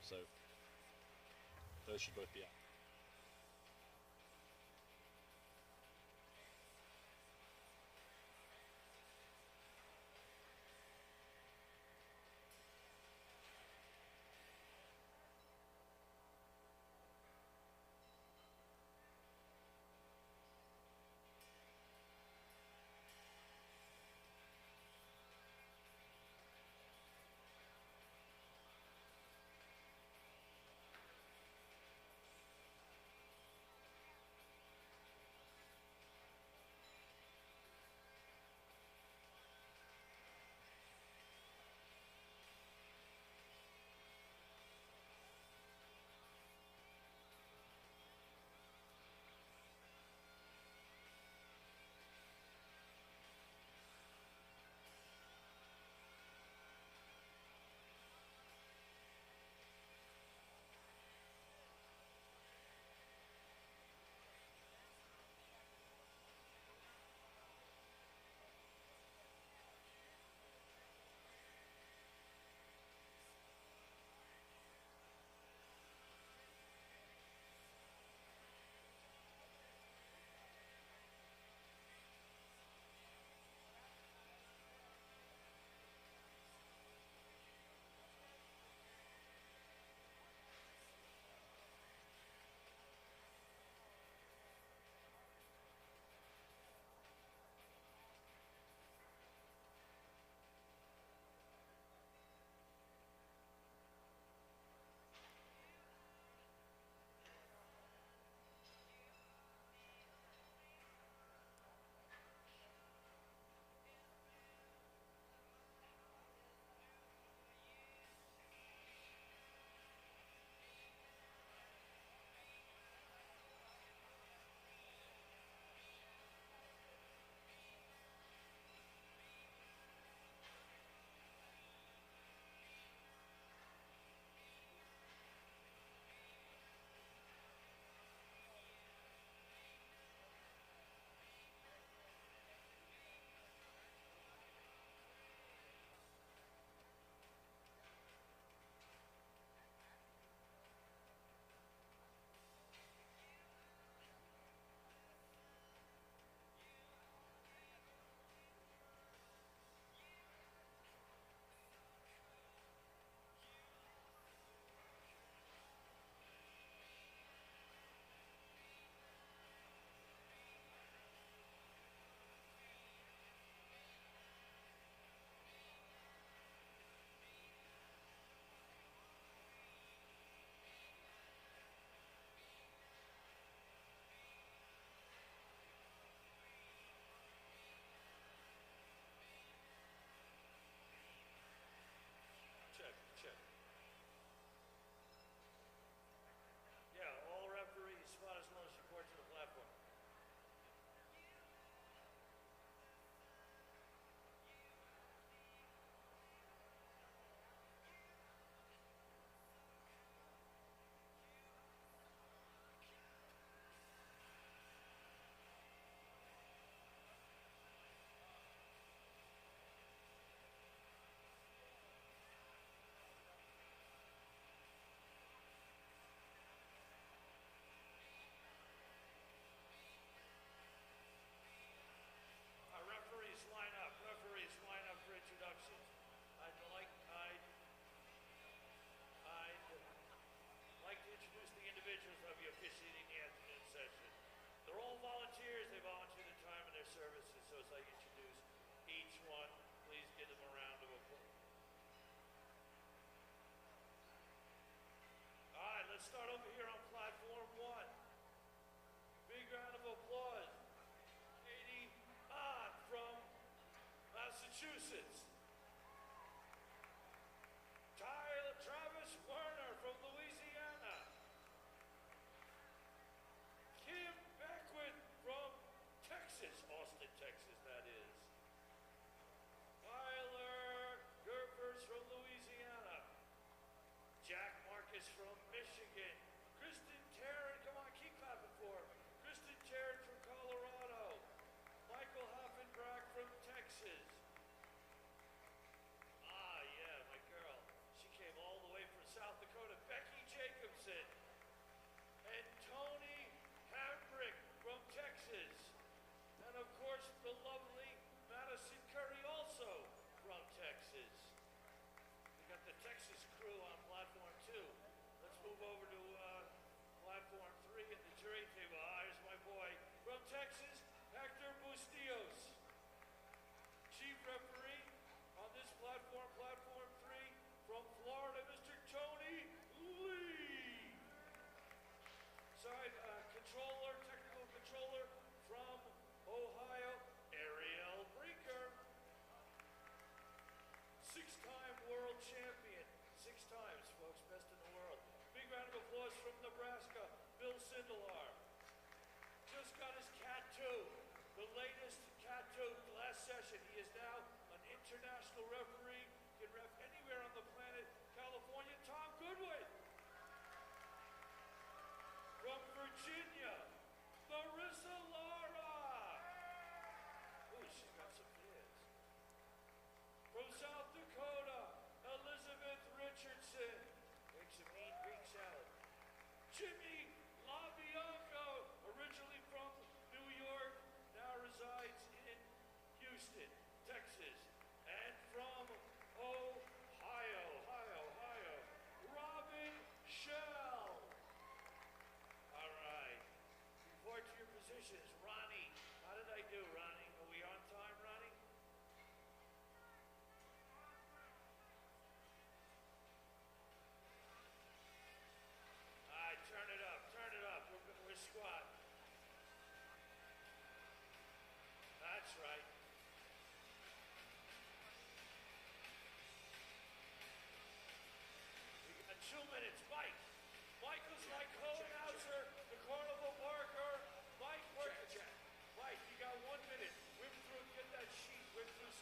So those should both be out.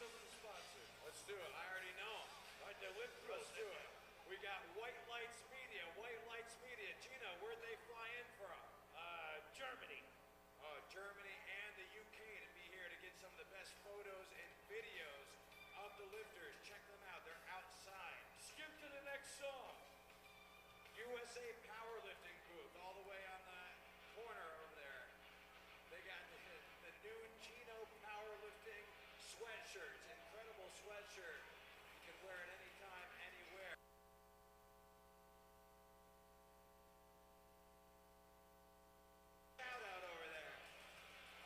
some of the sponsors. Let's do it. I already know them. Right, the lift. Let's do it. We got White Lights Media. White Lights Media. Gina, where'd they fly in from? Germany. Germany and the UK to be here to get some of the best photos and videos of the lifters. Check them out. They're outside. Skip to the next song. USA Powerlifting booth all the way on the corner over there. They got the new Gino Powerlifting sweatshirts. Incredible sweatshirt. You can wear it anytime, anywhere. Shout out over there.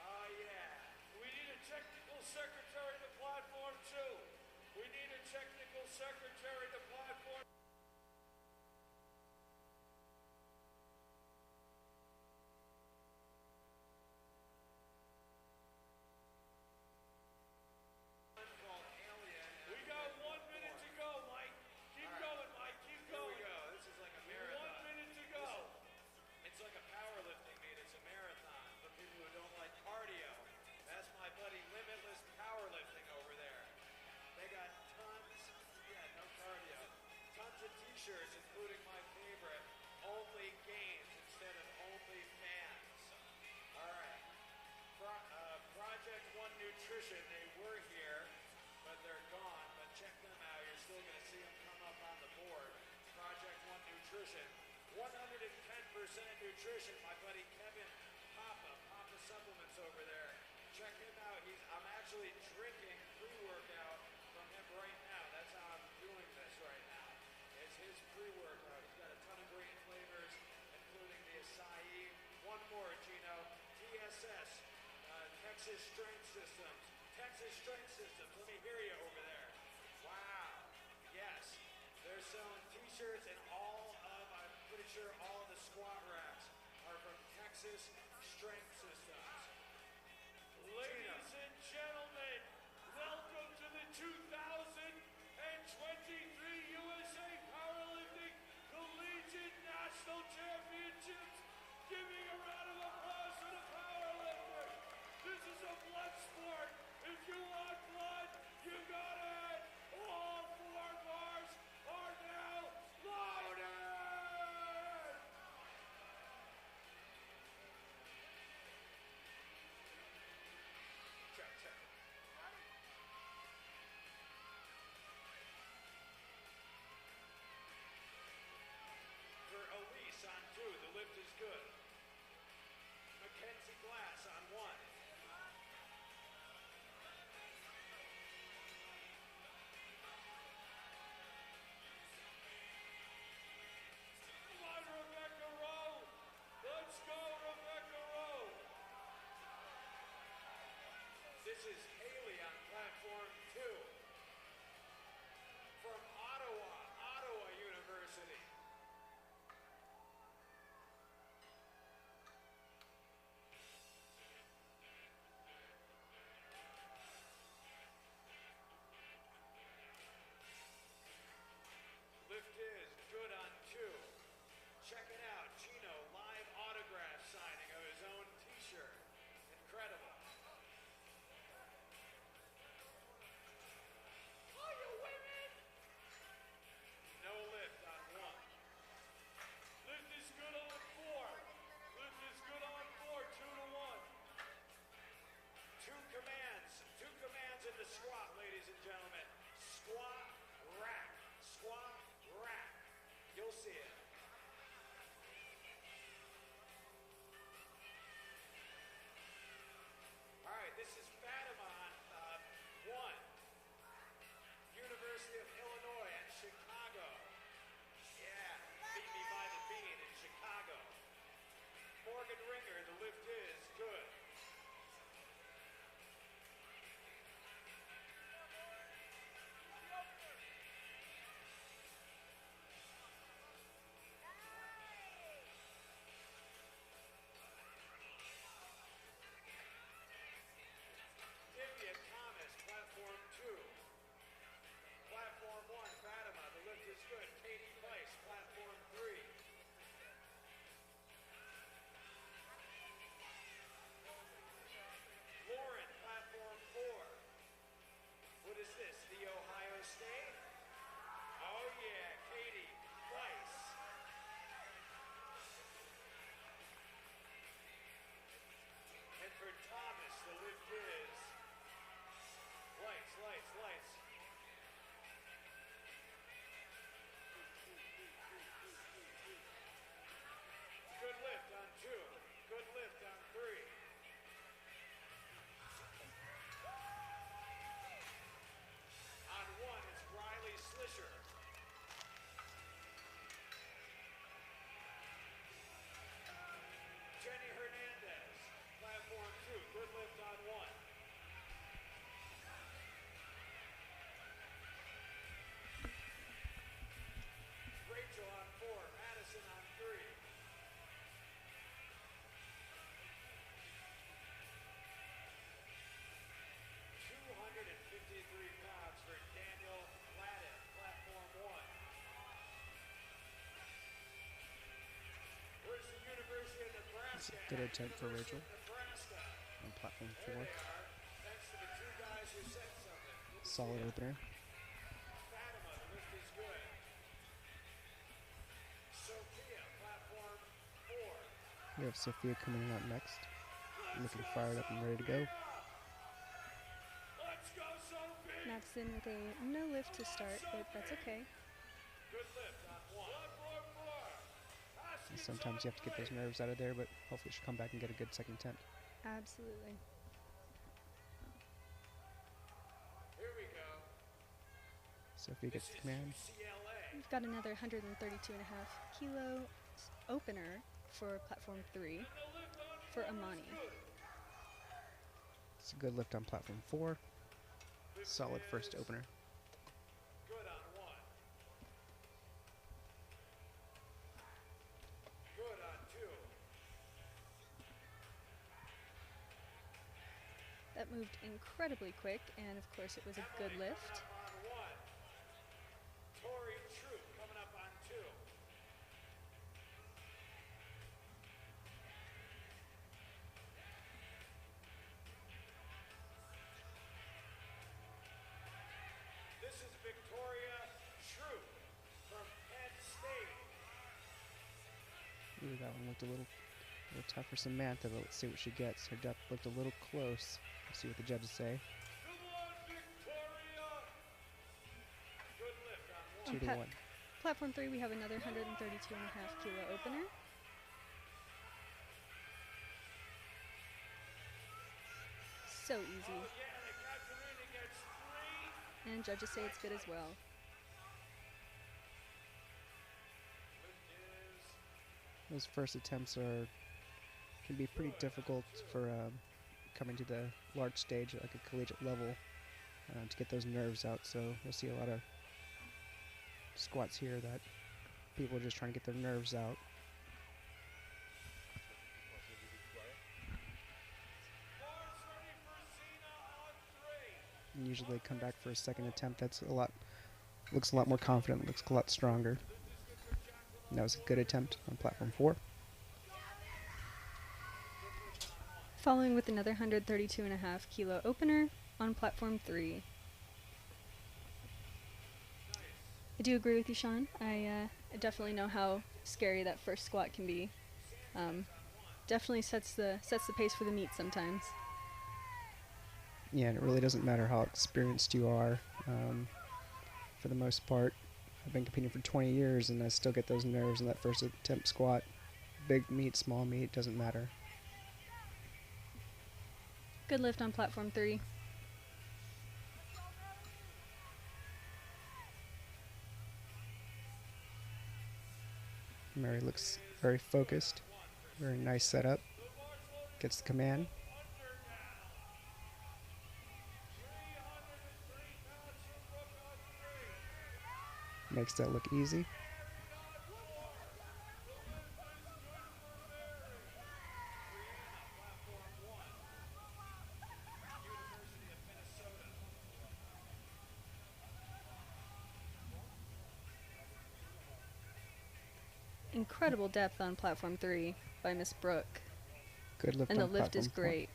Oh yeah. We need a technical secretary to platform 2. We need a technical secretary to platform. Called Alien. We got 1 minute to go, Mike. Keep going, Mike. Keep Here we going. go. This is like a marathon. 1 minute to go. It's like a powerlifting meet. It's a marathon for people who don't like cardio. That's my buddy Limitless Powerlifting over there. They got tons, no cardio. Tons of t-shirts, including my favorite, Only Games instead of Only Fans. All right. Project One Nutrition, they were here, but they're gone. But check them out. You're still going to see them come up on the board. Project One Nutrition. 110% nutrition. My buddy Kevin Papa Supplements over there. Check him out. I'm actually drinking pre-workout from him right now. That's how I'm doing this right now. It's his pre-workout. He's got a ton of great flavors, including the acai. One more, Gino. TSS, Texas Strength Systems. Texas Strength Systems. Let me hear you over there. Wow. Yes. They're selling t-shirts and I'm pretty sure all of the squat racks are from Texas Strength Systems. Ladies and gentlemen, welcome to the 2023 USA Powerlifting Collegiate National Championships. Giving a round of applause for the powerlifters. This is a blood sport. If you want blood, you got it. All 4 bars are now loaded. Check, check. For Elise on 2, the lift is good. Mackenzie Glass on 1. Come on, Rebecca Rowe. Let's go, Rebecca Rowe. This is Haley on platform 2. From Ottawa University. Lift is good on 2. Check it out. Gino, live autograph signing of his own t-shirt. Incredible. Are you women? No lift on 1. Lift is good on 4. Lift is good on 4, 2 to 1. Two commands in the squat, ladies and gentlemen. Squat, rack. Squat, rack. You'll see it. All right, this is Fatima on 1. University of Illinois and Chicago. Yeah, beat me by the bean in Chicago. Morgan Ringer, the lift is good. Divya Thomas, platform 2. Platform 1, Fatima, the lift is good. Katie Price, platform 3. It's a good attempt for Rachel Nebraska. on platform There 4. they are. Thanks to the two guys who said something. You can Solid see it. opener. Fatima, the lift is good. Sophia, platform 4. We have Sophia coming out next, looking Let's go, fired up and ready to go. Sophia! Let's go, Sophie! Max in with a no lift to start, but that's okay. Good lift on 1. Platform 4. And sometimes you have to get those nerves out of there, but hopefully she'll come back and get a good second attempt. Absolutely. Here we go. Sophia gets the command. UCLA. We've got another 132.5 kilo opener for platform 3 for Amani. It's a good lift on platform 4. Solid first opener. Good on 1. Good on 2. That moved incredibly quick, and of course it was a good lift. Coming up on 1. Tori Troop coming up on 2. This is Victoria Troop from Penn State. Ooh, that one looked a little tough for Samantha, but let's see what she gets. Her depth looked a little close. Let's see what the judges say. Come on, Victoria! Good lift on 1. 2 to Pat- 1. Platform 3, we have another 132.5 kilo opener. So easy. Oh, yeah, the Catarina gets 3. And judges say it's good as well. Those first attempts can be pretty difficult for coming to the large stage at like a collegiate level to get those nerves out. So you'll see a lot of squats here that people are just trying to get their nerves out. Bars ready for Cena on 3. And usually they come back for a second attempt. Looks a lot more confident, looks a lot stronger. And that was a good attempt on platform 4. Following with another 132.5 kilo opener on platform 3. I do agree with you, Sean. I definitely know how scary that first squat can be. Definitely sets the pace for the meet sometimes. Yeah, and it really doesn't matter how experienced you are. For the most part, I've been competing for 20 years and I still get those nerves in that first attempt squat. Big meet, small meet, doesn't matter. Good lift on platform 3. Mary looks very focused. Very nice setup. Gets the command. 303 pounds from Brooke on 3. Makes that look easy. Incredible depth on platform 3 by Miss Brooke. Good lift And the on lift is platform 4. great.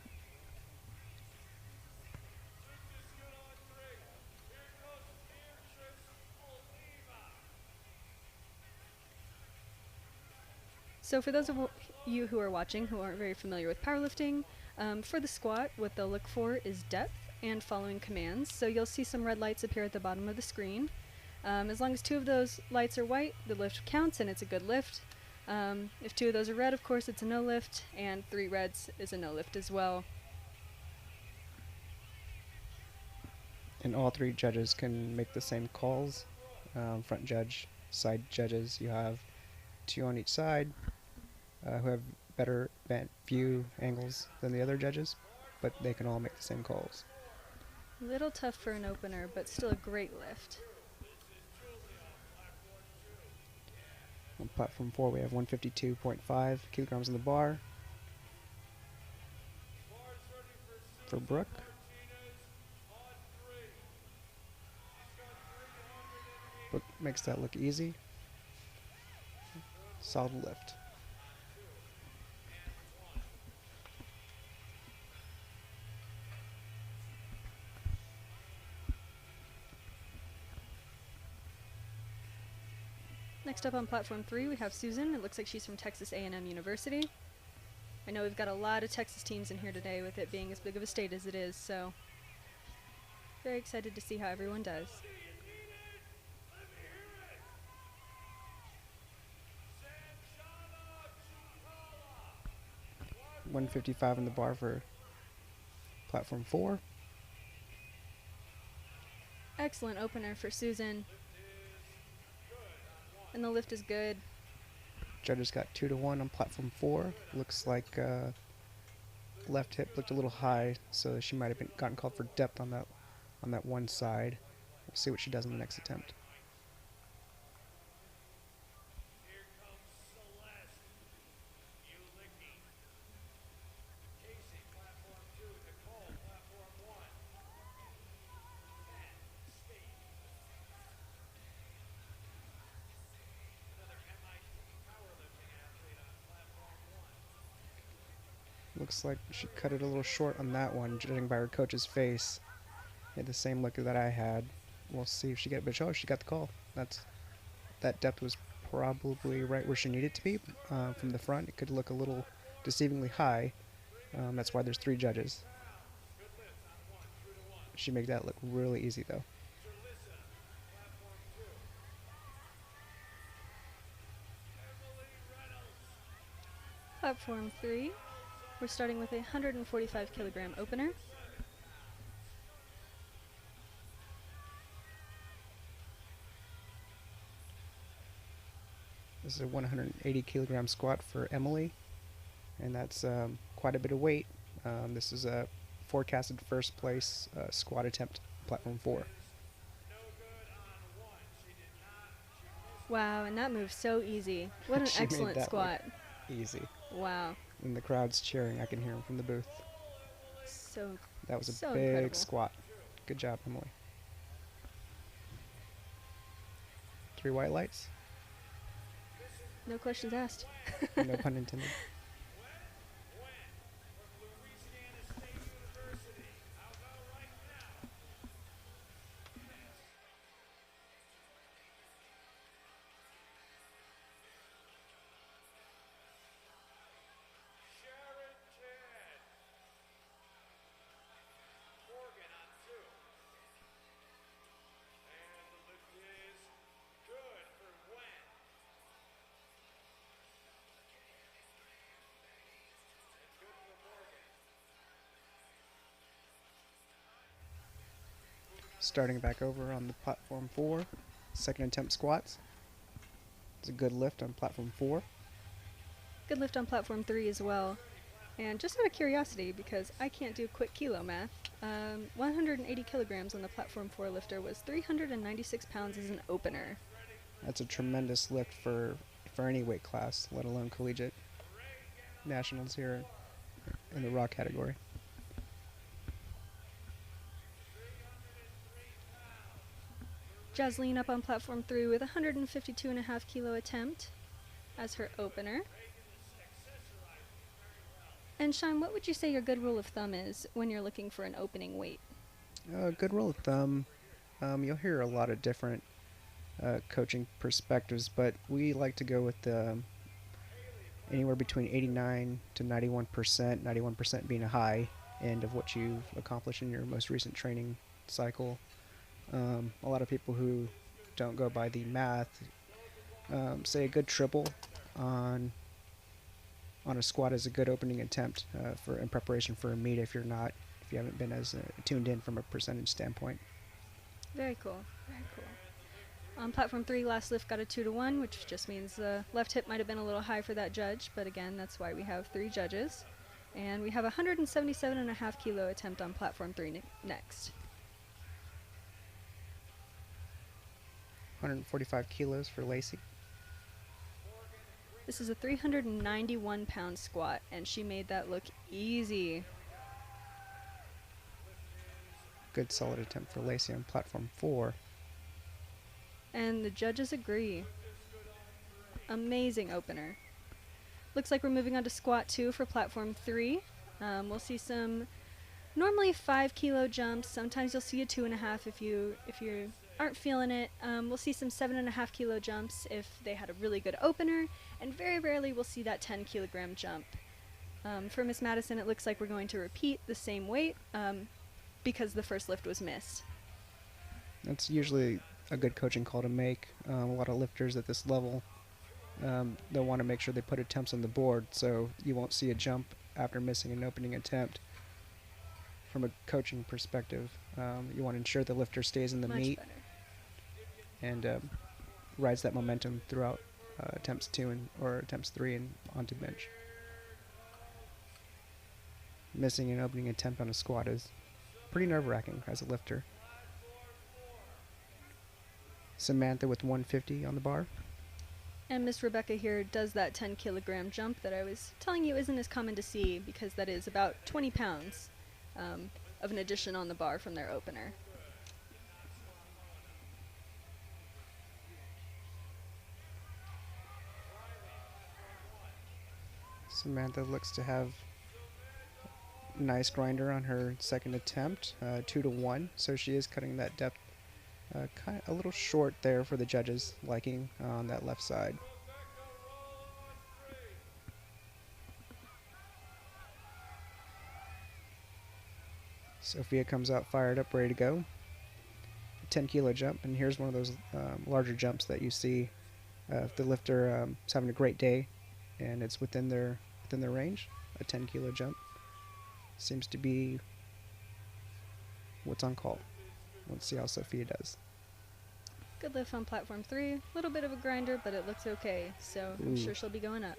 So for those of you who are watching who aren't very familiar with powerlifting, for the squat, what they'll look for is depth and following commands. So you'll see some red lights appear at the bottom of the screen. As long as 2 of those lights are white, the lift counts and it's a good lift. If 2 of those are red, of course, it's a no lift, and 3 reds is a no lift as well. And all 3 judges can make the same calls. Front judge, side judges, you have 2 on each side who have better view angles than the other judges, but they can all make the same calls. A little tough for an opener, but still a great lift. On platform 4 we have 152.5 kilograms on the bar for Brooke. Brooke makes that look easy. Solid lift. Next up on platform 3, we have Susan. It looks like she's from Texas A&M University. I know we've got a lot of Texas teams in here today with it being as big of a state as it is, so very excited to see how everyone does. 155 in the bar for platform 4. Excellent opener for Susan. And the lift is good. Judges got 2-1 on platform 4. Looks like left hip looked a little high, so she might have gotten called for depth on that one side. We'll see what she does in the next attempt. Here comes Celeste. Ulicki. Casey, platform 2. Nicole, platform 1. Ken, Steve. Another MIT powerlifting athlete on platform 1. Looks like she cut it a little short on that one, judging by her coach's face. Had the same look that I had. We'll see if she got, but oh, she got the call. That depth was probably right where she needed to be. From the front, it could look a little deceivingly high. That's why there's 3 judges. She made that look really easy, though. Platform 3, we're starting with a 145 kilogram opener. This is a 180 kilogram squat for Emily, and that's quite a bit of weight. This is a forecasted first place squat attempt, platform 4. Wow, and that moves so easy. What an She made excellent that squat. look easy. Wow. And the crowd's cheering. I can hear them from the booth. So That was a so big incredible. squat. Good job, Emily. 3 white lights. No questions asked. No pun intended. Sharon Ted. Morgan on 2. And the lift is good for Gwen. And good for Morgan. Starting back over on the platform 4. Second attempt squats. It's a good lift on platform 4. Good lift on platform 3 as well. And just out of curiosity, because I can't do quick kilo math, 180 kilograms on the platform 4 lifter was 396 pounds as an opener. That's a tremendous lift for any weight class, let alone collegiate nationals here in the raw category. Jasleen up on platform 3 with a 152.5 kilo attempt as her opener. And Sean, what would you say your good rule of thumb is when you're looking for an opening weight? Good rule of thumb, you'll hear a lot of different coaching perspectives, but we like to go with anywhere between 89 to 91%, 91% being a high end of what you've accomplished in your most recent training cycle. A lot of people who don't go by the math say a good triple on a squat is a good opening attempt in preparation for a meet if you haven't been as tuned in from a percentage standpoint. Very cool. Very cool. On platform 3, last lift got a 2-1, which just means the left hip might have been a little high for that judge, but again, that's why we have 3 judges. And we have a 177.5 kilo attempt on platform 3 next. 145 kilos for Lacey. This is a 391 pound squat, and she made that look easy. Good solid attempt for Lacey on platform 4. And the judges agree. Amazing opener. Looks like we're moving on to squat 2 for platform 3. We'll see some normally 5 kilo jumps. Sometimes you'll see a 2.5 if you're aren't feeling it, we'll see some 7.5 kilo jumps if they had a really good opener, and very rarely we'll see that 10 kilogram jump. For Miss Madison, it looks like we're going to repeat the same weight because the first lift was missed. That's usually a good coaching call to make. A lot of lifters at this level, they'll want to make sure they put attempts on the board, so you won't see a jump after missing an opening attempt. From a coaching perspective, you want to ensure the lifter stays in the Much meet better. and rides that momentum throughout attempts 2 or attempts 3 and onto bench. Missing an opening attempt on a squat is pretty nerve-wracking as a lifter. Samantha with 150 on the bar. And Miss Rebecca here does that 10 kilogram jump that I was telling you isn't as common to see, because that is about 20 pounds of an addition on the bar from their opener. Samantha looks to have a nice grinder on her second attempt, 2 to 1, so she is cutting that depth kind of a little short there for the judges' liking on that left side. Sophia comes out fired up, ready to go. 10 kilo jump, and here's one of those larger jumps that you see if the lifter is having a great day and it's within their range. A 10 kilo jump seems to be what's on call. Let's see how Sophia does. Good lift on platform 3. A little bit of a grinder, but it looks okay, so I'm sure she'll be going up.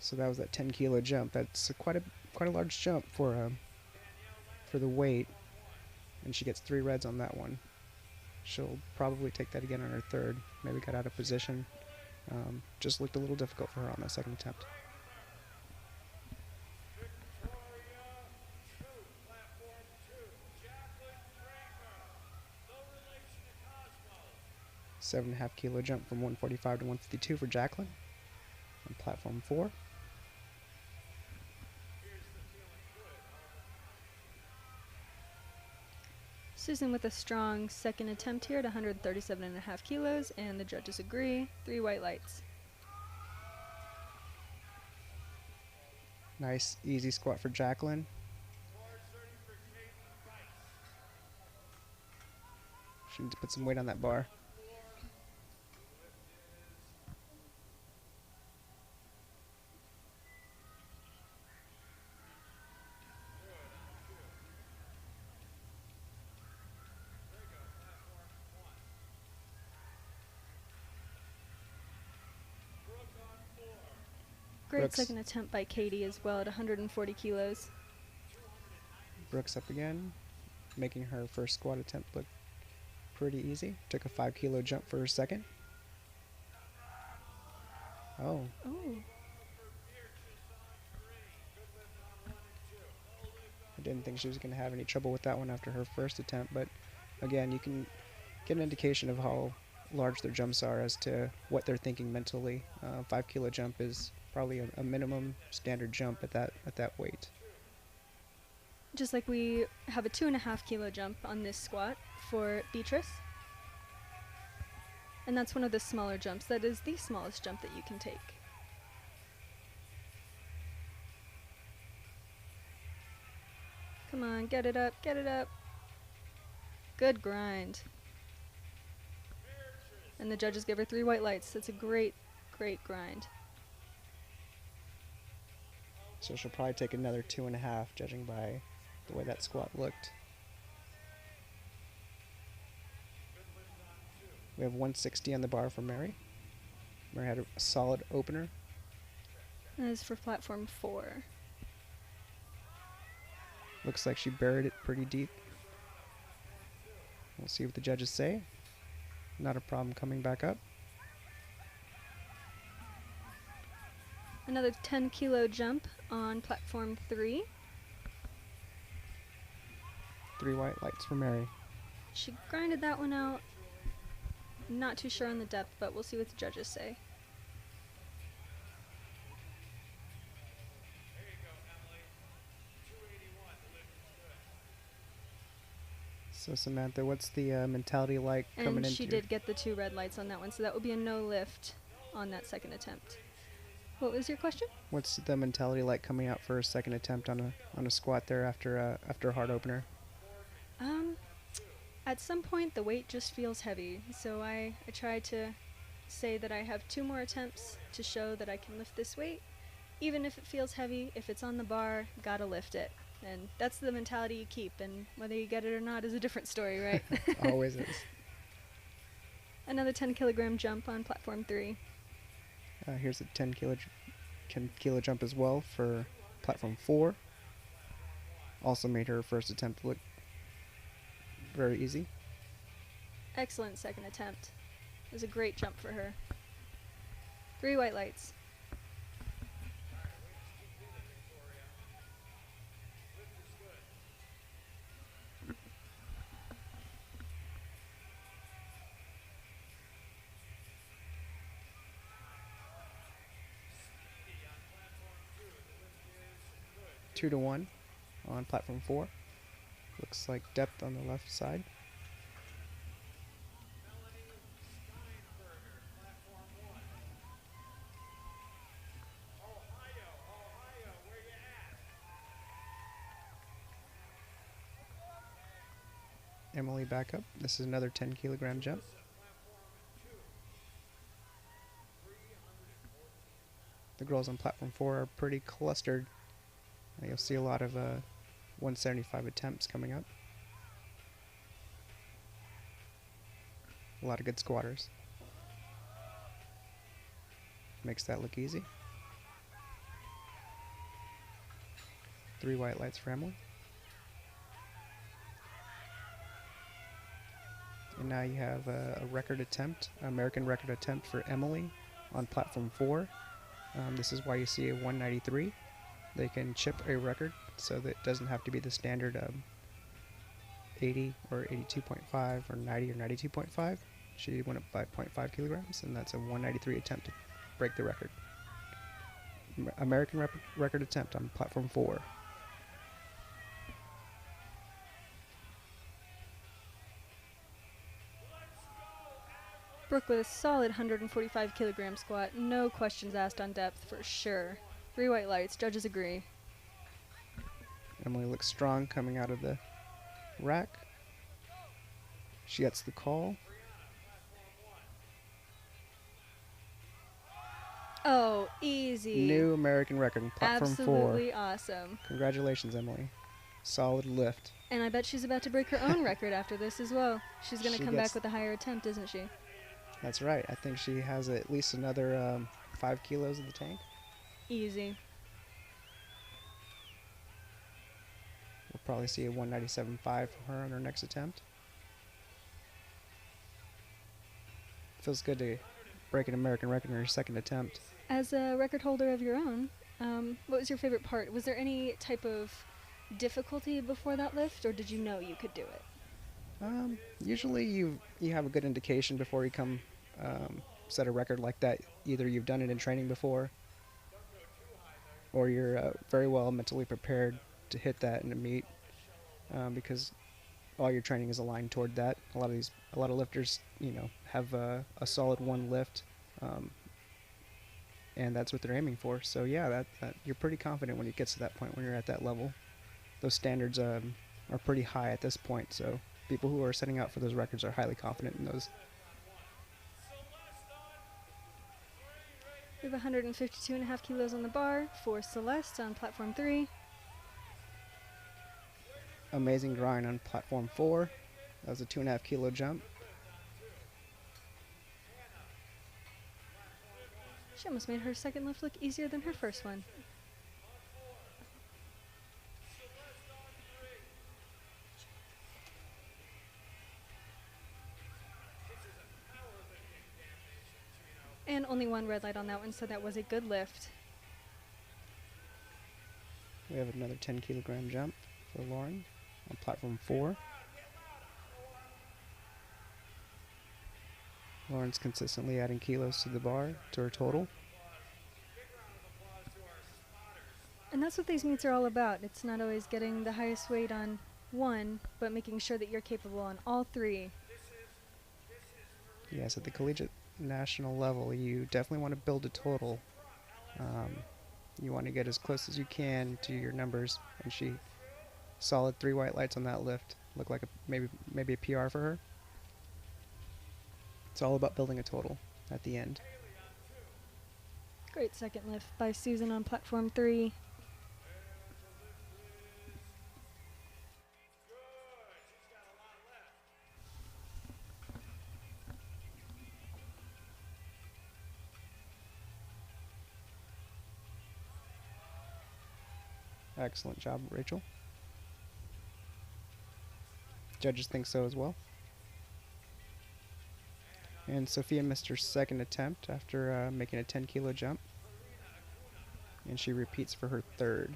So that was that 10 kilo jump. That's quite a large jump for the weight, and she gets 3 reds on that one. She'll probably take that again on her third. Maybe got out of position. Just looked a little difficult for her on that second attempt. Seven and a half kilo jump from 145 to 152 for Jacqueline on platform 4. Susan with a strong second attempt here at 137.5 kilos, and the judges agree. 3 white lights. Nice, easy squat for Jacqueline. She needs to put some weight on that bar. Great Brooks. second attempt by Katie as well at 140 kilos. Brooks up again, making her first squat attempt look pretty easy. Took a 5 kilo jump for her second. Oh, Oh, I didn't think she was going to have any trouble with that one after her first attempt, but again, you can get an indication of how large their jumps are as to what they're thinking mentally. 5 kilo jump is probably a minimum standard jump at that weight. just like we have a 2.5 kilo jump on this squat for Beatrice. And that's one of the smaller jumps. That is the smallest jump that you can take. Come on, get it up, get it up. Good grind. And the judges give her 3 white lights. That's a great, great grind. So she'll probably take another 2.5, judging by the way that squat looked. We have 160 on the bar for Mary. Mary had a solid opener. And this is for platform 4. Looks like she buried it pretty deep. We'll see what the judges say. Not a problem coming back up. Another 10 kilo jump on platform 3. 3 white lights for Mary. She grinded that one out. Not too sure on the depth, but we'll see what the judges say. There you go, Emily. 281. The lift is good. So Samantha, what's the mentality like coming And into she did get the 2 red lights on that one, so that would be a no lift on that second attempt. What was your question? What's the mentality like coming out for a second attempt on a squat there after a hard opener? At some point the weight just feels heavy, so I try to say that I have 2 more attempts to show that I can lift this weight. Even if it feels heavy, if it's on the bar, gotta lift it. And that's the mentality you keep, and whether you get it or not is a different story, right? Always is. Another 10 kilogram jump on platform 3. Here's a 10 kilo jump as well for platform 4. Also made her first attempt look very easy. Excellent second attempt. It was a great jump for her. 3 white lights. Speedy on platform 2. The lift is good. 2-1 on platform 4. Looks like depth on the left side. Melanie Steinberger, platform 1. Ohio, where you at? Emily back up. This is another 10 kilogram jump. Platform 2. 314. The girls on platform 4 are pretty clustered. You'll see a lot of 175 attempts coming up. A lot of good squatters. Makes that look easy. 3 white lights for Emily. And now you have a record attempt, American record attempt for Emily on platform 4. This is why you see a 193. They can chip a record, so that it doesn't have to be the standard 80 or 82.5 or 90 or 92.5. She went up by 0.5 kilograms, and that's a 193 attempt to break the record. American record attempt on platform 4. Brooke with a solid 145 kilogram squat. No questions asked on depth for sure. 3 white lights. Judges agree. Emily looks strong coming out of the rack. She gets the call. Oh, easy. New American record on platform 4. Absolutely awesome. Congratulations, Emily. Solid lift. And I bet she's about to break her own record after this as well. She's going to She come gets- back with a higher attempt, isn't she? That's right. I think she has at least another 5 kilos in the tank. Easy. We'll probably see a 197.5 from her on her next attempt. Feels good to break an American record in her second attempt. As a record holder of your own, what was your favorite part? Was there any type of difficulty before that lift, or did you know you could do it? Usually you have a good indication before you come set a record like that. Either you've done it in training before, or you're very well mentally prepared to hit that in a meet, because all your training is aligned toward that. A lot of lifters, have a solid one lift, and that's what they're aiming for. So yeah, that you're pretty confident when it gets to that point, when you're at that level. Those standards are pretty high at this point, so people who are setting out for those records are highly confident in those. We have 152.5 kilos on the bar for Celeste on platform 3. Amazing grind on platform 4. That was a 2.5 kilo jump. She almost made her second lift look easier than her first one. And only 1 red light on that one, so that was a good lift. We have another 10 kilogram jump for Lauren on platform 4. Lauren's consistently adding kilos to the bar, to her total. And that's what these meets are all about. It's not always getting the highest weight on one, but making sure that you're capable on all three. Yes, at the collegiate national level, you definitely want to build a total. You want to get as close as you can to your numbers, and she solid 3 white lights on that lift. Look like maybe a PR for her. It's all about building a total at the end. Great second lift by Susan on platform 3. Excellent job, Rachel. Judges think so as well. And Sophia missed her second attempt after making a 10-kilo jump. And she repeats for her third.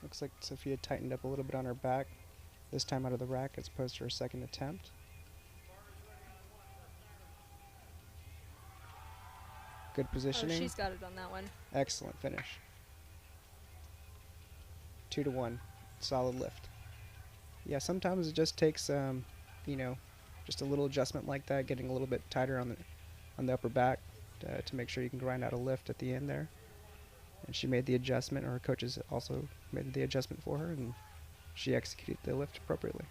Looks like Sophia tightened up a little bit on her back, this time out of the rack as opposed to her second attempt. Good Oh, positioning. she's got it on that one. Excellent finish. 2-1. Solid lift. Yeah, sometimes it just takes, you know, just a little adjustment like that, getting a little bit tighter on the upper back to make sure you can grind out a lift at the end there. And she made the adjustment, or her coaches also made the adjustment for her, and she executed the lift appropriately.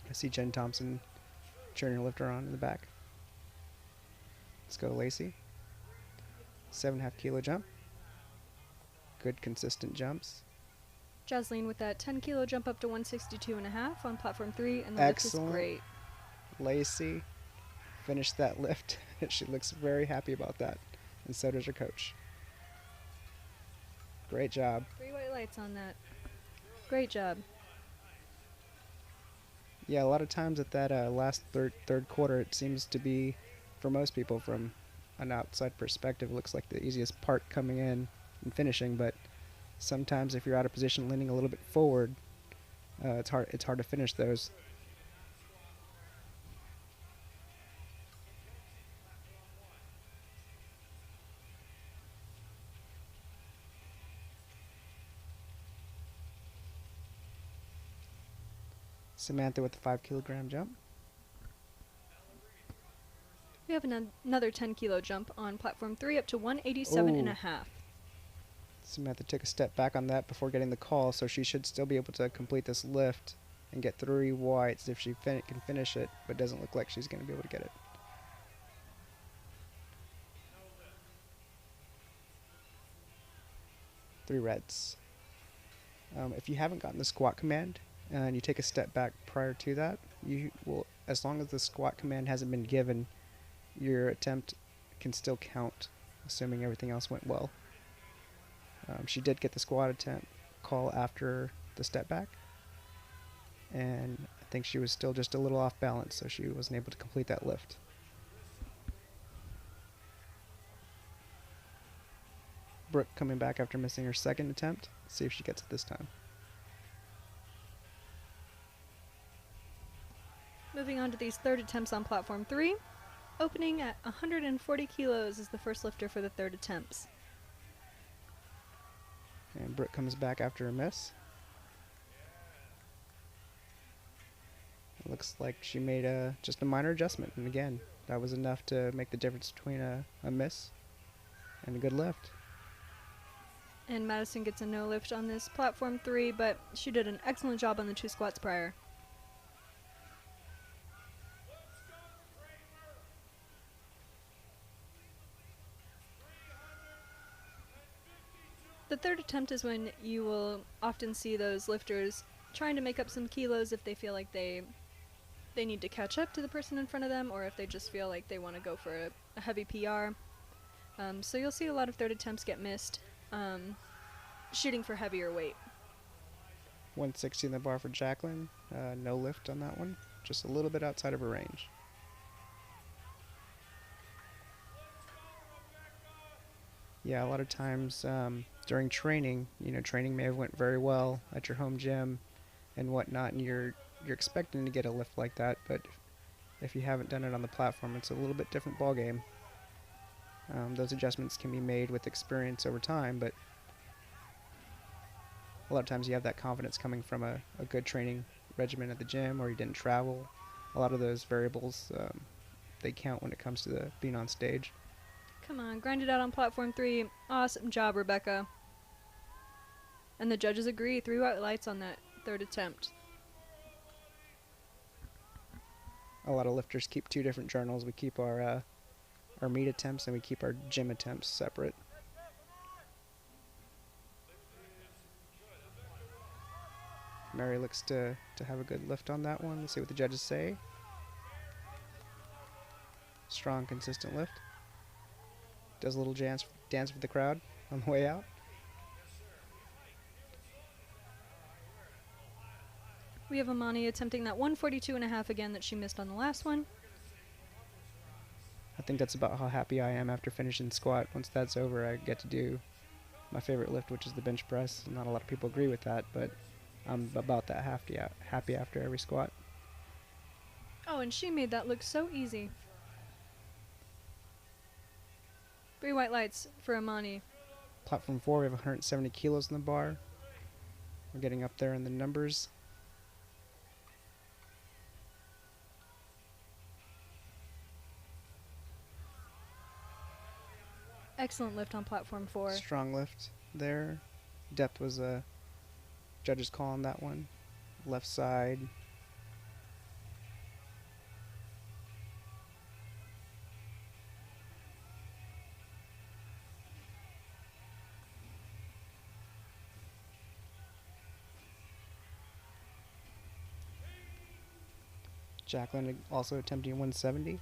I see Jen Thompson cheering her lifter on in the back. Let's go, Lacey. 7.5 kilo jump. Good consistent jumps. Jasleen with that 10-kilo jump up to 162.5 on platform 3, and the Excellent. lift is great. Lacey finished that lift. She looks very happy about that, and so does her coach. Great job. 3 white lights on that. Great job. Yeah, a lot of times at that last third quarter, it seems to be, for most people, from an outside perspective, it looks like the easiest part coming in and finishing. But sometimes, if you're out of position, leaning a little bit forward, it's hard to finish those. Samantha with the 5-kilogram jump. We have another 10-kilo jump on platform 3 up to 187.5. Samantha took a step back on that before getting the call, so she should still be able to complete this lift and get 3 whites if she can finish it, but doesn't look like she's going to be able to get it. Three reds. If you haven't gotten the squat command and you take a step back prior to that, you will, as long as the squat command hasn't been given, your attempt can still count, assuming everything else went well. She did get the squat attempt call after the step back, and I think she was still just a little off balance, so she wasn't able to complete that lift. Brooke coming back after missing her second attempt. Let's see if she gets it this time. Moving on to these third attempts on platform 3. Opening at 140 kilos is the first lifter for the third attempts. And Brooke comes back after a miss. It looks like she made just a minor adjustment, and again, that was enough to make the difference between a miss and a good lift. And Madison gets a no lift on this platform 3, but she did an excellent job on the 2 squats prior. The third attempt is when you will often see those lifters trying to make up some kilos if they feel like they need to catch up to the person in front of them, or if they just feel like they want to go for a heavy PR. So you'll see a lot of third attempts get missed, shooting for heavier weight. 160 in the bar for Jacqueline. No lift on that one. Just a little bit outside of her range. Yeah, a lot of times during training, training may have went very well at your home gym and whatnot, and you're expecting to get a lift like that, but if you haven't done it on the platform, it's a little bit different ball game. Those adjustments can be made with experience over time, but a lot of times you have that confidence coming from a good training regimen at the gym, or you didn't travel. A lot of those variables, they count when it comes to being on stage. Come on, grind it out on platform 3. Awesome job, Rebecca. And the judges agree. 3 white lights on that third attempt. A lot of lifters keep 2 different journals. We keep our meet attempts and we keep our gym attempts separate. Mary looks to have a good lift on that one. Let's see what the judges say. Strong, consistent lift. Does a little dance with the crowd on the way out. We have Amani attempting that 142.5 again that she missed on the last one. I think that's about how happy I am after finishing squat. Once that's over, I get to do my favorite lift, which is the bench press. Not a lot of people agree with that, but I'm about that happy after every squat. Oh, and she made that look so easy. 3 white lights for Amani. Platform 4, we have 170 kilos in the bar. We're getting up there in the numbers. Excellent lift on platform 4. Strong lift there. Depth was a judge's call on that one. Left side. Jacqueline also attempting 170.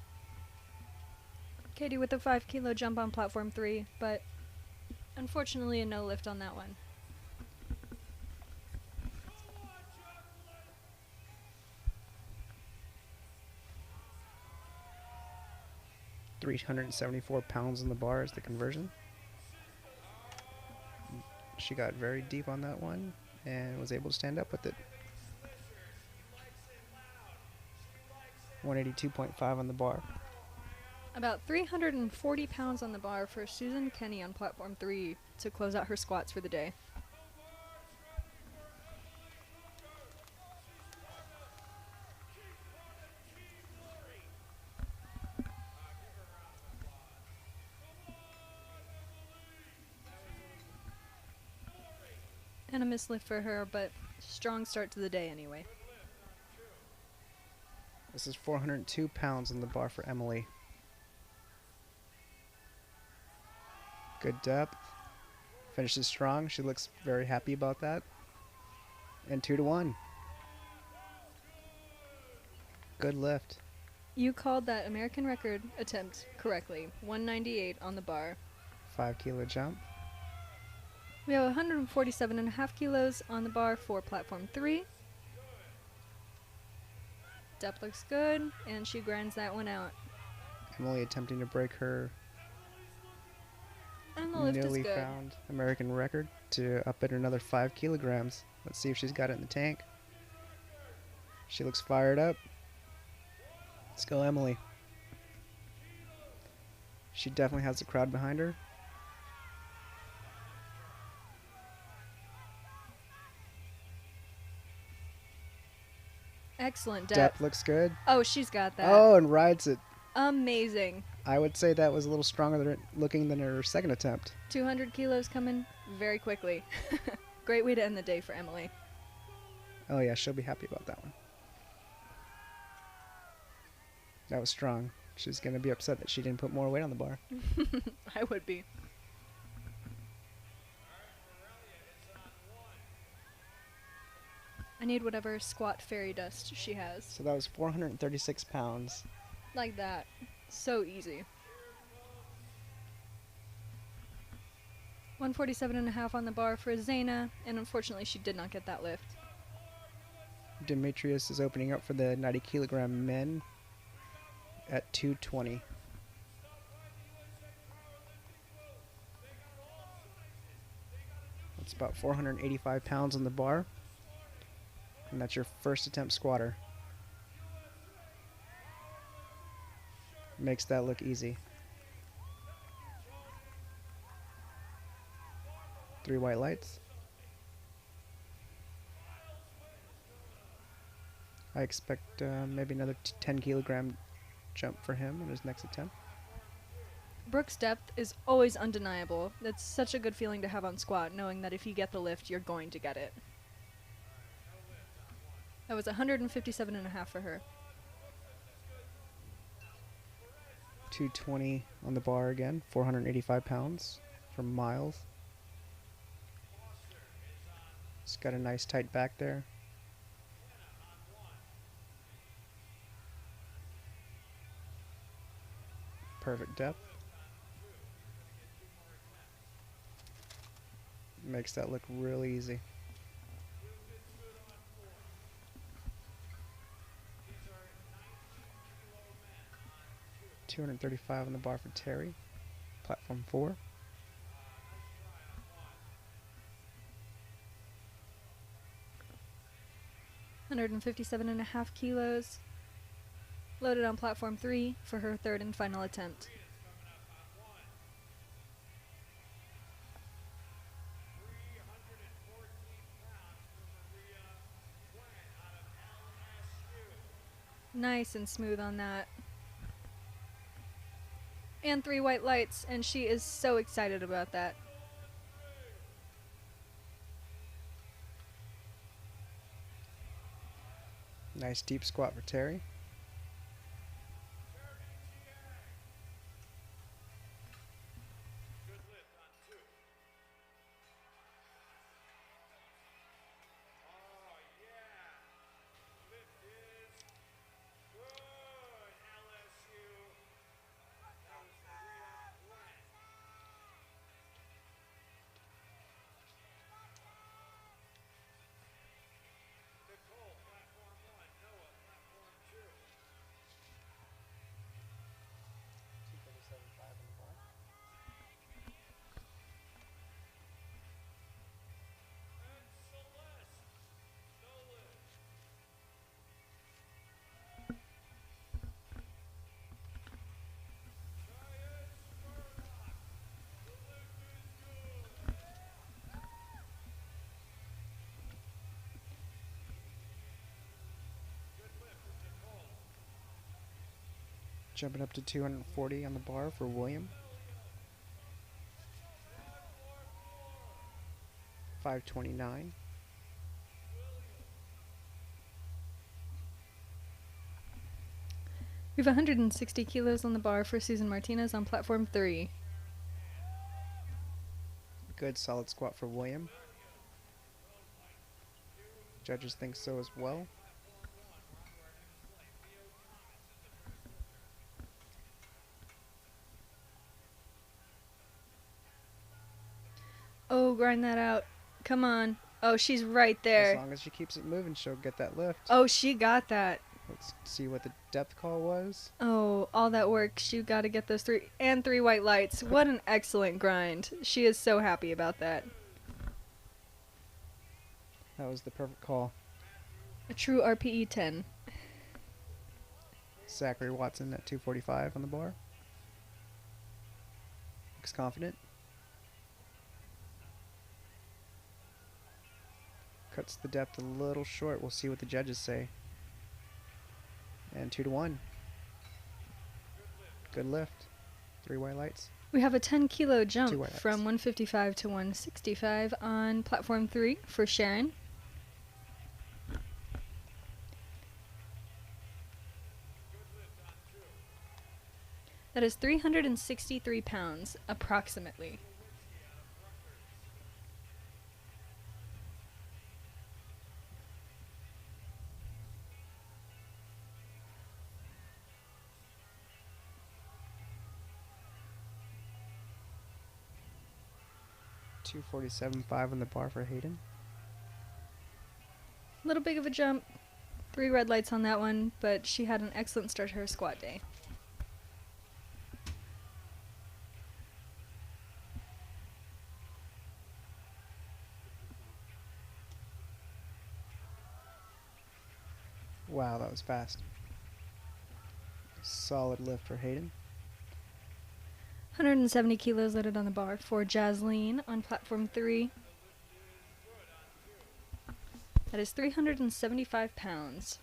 Katie with a 5 kilo jump on platform 3, but unfortunately a no lift on that one. £374 in the bar is the conversion. She got very deep on that one and was able to stand up with it. 182.5 on the bar. About 340 pounds on the bar for Susan Kenny on platform 3 to close out her squats for the day. And a missed lift for her, but strong start to the day anyway. This is 402 pounds on the bar for Emily. Good depth. Finishes strong. She looks very happy about that. And 2-1. Good lift. You called that American record attempt correctly. 198 on the bar. 5 kilo jump. We have 147.5 kilos on the bar for platform 3. Depth looks good, and she grinds that one out. Emily attempting to break her And the lift is newly good. found American record to up it another 5 kilograms. Let's see if she's got it in the tank. She looks fired up. Let's go, Emily. She definitely has the crowd behind her. Excellent Depth depth. looks good. Oh, she's got that. Oh, and rides it. Amazing. I would say that was a little stronger looking than her second attempt. 200 kilos coming very quickly. Great way to end the day for Emily. Oh yeah, she'll be happy about that one. That was strong. She's going to be upset that she didn't put more weight on the bar. I would be. I need whatever squat fairy dust she has. So that was 436 pounds. Like that. So easy. 147.5 on the bar for Zaina, and unfortunately she did not get that lift. Demetrius is opening up for the 90 kilogram men at 220. That's about 485 pounds on the bar. And that's your first attempt squatter. Makes that look easy. 3 white lights. I expect maybe another 10 kilogram jump for him in his next attempt. Brooke's depth is always undeniable. That's such a good feeling to have on squat, knowing that if you get the lift, you're going to get it. That was 157.5 for her. 220 on the bar again, 485 pounds from Miles. He's got a nice tight back there. Perfect depth. Makes that look real easy. $235 on the bar for Terry. Platform 4. $157.5 kilos. Loaded on platform 3 for her third and final attempt. Nice and smooth on that. And 3 white lights, and she is so excited about that. Nice deep squat for Terry. Jumping up to 240 on the bar for William. 529. We have 160 kilos on the bar for Susan Martinez on platform 3. Good solid squat for William. Judges think so as well. Oh, grind that out. Come on. Oh, she's right there. As long as she keeps it moving, she'll get that lift. Oh, she got that. Let's see what the depth call was. Oh, all that work. She got to get those 3 white lights. What an excellent grind. She is so happy about that. That was the perfect call. A true RPE 10. Zachary Watson at 245 on the bar. Looks confident. Cuts the depth a little short. We'll see what the judges say. And 2-1. Good lift. 3 white lights. We have a 10 kilo 2 jump white lights. from 155 to 165 on platform 3 for Sharon. That is 363 pounds, approximately. $247.5 on the bar for Hayden. Little big of a jump. 3 red lights on that one, but she had an excellent start to her squat day. Wow, that was fast. Solid lift for Hayden. 170 kilos loaded on the bar for Jasleen on platform 3. That is 375 pounds.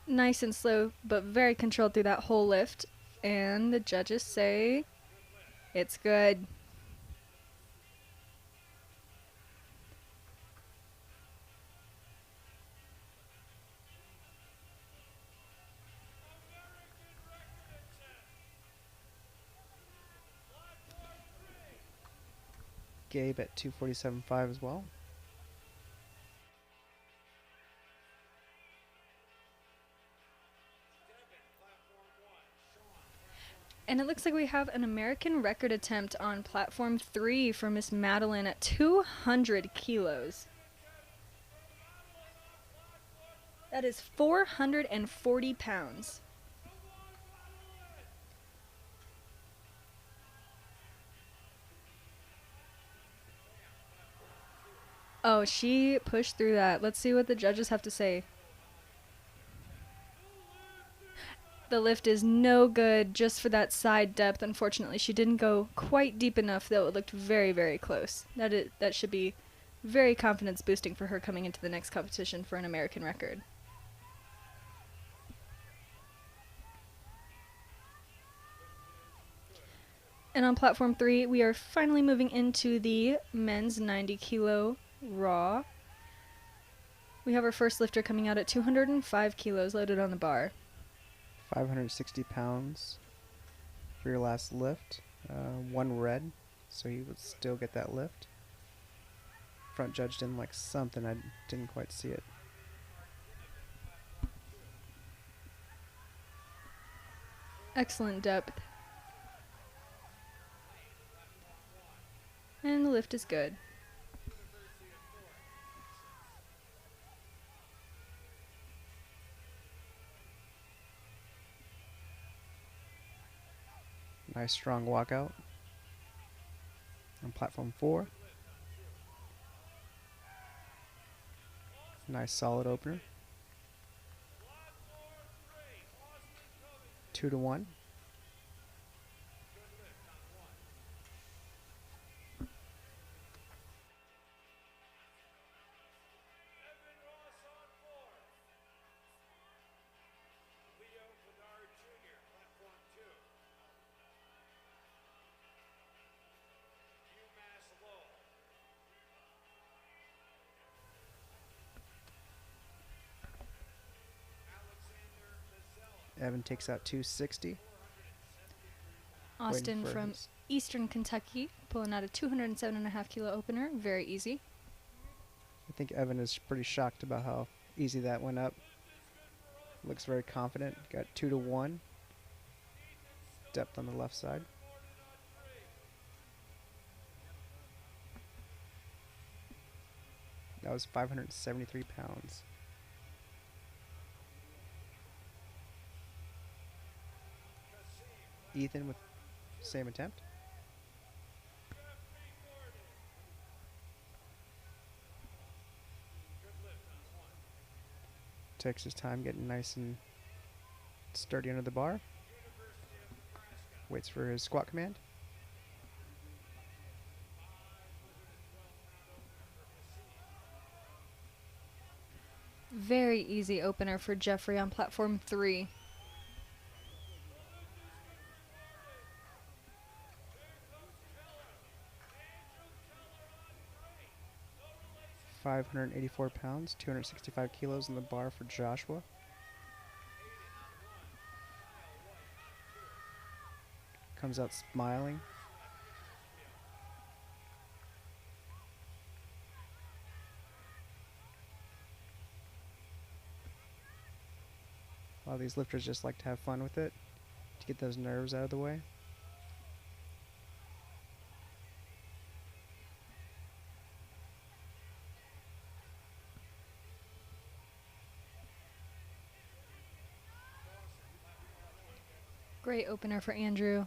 Nice and slow, but very controlled through that whole lift. And the judges say it's good. Gabe at 247.5 as well. And it looks like we have an American record attempt on platform 3 for Miss Madeline at 200 kilos. That is 440 pounds. Oh, she pushed through that. Let's see what the judges have to say. The lift is no good just for that side depth. Unfortunately, she didn't go quite deep enough, though it looked very, very close. That should be very confidence boosting for her coming into the next competition for an American record. And on platform 3, we are finally moving into the men's 90 kilo raw. We have our first lifter coming out at 205 kilos loaded on the bar. 560 pounds for your last lift. 1 red, so you would still get that lift. Front judge didn't like something, I didn't quite see it. Excellent depth. And the lift is good. Nice strong walkout on platform 4. Nice solid opener. 2-1. Evan takes out 260. Austin for from his- Eastern Kentucky pulling out a 207.5 kilo opener. Very easy. I think Evan is pretty shocked about how easy that went up. Looks very confident. Got 2-1. Depth on the left side. That was 573 pounds. Ethan with same attempt. Takes his time getting nice and sturdy under the bar. Waits for his squat command. Very easy opener for Jeffrey on platform 3. £584, 265 kilos in the bar for Joshua. Comes out smiling. A lot of these lifters just like to have fun with it, to get those nerves out of the way. Great opener for Andrew.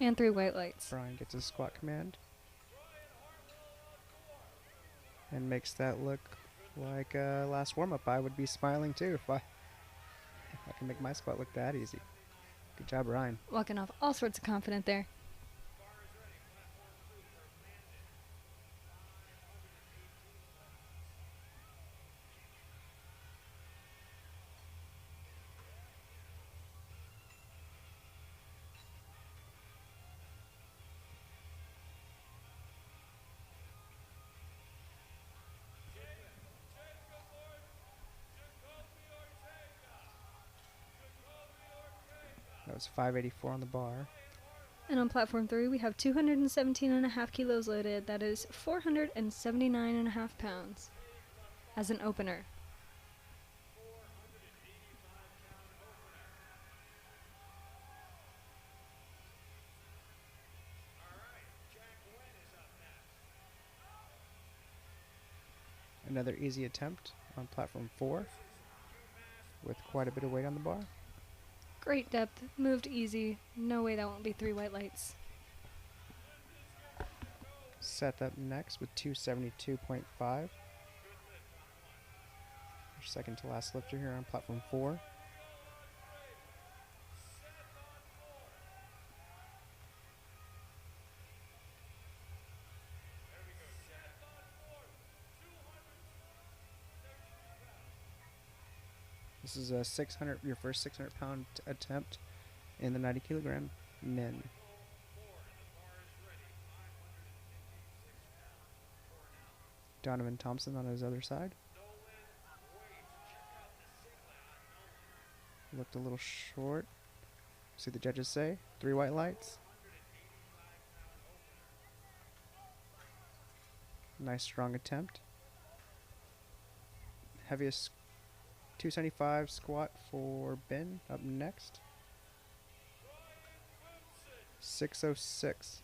And 3 white lights. Brian gets his squat command. And makes that look like last warm-up. I would be smiling too if I can make my squat look that easy. Good job, Brian. Walking off all sorts of confident there. That was 584 on the bar. And on platform 3, we have 217.5 kilos loaded. That is 479.5 pounds as an opener. Another easy attempt on platform 4 with quite a bit of weight on the bar. Great depth, moved easy. No way that won't be 3 white lights. Seth up next with 272.5. Our second to last lifter here on platform 4. This is a your first 600-pound attempt in the 90-kilogram men. Donovan Thompson on his other side. Looked a little short. See the judges say 3 white lights. Nice strong attempt. Heaviest 275 squat for Ben up next. 606.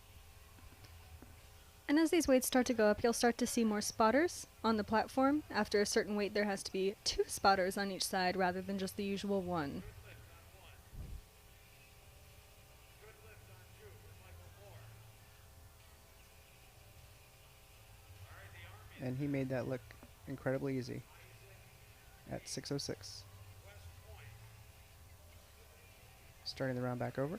And as these weights start to go up, you'll start to see more spotters on the platform. After a certain weight, there has to be 2 spotters on each side rather than just the usual 1. And he made that look incredibly easy at 606. Starting the round back over.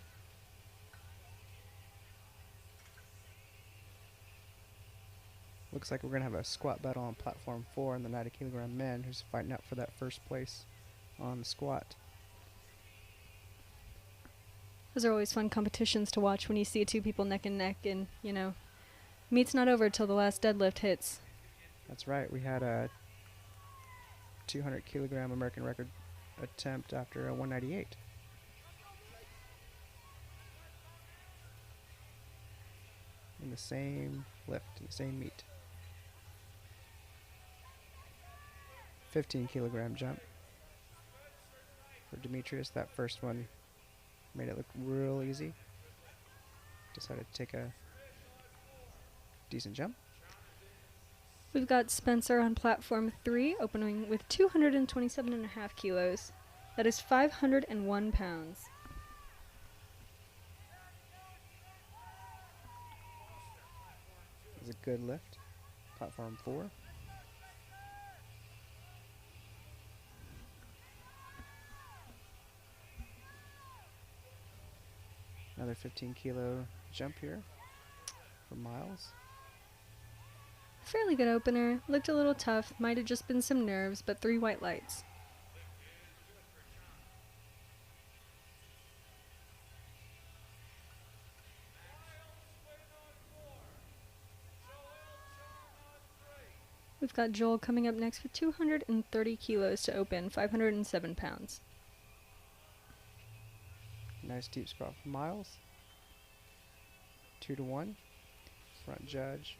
Looks like we're going to have a squat battle on platform 4 in the 90-kilogram men, who's fighting out for that first place on the squat. Those are always fun competitions to watch when you see 2 people neck and neck, and, you know, meet's not over till the last deadlift hits. That's right. We had a 200-kilogram American record attempt after a 198. In the same lift, in the same meet. 15-kilogram jump for Demetrius. That first one made it look real easy. Decided to take a decent jump. We've got Spencer on platform 3, opening with 227.5 kilos. That is 501 pounds. It's a good lift. Platform 4. Another 15-kilo jump here for Miles. Fairly good opener. Looked a little tough. Might have just been some nerves, but 3 white lights. We've got Joel coming up next with 230 kilos to open, 507 pounds. Nice deep squat for Miles. 2-1. Front judge.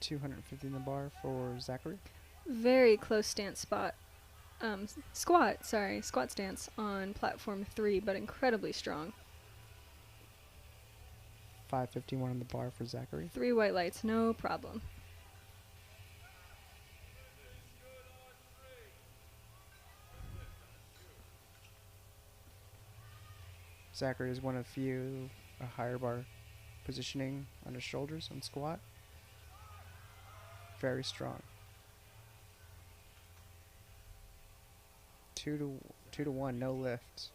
250 in the bar for Zachary. Very close stance spot. Squat stance on platform 3, but incredibly strong. 551 on the bar for Zachary. 3 white lights, no problem. Zachary is one of few a higher bar positioning on his shoulders on squat. Very strong. 2 to 1, no lift.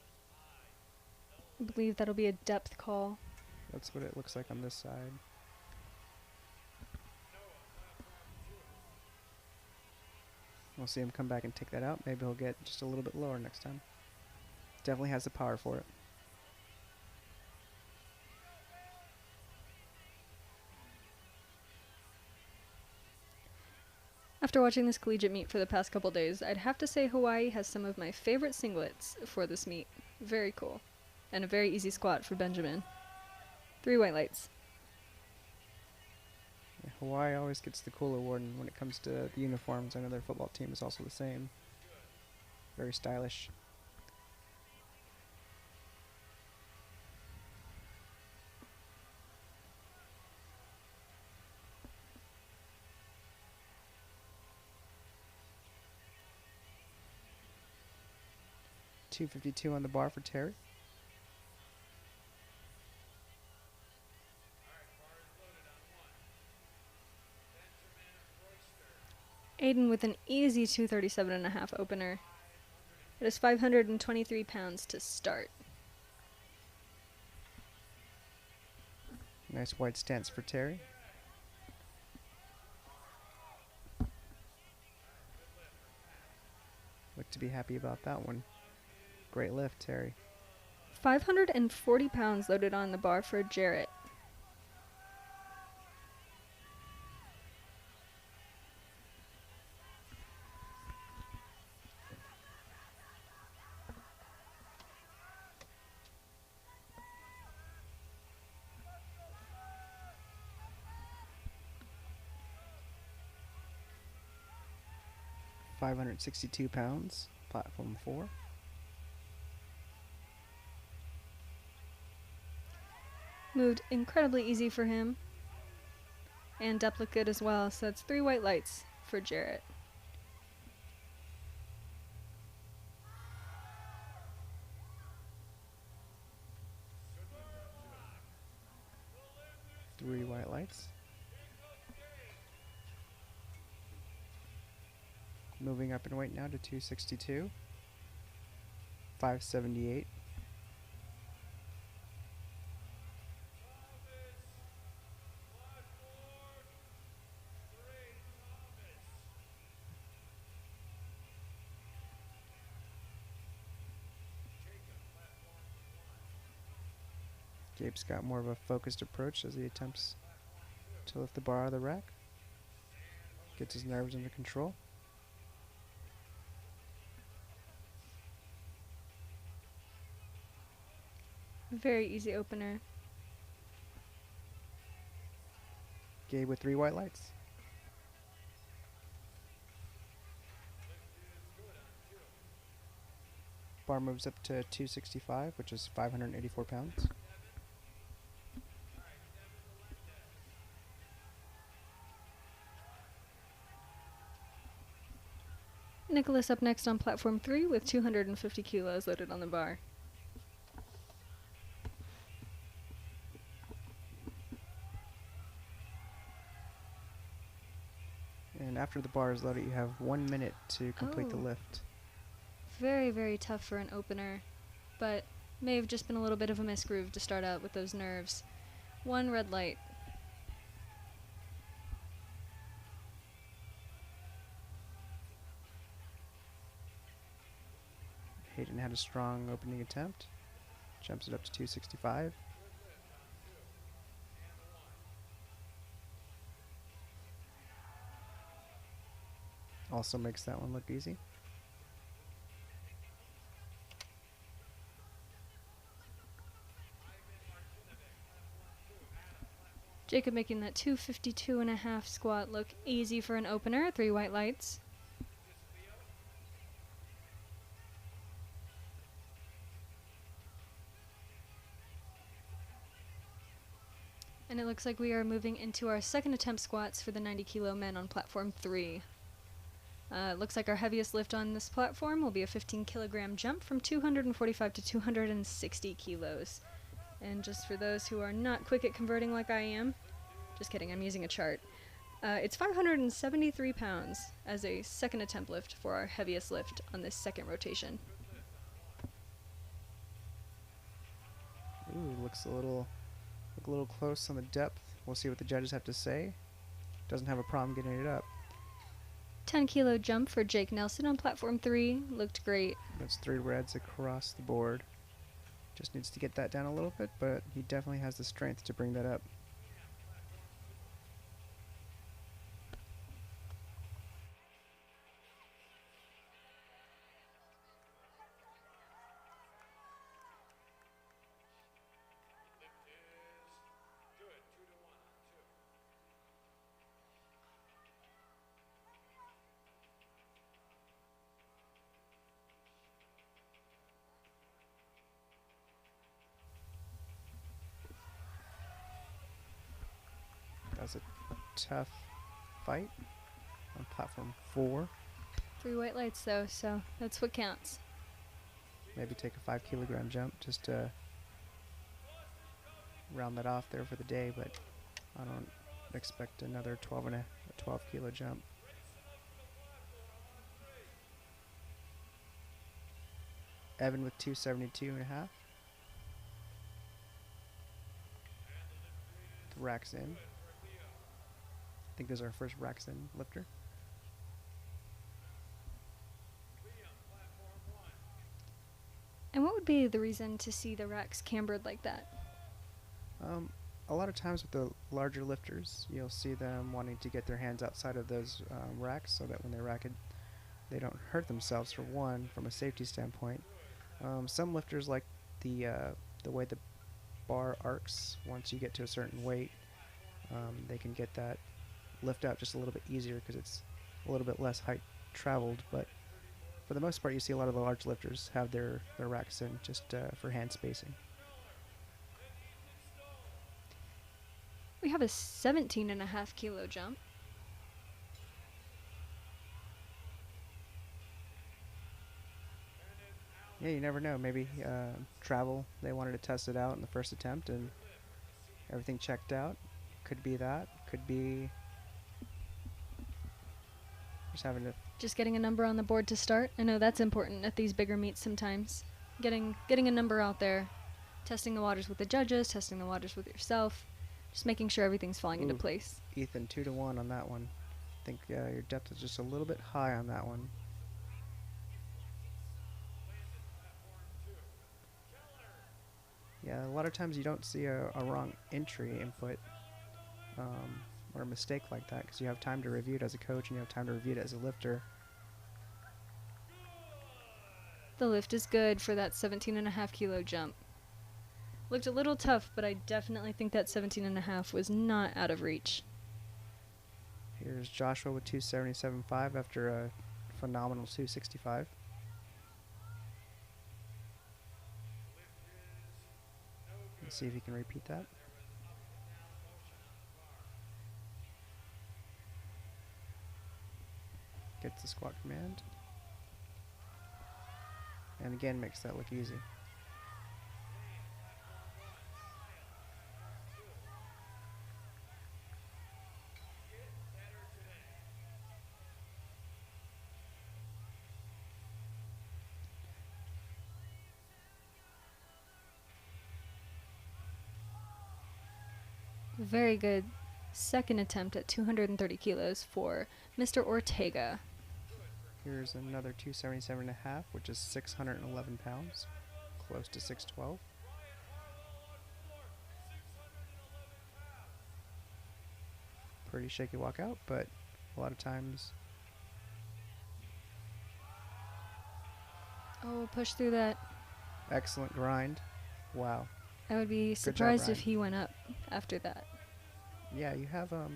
I believe that'll be a depth call. That's what it looks like on this side. We'll see him come back and take that out. Maybe he'll get just a little bit lower next time. Definitely has the power for it. After watching this collegiate meet for the past couple days, I'd have to say Hawaii has some of my favorite singlets for this meet. Very cool. And a very easy squat for Benjamin. 3 white lights. Yeah, Hawaii always gets the cool award, and when it comes to the uniforms, I know their football team is also the same. Very stylish. .252 on the bar for Terry. Aiden with an easy 237.5 opener. It is 523 pounds to start. Nice white stance for Terry. Look to be happy about that one. Great lift, Terry. 540 pounds loaded on the bar for Jarrett. £562, platform 4. Moved incredibly easy for him. And depth looked good as well, so that's 3 white lights for Jarrett. Three white lights. Moving up in weight now to 262. 578. Gabe's got more of a focused approach as he attempts to lift the bar out of the rack. Gets his nerves under control. Very easy opener. Gabe with 3 white lights. Bar moves up to 265, which is 584 pounds. Nicholas up next on platform 3 with 250 kilos loaded on the bar. And after the bar is loaded, you have 1 minute to complete the Oh. lift. Very, very tough for an opener, but may have just been a little bit of a misgroove to start out with those nerves. 1 red light. Hayden had a strong opening attempt. Jumps it up to 265. Also makes that one look easy. Jacob making that 252.5 squat look easy for an opener. 3 white lights. And it looks like we are moving into our second attempt squats for the 90 kilo men on platform 3. It looks like our heaviest lift on this platform will be a 15 kilogram jump from 245 to 260 kilos. And just for those who are not quick at converting like I am, just kidding, I'm using a chart. It's 573 pounds as a second attempt lift for our heaviest lift on this second rotation. Ooh, looks a little close on the depth. We'll see what the judges have to say. Doesn't have a problem getting it up. 10 kilo jump for Jake Nelson on platform 3. Looked great. That's 3 reds across the board. Just needs to get that down a little bit, but he definitely has the strength to bring that up. That's a tough fight on platform 4. 3 white lights though, so that's what counts. Maybe take a 5 kilogram jump just to round that off there for the day, but I don't expect another 12 kilo jump. Evan with 272.5. The racks in. I think this is our first racks in lifter. And what would be the reason to see the racks cambered like that? A lot of times with the larger lifters, you'll see them wanting to get their hands outside of those racks so that when they rack it, they don't hurt themselves, for one, from a safety standpoint. Some lifters like the way the bar arcs once you get to a certain weight. They can get that lift out just a little bit easier because it's a little bit less height traveled, but for the most part you see a lot of the large lifters have their racks in just for hand spacing. We have a 17.5 kilo jump. Yeah, you never know. Maybe travel, they wanted to test it out in the first attempt and everything checked out. Could be that. Could be just getting a number on the board to start. I know that's important at these bigger meets sometimes. Getting a number out there, testing the waters with the judges, testing the waters with yourself, just making sure everything's falling into place. Ethan, 2-1 on that one. I think your depth is just a little bit high on that one. Yeah, a lot of times you don't see a wrong entry input or a mistake like that because you have time to review it as a coach and you have time to review it as a lifter. The lift is good for that 17.5 kilo jump. Looked a little tough, but I definitely think that 17.5 was not out of reach. Here's Joshua with 277.5 after a phenomenal 265. Let's see if he can repeat that. Gets the squat command. And again makes that look easy. Very good second attempt at 230 kilos for Mr. Ortega. Here's another 277.5, which is 611 pounds, close to 612. Pretty shaky walkout, but a lot of times. Oh, push through that. Excellent grind. Wow. I would be surprised if he went up after that. yeah, you have a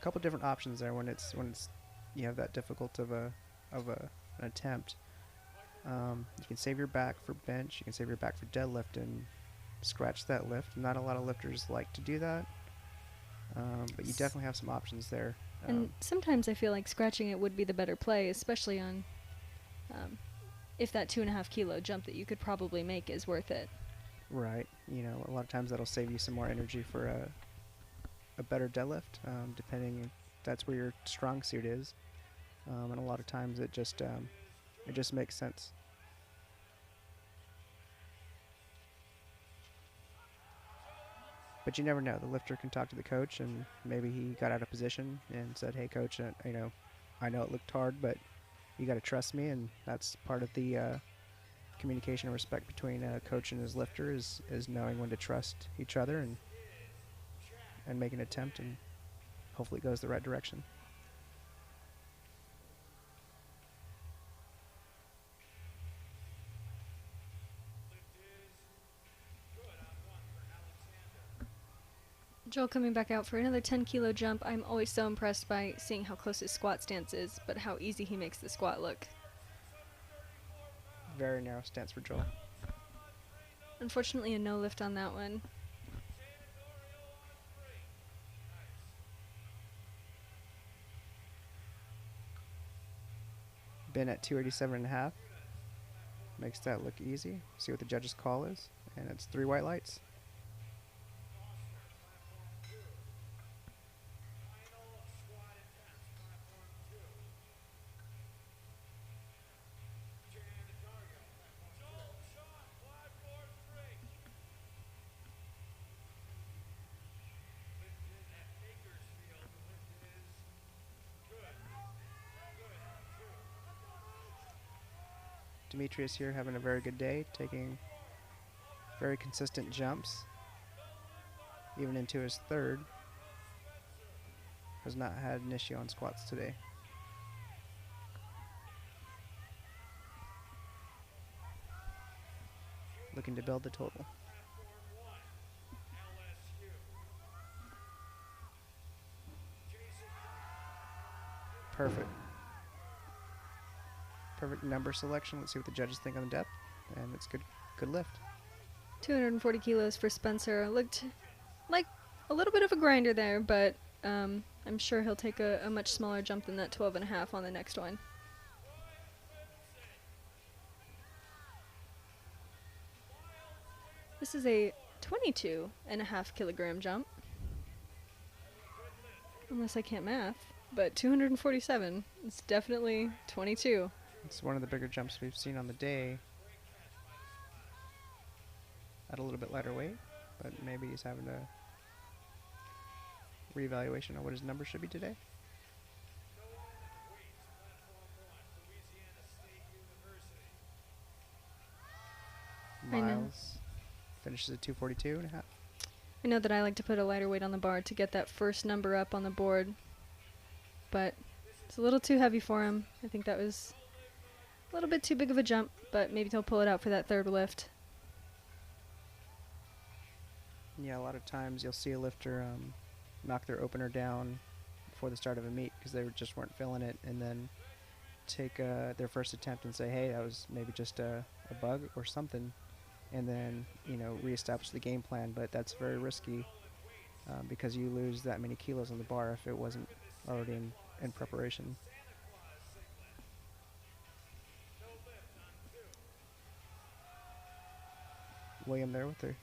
couple different options there when it's you have that difficult of an attempt. You can save your back for bench. You can save your back for deadlift and scratch that lift. Not a lot of lifters like to do that, but you definitely have some options there. And sometimes I feel like scratching it would be the better play, especially on if that 2.5 kilo jump that you could probably make is worth it. Right. You know, a lot of times that'll save you some more energy for a better deadlift, depending if that's where your strong suit is. And a lot of times it just makes sense. But you never know. The lifter can talk to the coach, and maybe he got out of position and said, "Hey, coach, you know, I know it looked hard, but you got to trust me." And that's part of the communication and respect between a coach and his lifter is knowing when to trust each other and make an attempt, and hopefully it goes the right direction. Joel coming back out for another 10 kilo jump. I'm always so impressed by seeing how close his squat stance is, but how easy he makes the squat look. Very narrow stance for Joel. Unfortunately, a no lift on that one. Been at 287.5. Makes that look easy. See what the judge's call is. And it's 3 white lights. Demetrius here having a very good day, taking very consistent jumps. Even into his third. Has not had an issue on squats today. Looking to build the total. Perfect. Perfect number selection. Let's see what the judges think on the depth. And it's good lift. 240 kilos for Spencer. Looked like a little bit of a grinder there, but I'm sure he'll take a much smaller jump than that 12.5 on the next one. This is a 22.5 kilogram jump. Unless I can't math, but 247 is definitely 22. It's one of the bigger jumps we've seen on the day. At a little bit lighter weight, but maybe he's having a reevaluation on what his number should be today. I know. Miles finishes at 242.5. I know that I like to put a lighter weight on the bar to get that first number up on the board, but it's a little too heavy for him. I think that was a little bit too big of a jump, but maybe he'll pull it out for that third lift. Yeah, a lot of times you'll see a lifter knock their opener down before the start of a meet because they just weren't feeling it, and then take their first attempt and say, hey, that was maybe just a bug or something, and then, you know, reestablish the game plan. But that's very risky because you lose that many kilos on the bar if it wasn't already in preparation. William there with their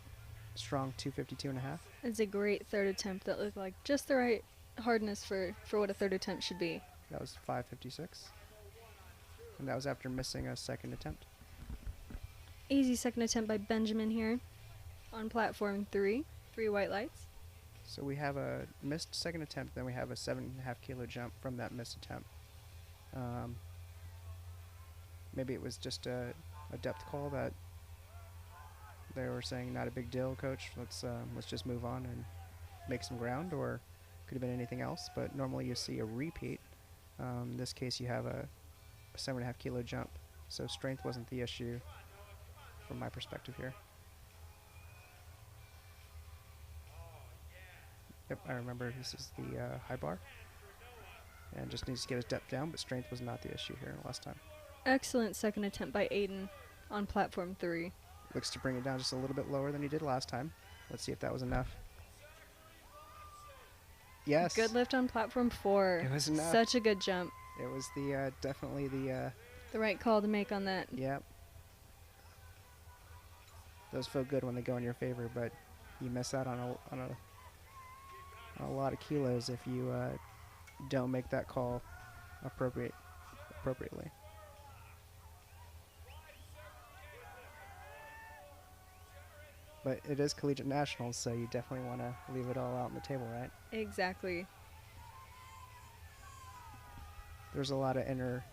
strong 252.5. It's a great third attempt that looked like just the right hardness for what a third attempt should be. That was 556. And that was after missing a second attempt. Easy second attempt by Benjamin here on platform 3. 3 white lights. So we have a missed second attempt, then we have a 7.5 kilo jump from that missed attempt. Maybe it was just a depth call that they were saying, not a big deal, coach. Let's just move on and make some ground, or could have been anything else. But normally you see a repeat. In this case, you have a 7.5 kilo jump, so strength wasn't the issue from my perspective here. Yep, I remember this is the high bar. And just needs to get his depth down, but strength was not the issue here last time. Excellent second attempt by Aiden on platform 3. Looks to bring it down just a little bit lower than he did last time. Let's see if that was enough. Yes. Good lift on platform 4. It was enough. Such a good jump. It was the definitely the The right call to make on that. yep. Those feel good when they go in your favor, but you miss out on a lot of kilos if you don't make that call appropriately. But it is collegiate nationals, so you definitely want to leave it all out on the table, right? Exactly. There's a lot of inter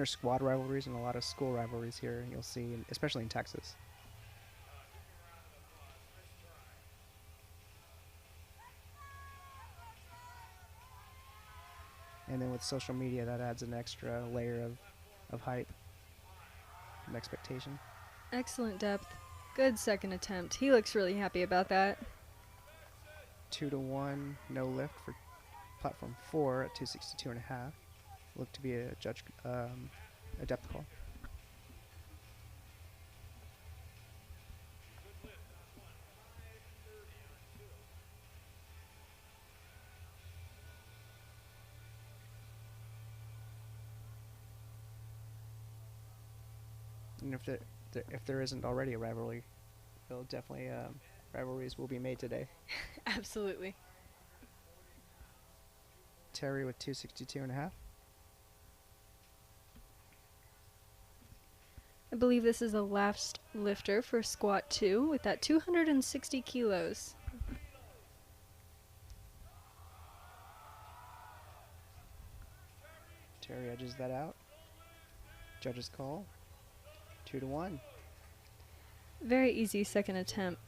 squad rivalries and a lot of school rivalries here. You'll see, especially in Texas. And then with social media, that adds an extra layer of hype and expectation. Excellent depth. Good second attempt. He looks really happy about that. 2-1, no lift for platform 4 at 262.5. Looked to be a depth call. And if there isn't already a rivalry, there'll definitely rivalries will be made today. Absolutely. Terry with 262.5. I believe this is the last lifter for squat 2 with that 260 kilos. Terry edges that out. Judges call. 2-1. Very easy second attempt.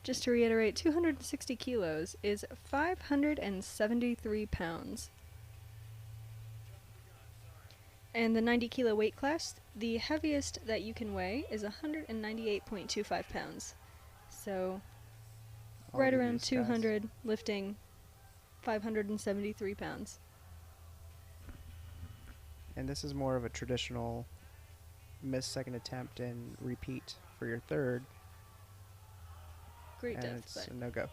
Just to reiterate, 260 kilos is 573 pounds. And the 90 kilo weight class, the heaviest that you can weigh is 198.25 pounds. So All right of around these guys. 200, lifting 573 pounds. And this is more of a traditional miss second attempt and repeat for your third. Great And depth, it's but a no-go.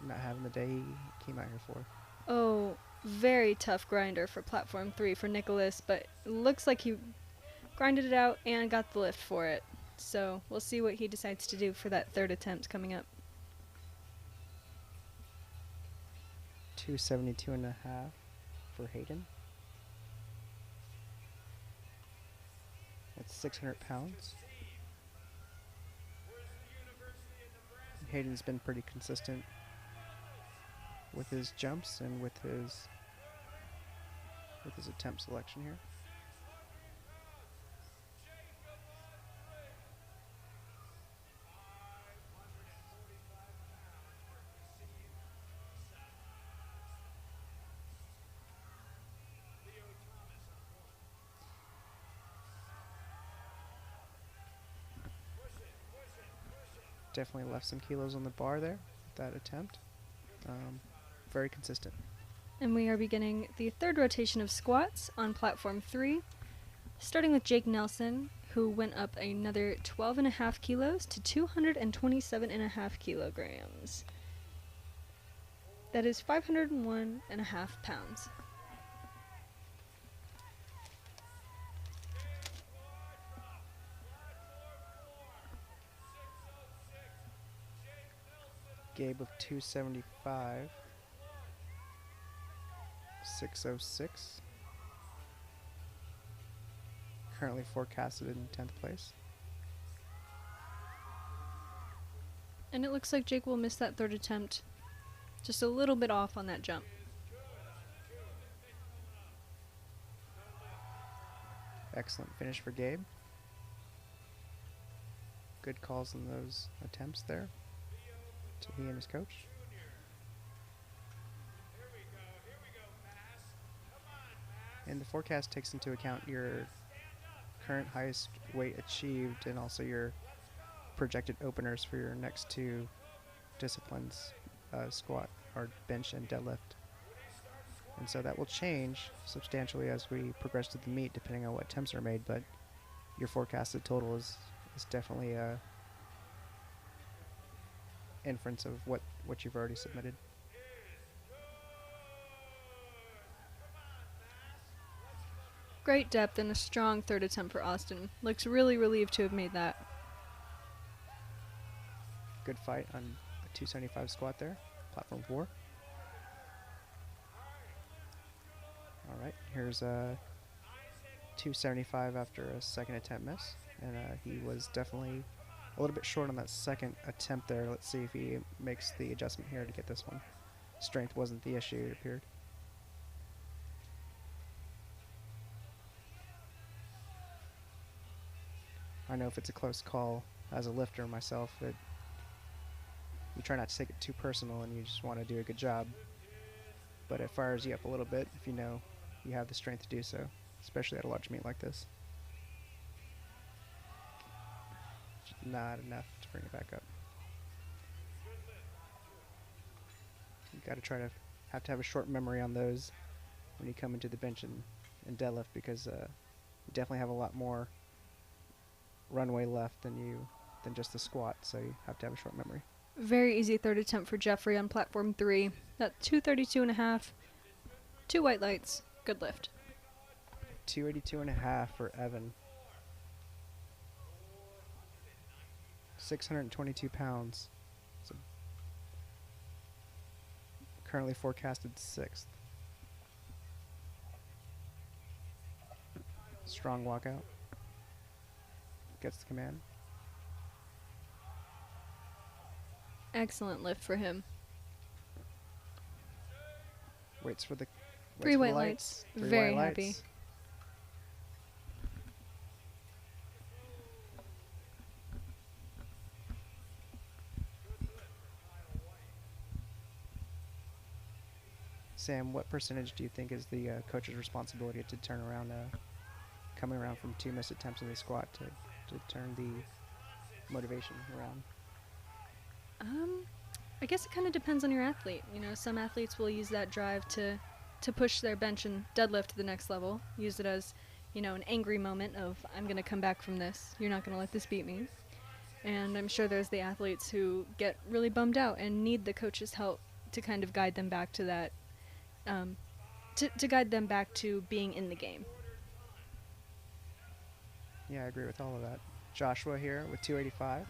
Not having the day he came out here for. oh, very tough grinder for platform 3 for Nicholas, but looks like he grinded it out and got the lift for it. So we'll see what he decides to do for that third attempt coming up. 272.5 for Hayden. That's 600 pounds. Hayden's been pretty consistent with his jumps and with his attempt selection here. Definitely left some kilos on the bar there with that attempt. Very consistent. And we are beginning the third rotation of squats on platform 3, starting with Jake Nelson, who went up another 12.5 kilos to 227.5 kilograms. That is 501.5 pounds. Gabe with 275. 606. Currently forecasted in 10th place. And it looks like Jake will miss that third attempt. Just a little bit off on that jump. Excellent finish for Gabe. Good calls on those attempts there to he and his coach. And the forecast takes into account your current highest weight achieved and also your projected openers for your next two disciplines, squat or bench and deadlift. And so that will change substantially as we progress to the meet, depending on what attempts are made, but your forecasted total is definitely a inference of what you've already submitted. Great depth and a strong third attempt for Austin. Looks really relieved to have made that. Good fight on a 275 squat there, platform 4. All right, here's a 275 after a second attempt miss, and he was definitely a little bit short on that second attempt there. Let's see if he makes the adjustment here to get this one. Strength wasn't the issue, it appeared. I know if it's a close call as a lifter myself, that you try not to take it too personal and you just want to do a good job. But it fires you up a little bit if you know you have the strength to do so, especially at a large meet like this. Not enough to bring it back up. You got to have to have a short memory on those when you come into the bench and deadlift, because you definitely have a lot more runway left than just the squat, so you have to have a short memory. Very easy third attempt for Jeffrey on platform 3. That 232.5. 2 white lights. Good lift. 282.5 for Evan. 622 pounds. So currently forecasted 6th. Strong walkout. Gets the command. Excellent lift for him. Waits for the 3 white lights. Three Very white happy. lights. Sam, what percentage do you think is the coach's responsibility to turn around, coming around from 2 missed attempts in the squat to turn the motivation around? I guess it kind of depends on your athlete. You know, some athletes will use that drive to push their bench and deadlift to the next level. Use it as, you know, an angry moment of, I'm going to come back from this. You're not going to let this beat me. And I'm sure there's the athletes who get really bummed out and need the coach's help to kind of guide them back to that, to guide them back to being in the game. Yeah, I agree with all of that. Joshua here with 285.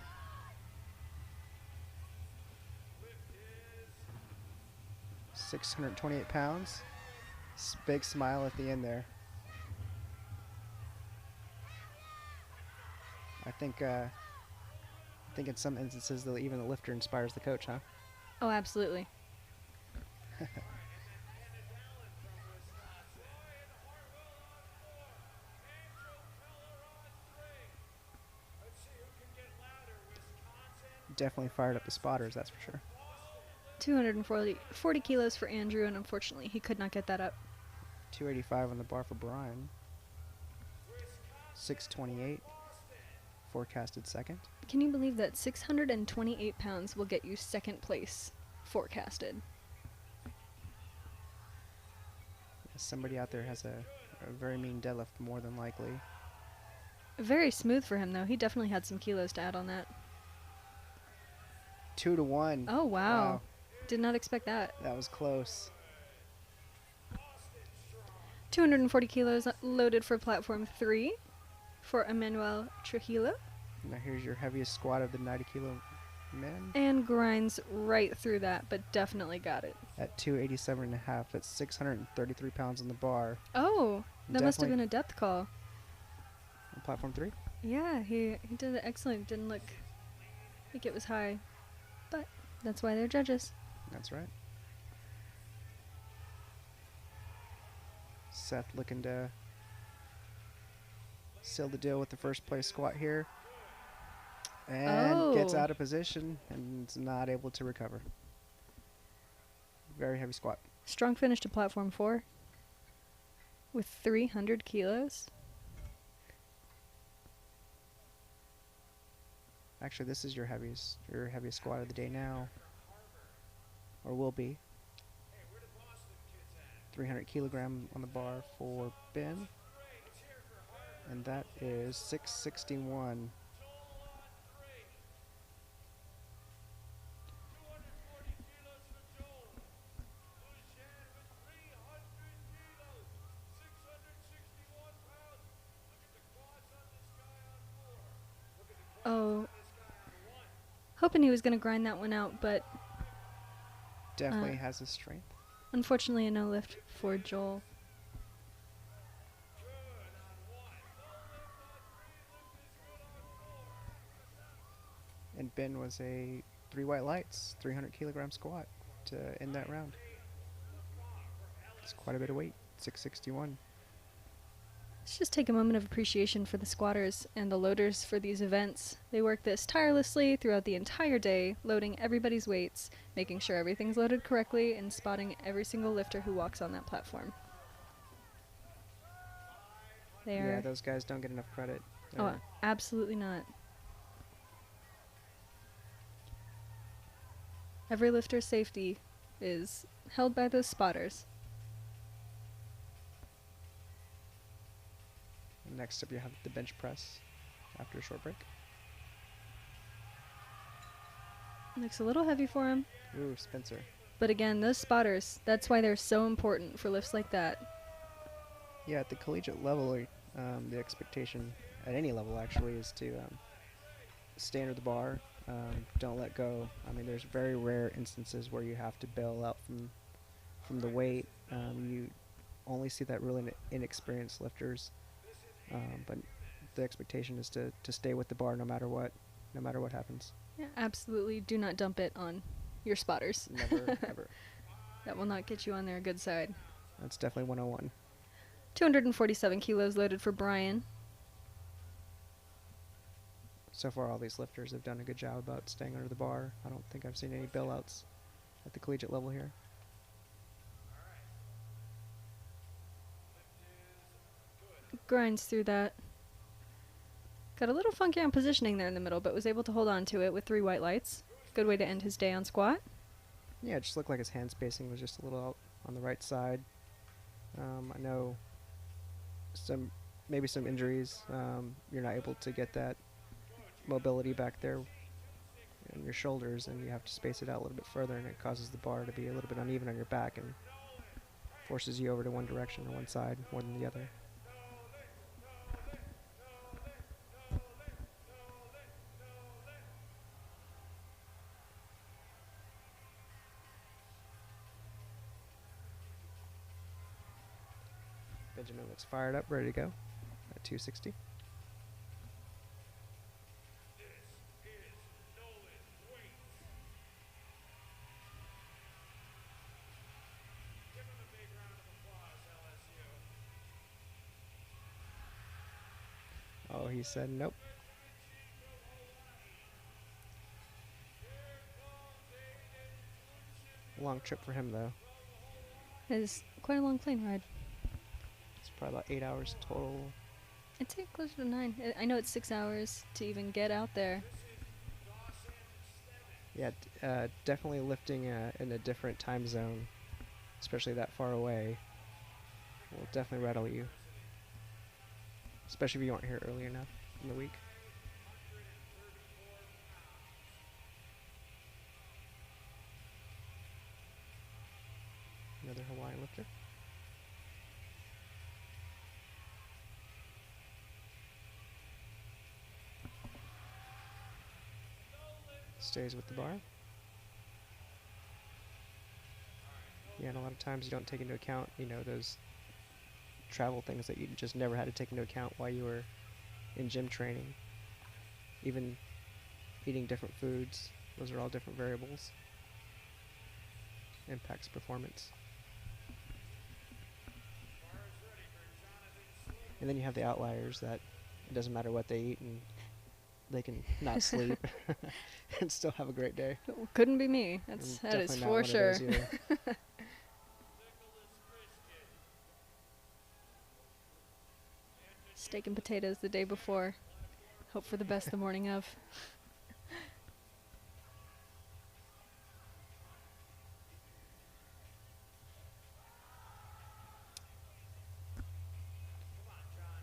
$628. Big smile at the end there. I think in some instances, even the lifter inspires the coach, huh? Oh, absolutely. Definitely fired up the spotters, that's for sure. 240 kilos for Andrew, and unfortunately he could not get that up. 285 on the bar for Brian. 628. Forecasted second. Can you believe that 628 pounds will get you second place forecasted? Somebody out there has a very mean deadlift, more than likely. Very smooth for him, though. He definitely had some kilos to add on that. 2-1. Oh, wow. Did not expect that. That was close. 240 kilos loaded for platform 3 for Emmanuel Trujillo. Now here's your heaviest squat of the 90 kilo men. And grinds right through that, but definitely got it. At 287.5. That's 633 pounds on the bar. Oh, that must have Definitely- been a depth call. On platform 3. Yeah, he did it excellent. Didn't look like it was high. But that's why they're judges. That's right. Seth looking to seal the deal with the first place squat here. And gets Oh. out of position and is not able to recover. Very heavy squat. Strong finish to platform 4 with 300 kilos. Actually, this is your heaviest squat of the day now, or will be. 300 kilogram on the bar for Ben, and that is 661. Oh, hoping he was going to grind that one out, but Definitely has his strength. unfortunately a no lift for Joel. And Ben was a 3 white lights, 300 kilogram squat to end that round. It's quite a bit of weight, 661. Let's just take a moment of appreciation for the squatters and the loaders for these events. They work this tirelessly throughout the entire day, loading everybody's weights, making sure everything's loaded correctly, and spotting every single lifter who walks on that platform. Yeah, those guys don't get enough credit. Oh, absolutely not. Every lifter's safety is held by those spotters. Next up, you have the bench press after a short break. Looks a little heavy for him. Ooh, Spencer. But again, those spotters, that's why they're so important for lifts like that. Yeah, at the collegiate level, the expectation at any level actually is to stay under the bar, don't let go. I mean, there's very rare instances where you have to bail out from the weight. You only see that really inexperienced lifters, but the expectation is to stay with the bar no matter what happens. Yeah, absolutely. Do not dump it on your spotters. Never, ever. That will not get you on their good side. That's definitely 101. 247 kilos loaded for Brian. So far, all these lifters have done a good job about staying under the bar. I don't think I've seen any bailouts at the collegiate level here. Grinds through that. Got a little funky on positioning there in the middle, but was able to hold on to it with 3 white lights. Good way to end his day on squat. Yeah, it just looked like his hand spacing was just a little out on the right side. I know maybe some injuries. You're not able to get that mobility back there in your shoulders, and you have to space it out a little bit further, and it causes the bar to be a little bit uneven on your back and forces you over to one direction or one side more than the other. Benjamin looks fired up, ready to go at 260. Oh, he said nope. Long trip for him, though. It is quite a long plane ride. It's probably about 8 hours total. I'd say closer to 9. I know it's 6 hours to even get out there. Yeah, definitely lifting in a different time zone, especially that far away, will definitely rattle you. Especially if you aren't here early enough in the week. Another Hawaiian lifter. Stays with the bar. Yeah, and a lot of times you don't take into account, those travel things that you just never had to take into account while you were in gym training. Even eating different foods, those are all different variables. Impacts performance. And then you have the outliers that it doesn't matter what they eat and they can not sleep and still have a great day. Couldn't be me. That is for sure. Steak and potatoes the day before. Hope for the best the morning of.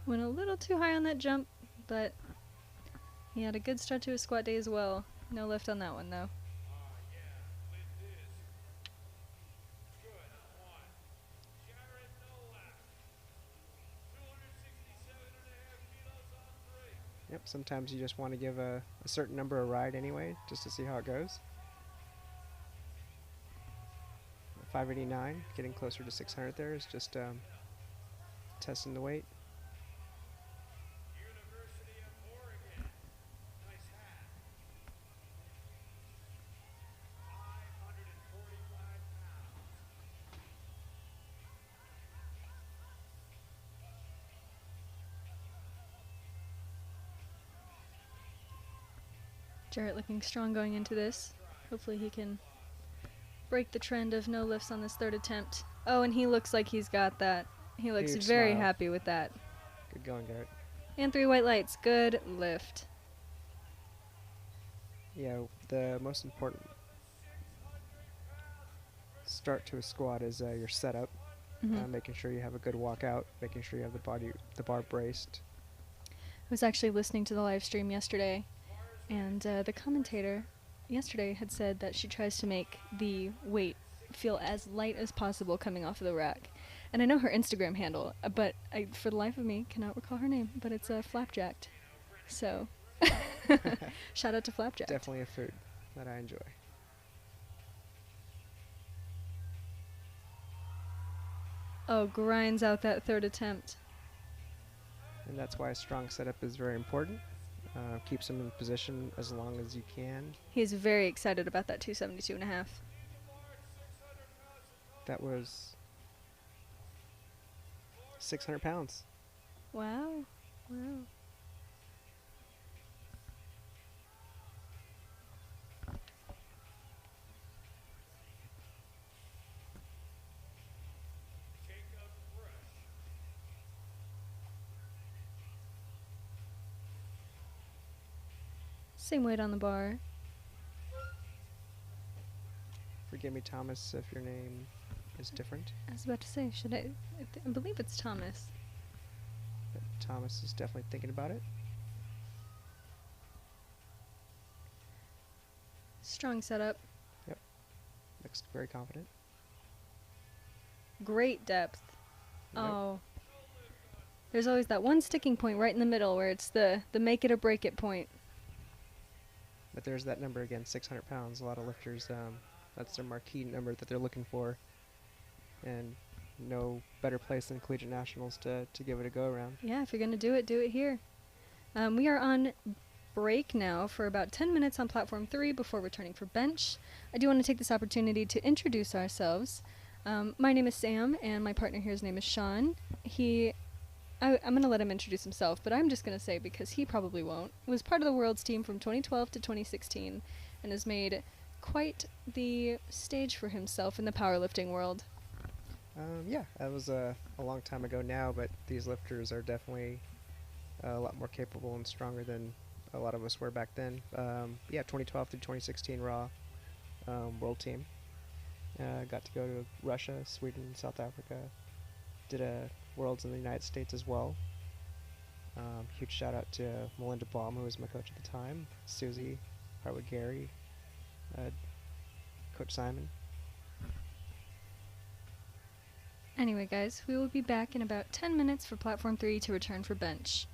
Went a little too high on that jump, but he had a good start to his squat day as well. No lift on that one, though. Yep, sometimes you just want to give a certain number a ride anyway, just to see how it goes. 589, getting closer to 600 there is just testing the weight. University of Oregon. Nice hat. 545 pounds. Jarrett looking strong going into this. Hopefully he can break the trend of no lifts on this third attempt. Oh, and he looks like he's got that. He looks Huge very smile. happy with that. Good going, Garrett. And 3 white lights. Good lift. Yeah, the most important start to a squat is your setup. Making sure you have a good walkout, making sure you have the bar braced. I was actually listening to the live stream yesterday, and the commentator yesterday had said that she tries to make the weight feel as light as possible coming off of the rack. And I know her Instagram handle, but I, for the life of me, cannot recall her name, but it's Flapjacked. So, shout out to Flapjack. Definitely a food that I enjoy. Oh, grinds out that third attempt. And that's why a strong setup is very important. Keeps him in position as long as you can. He's very excited about that 272.5. That was 600 pounds. Wow. Wow. Same weight on the bar. Forgive me, Thomas, if your name is different. I was about to say, should I believe it's Thomas. But Thomas is definitely thinking about it. Strong setup. Looks very confident. Great depth. Yep. Oh. There's always that one sticking point right in the middle where it's the make it or break it point. But there's that number again, 600 pounds. A lot of lifters, that's their marquee number that they're looking for. And no better place than Collegiate Nationals to give it a go around. Yeah, if you're going to do it here. We are on break now for about 10 minutes on platform 3 before returning for bench. I do want to take this opportunity to introduce ourselves. My name is Sam, and my partner here's name is Sean. I'm going to let him introduce himself, but I'm just going to say, because he probably won't, was part of the World's team from 2012 to 2016 and has made quite the stage for himself in the powerlifting world. Yeah, that was a long time ago now, but these lifters are definitely a lot more capable and stronger than a lot of us were back then. Yeah, 2012 through 2016 Raw World team. Got to go to Russia, Sweden, South Africa. Did a Worlds in the United States as well. Huge shout out to Melinda Baum, who was my coach at the time, Susie, Harwood Gary, Coach Simon. Anyway, guys, we will be back in about 10 minutes for platform 3 to return for bench.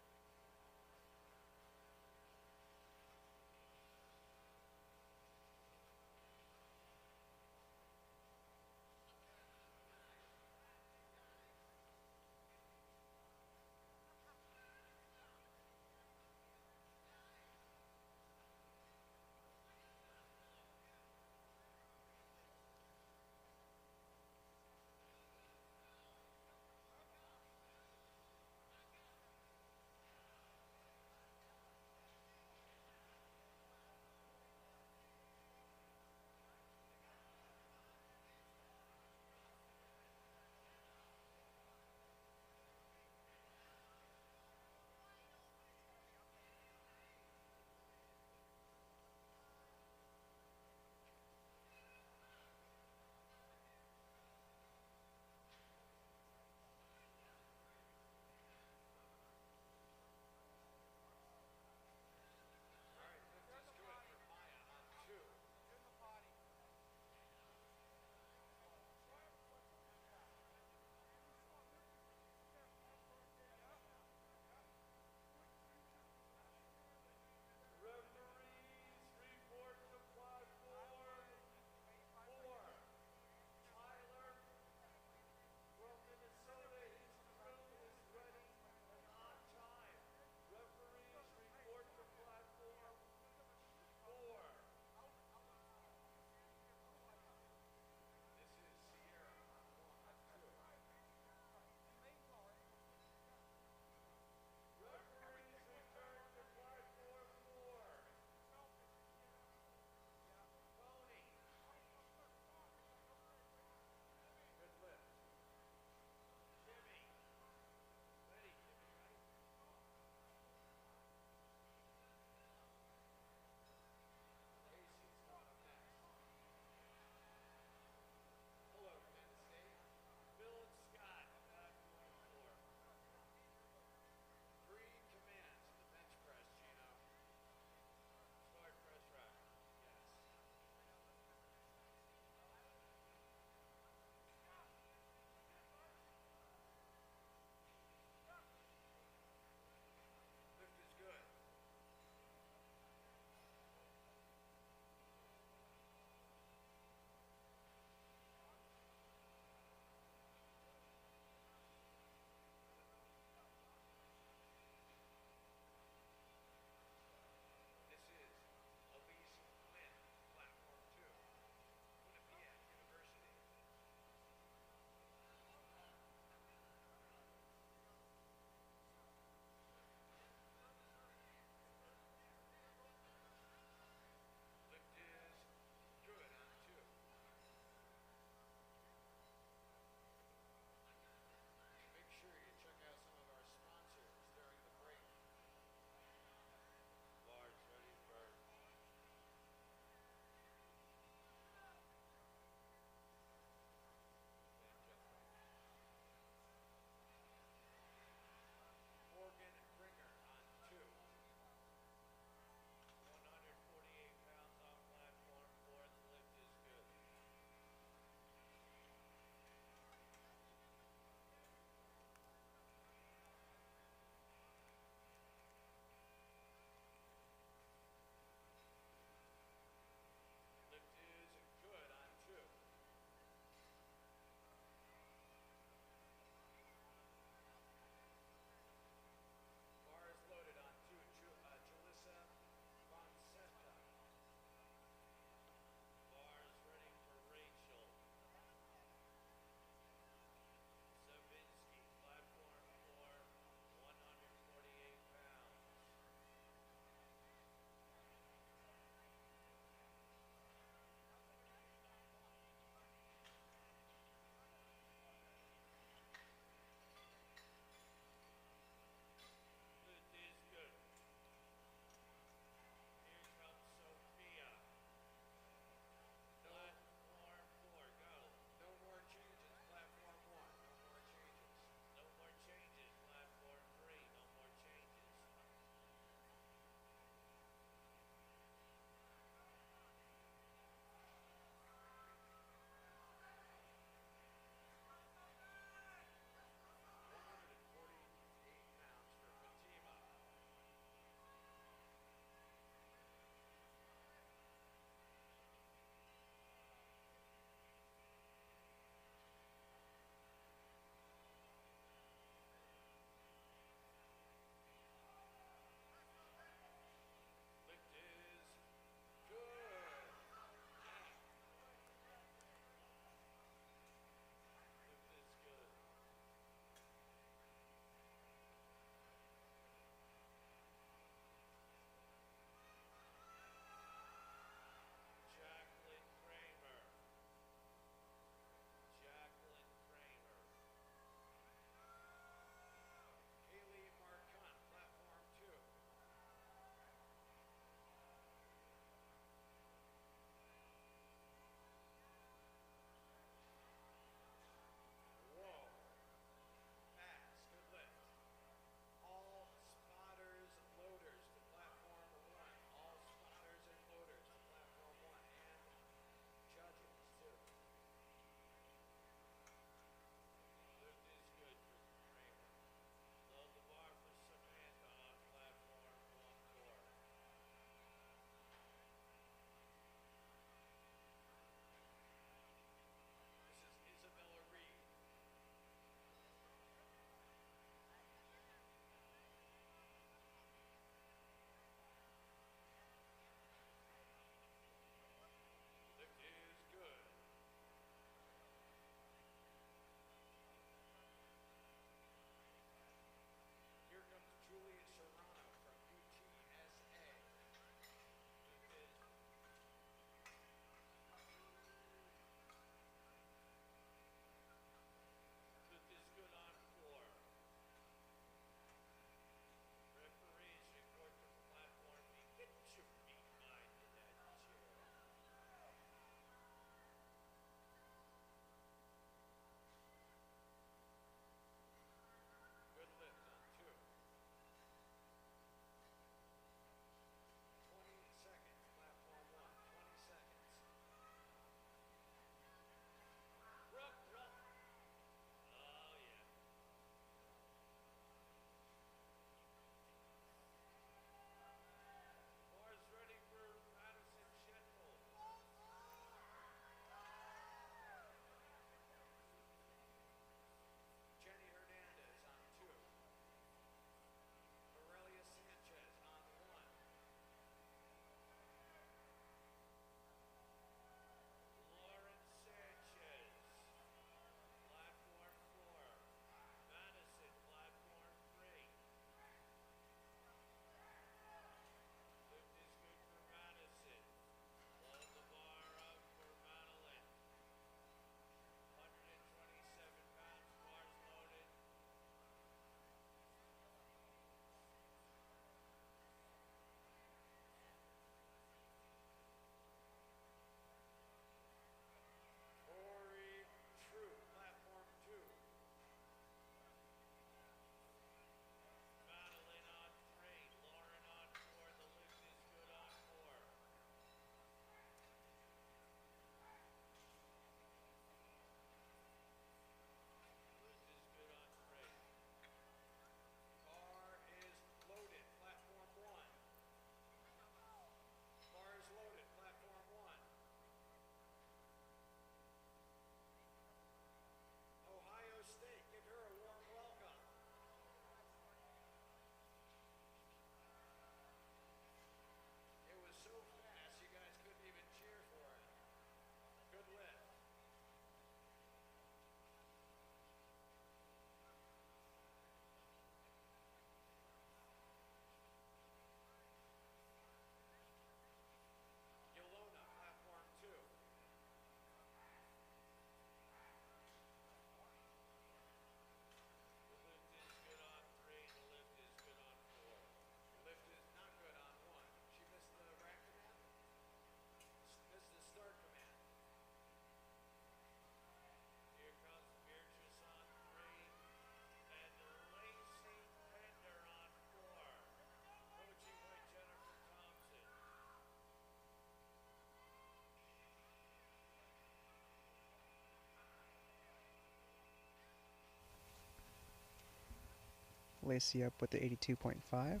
Lacey up with the 82.5.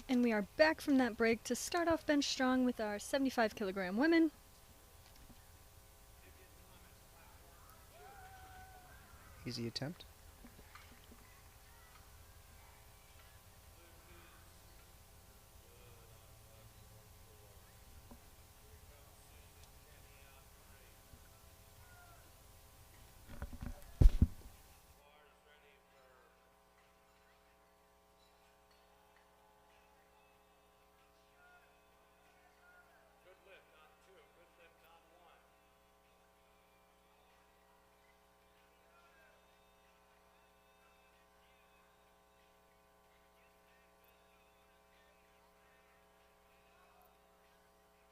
And we are back from that break to start off bench strong with our 75 kilogram women. Easy attempt. Good lift on 2. Good lift on 1.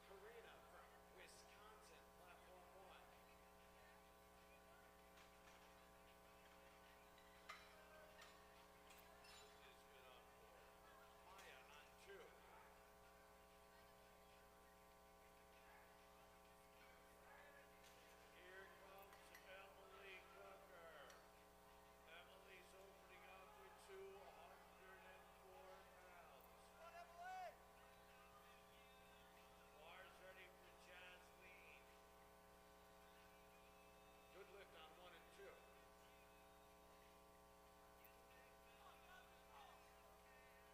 Karina from Wisconsin, platform 1. Is good on 4. Maya on 2. Here comes Emily Cooker. Emily's opening up with 204 pounds. Come on, Emily! Bars ready for Jasleen. Good lift on 1 and 2.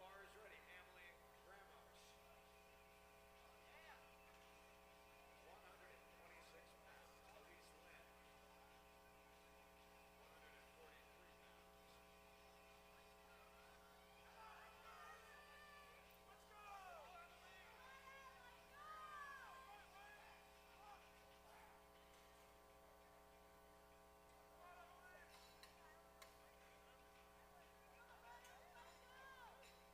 Bars ready, Emily Ramos. 126 pounds. Elise Lynn. 143 pounds.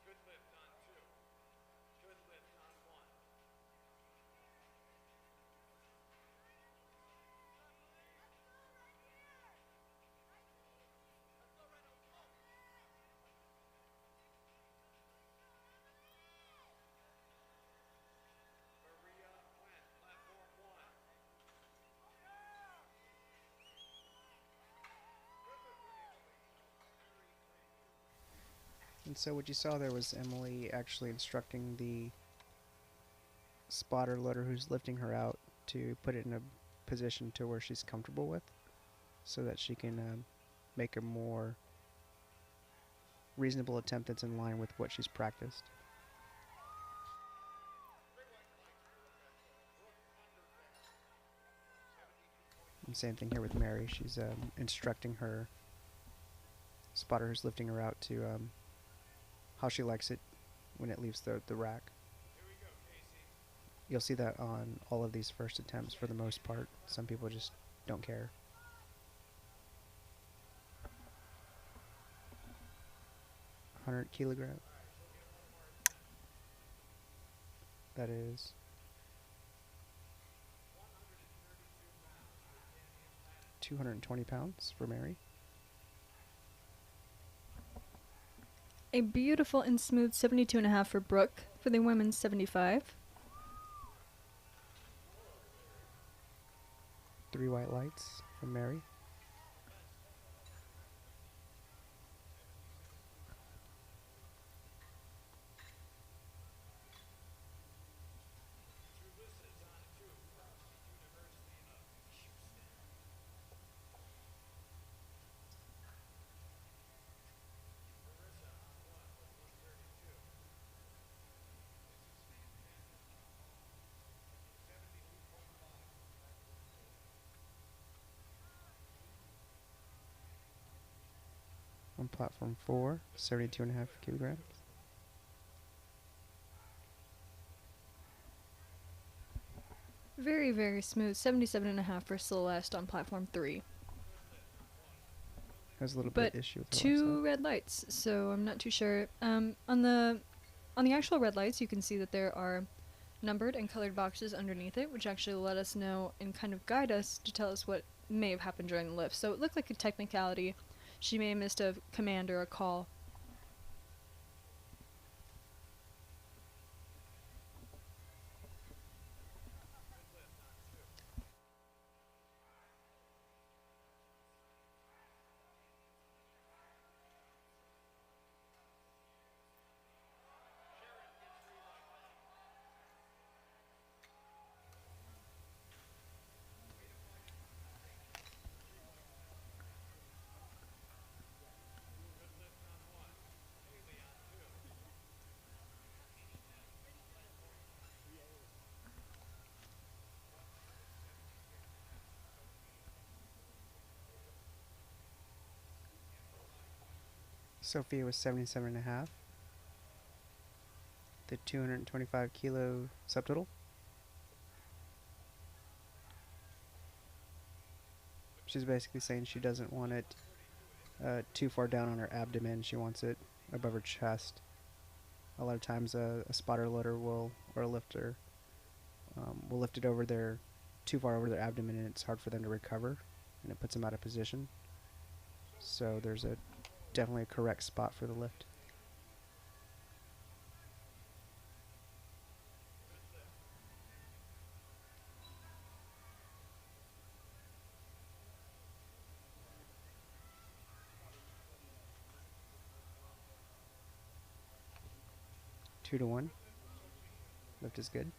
Good lift on 2. Good lift on 1. Maria Went, platform 1. And so what you saw there was Emily actually instructing the spotter loader who's lifting her out to put it in a position to where she's comfortable with, so that she can make a more reasonable attempt that's in line with what she's practiced. And same thing here with Mary. She's instructing her spotter who's lifting her out to how she likes it when it leaves the rack. You'll see that on all of these first attempts for the most part. Some people just don't care. .100 kilograms. That is 220 pounds for Mary. A beautiful and smooth 72.5 for Brooke for the women's 75. 3 white lights from Mary. On platform 4, 72.5 kilograms. Very, very smooth 77.5 for Celeste on platform 3. Has a little But bit of issue with the left two side. red lights, so I'm not too sure. On the actual red lights, you can see that there are numbered and colored boxes underneath it, which actually let us know and kind of guide us to tell us what may have happened during the lift. So it looked like a technicality. She may have missed a command or a call. Sophia was 77.5. The 225 kilo subtotal. She's basically saying she doesn't want it too far down on her abdomen. She wants it above her chest. A lot of times a spotter loader will, or a lifter, will lift it over their, too far over their abdomen, and it's hard for them to recover, and it puts them out of position. So there's definitely a correct spot for the lift. Two to one. Lift is good.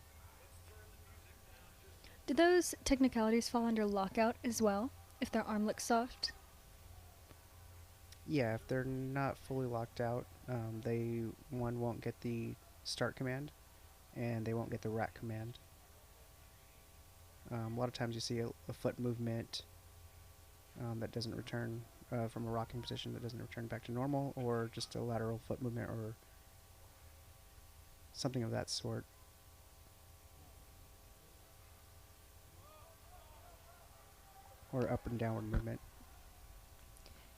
Do those technicalities fall under lockout as well, if their arm looks soft? Yeah, if they're not fully locked out, they won't get the start command, and they won't get the rack command. A lot of times you see a foot movement that doesn't return from a rocking position, that doesn't return back to normal, or just a lateral foot movement or something of that sort. Or up and downward movement.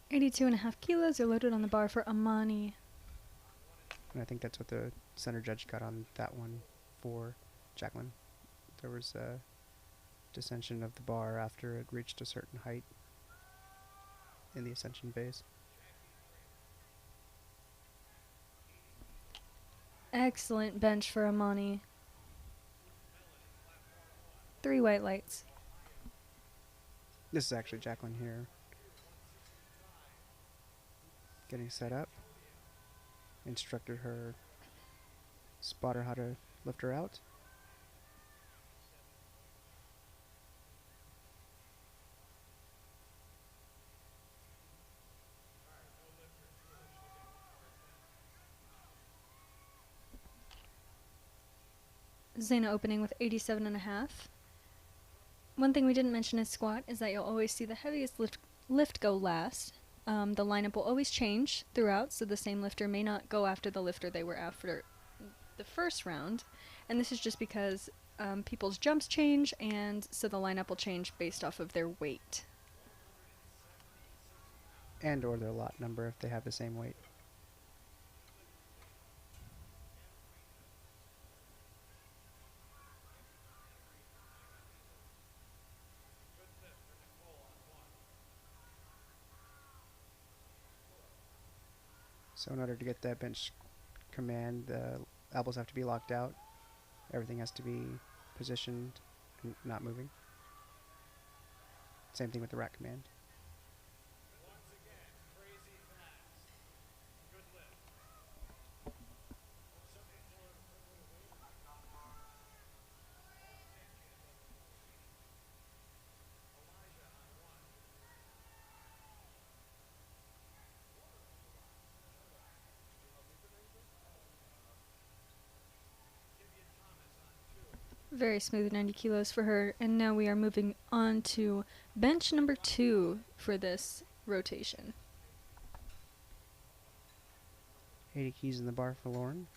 82.5 kilos are loaded on the bar for Amani. And I think that's what the center judge got on that one for Jacqueline. There was a descension of the bar after it reached a certain height in the ascension phase. Excellent bench for Amani. 3 white lights. This is actually Jacqueline here. Getting set up. Instructed her spotter how to lift her out. Zaina opening with 87.5. One thing we didn't mention in squat is that you'll always see the heaviest lift go last. The lineup will always change throughout, so the same lifter may not go after the lifter they were after the first round. And this is just because people's jumps change, and so the lineup will change based off of their weight. And or their lot number if they have the same weight. So in order to get that bench command, the elbows have to be locked out. Everything has to be positioned and not moving. Same thing with the rack command. Once again, crazy fast. Good lift. Very smooth 90 kilos for her. And now we are moving on to bench number 2 for this rotation. 80 keys in the bar for Lauren.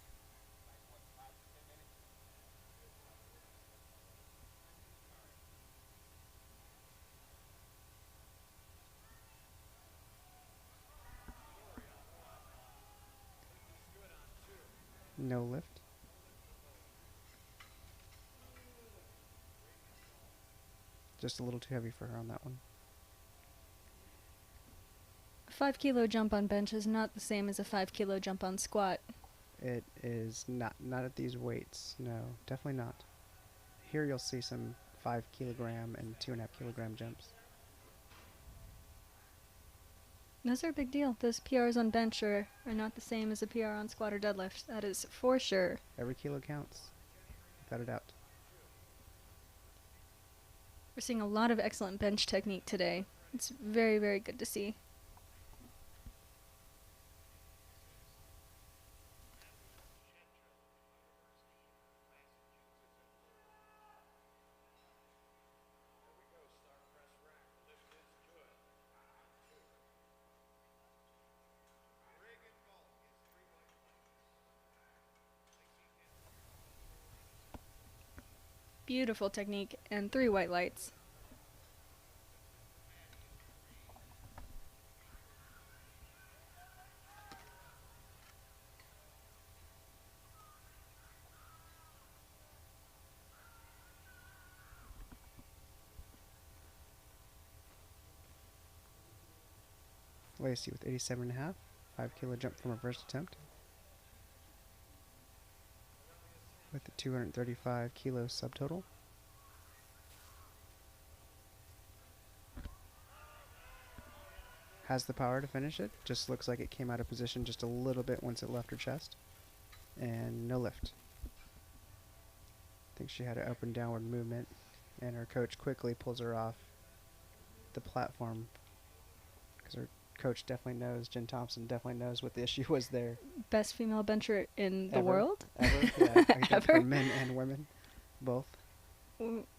No lift. Just a little too heavy for her on that one. A 5 kilo jump on bench is not the same as a 5 kilo jump on squat. It is not at these weights. No, definitely not. Here you'll see some 5 kilogram and 2.5 kilogram jumps. Those are a big deal. Those PRs on bench are not the same as a PR on squat or deadlift. That is for sure. Every kilo counts, without a doubt. We're seeing a lot of excellent bench technique today. It's very, very good to see. Reagan Beautiful technique and 3 white lights. Lacey with 87.5, 5 kilo jump from her first attempt. With a 235 kilo subtotal. Has the power to finish it. Just looks like it came out of position just a little bit once it left her chest. And no lift. I think she had an up and downward movement, and her coach quickly pulls her off the platform because her coach definitely knows, Jen Thompson definitely knows what the issue was there. Best female bencher in the Ever. world? Ever, yeah. I think Ever? for men and women, both.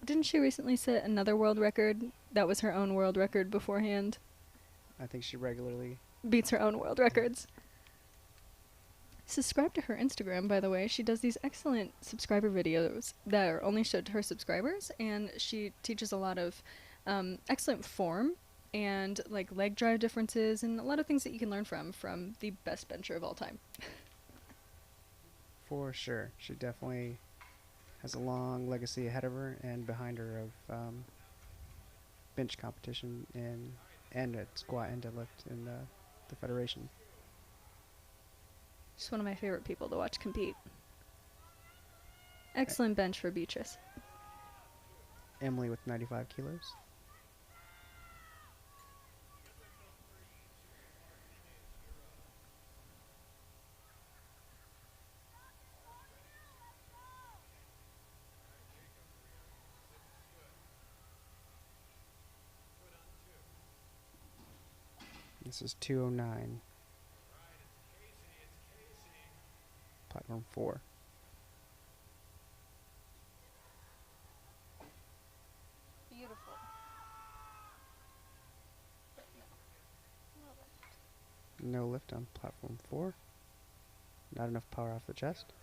Didn't she recently set another world record? That was her own world record beforehand. I think she regularly... Beats her own world records. Subscribe to her Instagram, by the way. She does these excellent subscriber videos that are only showed to her subscribers, and she teaches a lot of excellent form and like leg drive differences and a lot of things that you can learn from the best bencher of all time. For sure. She definitely has a long legacy ahead of her and behind her of bench competition and at squat and deadlift in the federation. She's one of my favorite people to watch compete. Excellent bench for Beatrice. Emily with 95 kilos. This is 209. Platform 4. Beautiful. No lift on platform 4. Not enough power off the chest.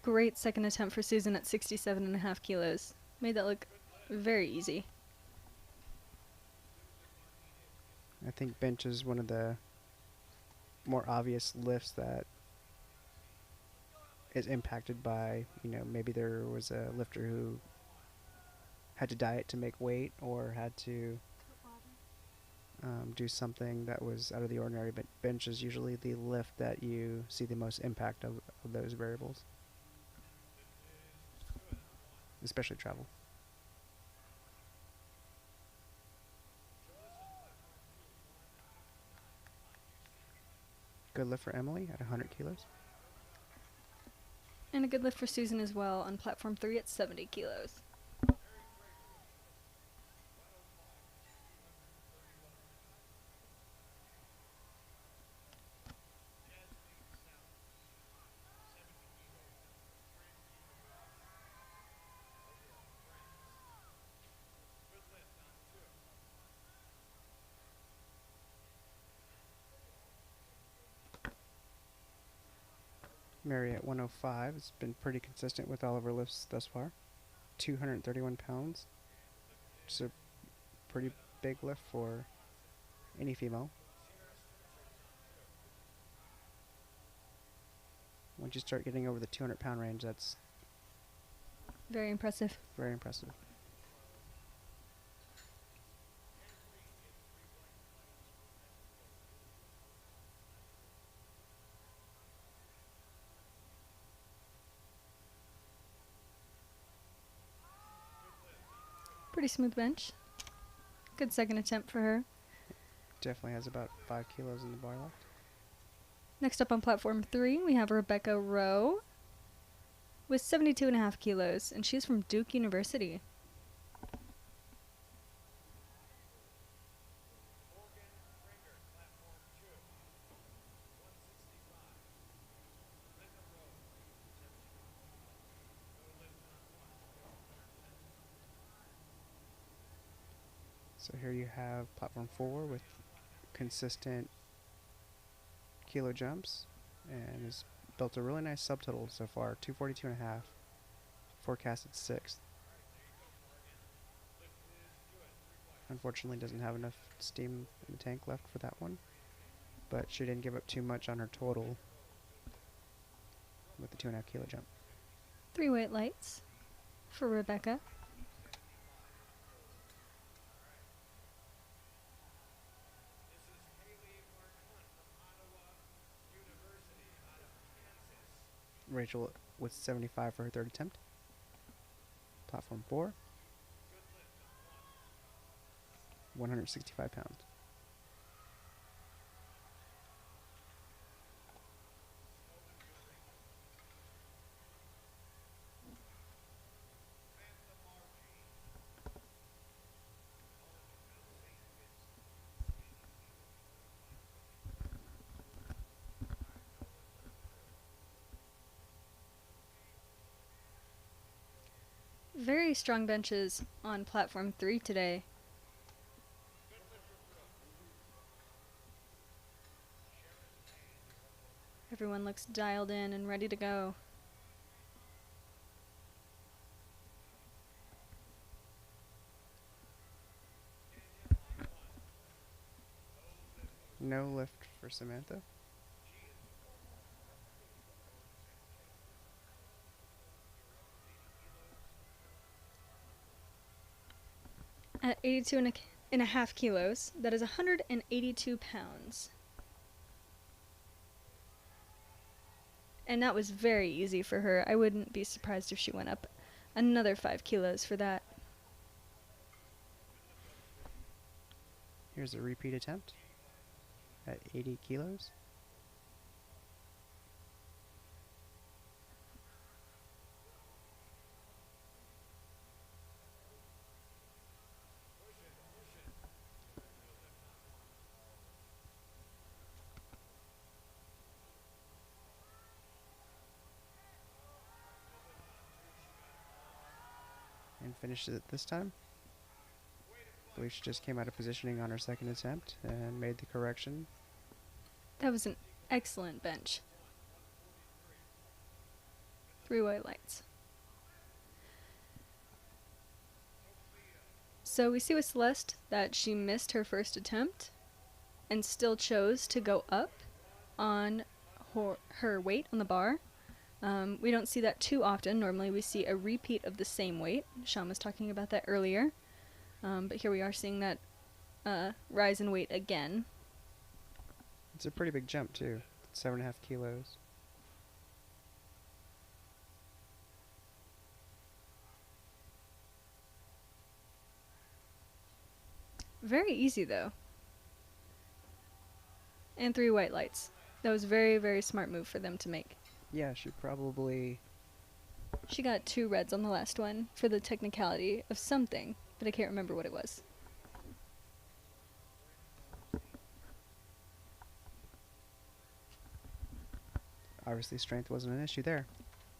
Great second attempt for Susan at 67.5 kilos. Made that look very easy. I think bench is one of the more obvious lifts that is impacted by, maybe there was a lifter who had to diet to make weight or had to do something that was out of the ordinary, but bench is usually the lift that you see the most impact of those variables, especially travel. Good lift for Emily at 100 kilos. And a good lift for Susan as well on platform 3 at 70 kilos. Mary at 105 has been pretty consistent with all of her lifts thus far. 231 pounds. It's a pretty big lift for any female. Once you start getting over the 200-pound range, that's Very impressive. very impressive. Pretty smooth bench. Good second attempt for her. Definitely has about 5 kilos in the bar left. Next up on platform 3, we have Rebecca Rowe with 72.5 kilos, and she's from Duke University. So here you have platform 4 with consistent kilo jumps and has built a really nice subtotal so far, 242.5. Forecasted 6th. Unfortunately, doesn't have enough steam in the tank left for that one, but she didn't give up too much on her total with the 2.5 kilo jump. 3 white lights for Rebecca. Rachel with 75 for her third attempt. Platform 4. 165 pounds. Very strong benches on platform 3 today. Everyone looks dialed in and ready to go. No lift for Samantha. At 82.5 kilos, that is 182 pounds. And that was very easy for her. I wouldn't be surprised if she went up another 5 kilos for that. Here's a repeat attempt at 80 kilos. And finishes it this time. I believe she just came out of positioning on her second attempt and made the correction. That was an excellent bench. 3 white lights. So we see with Celeste that she missed her first attempt and still chose to go up on her weight on the bar. We don't see that too often. Normally we see a repeat of the same weight. Sean was talking about that earlier. But here we are seeing that rise in weight again. It's a pretty big jump too, 7.5 kilos. Very easy though. And 3 white lights. That was very, very smart move for them to make. Yeah, she probably... She got 2 reds on the last one for the technicality of something, but I can't remember what it was. Obviously strength wasn't an issue there.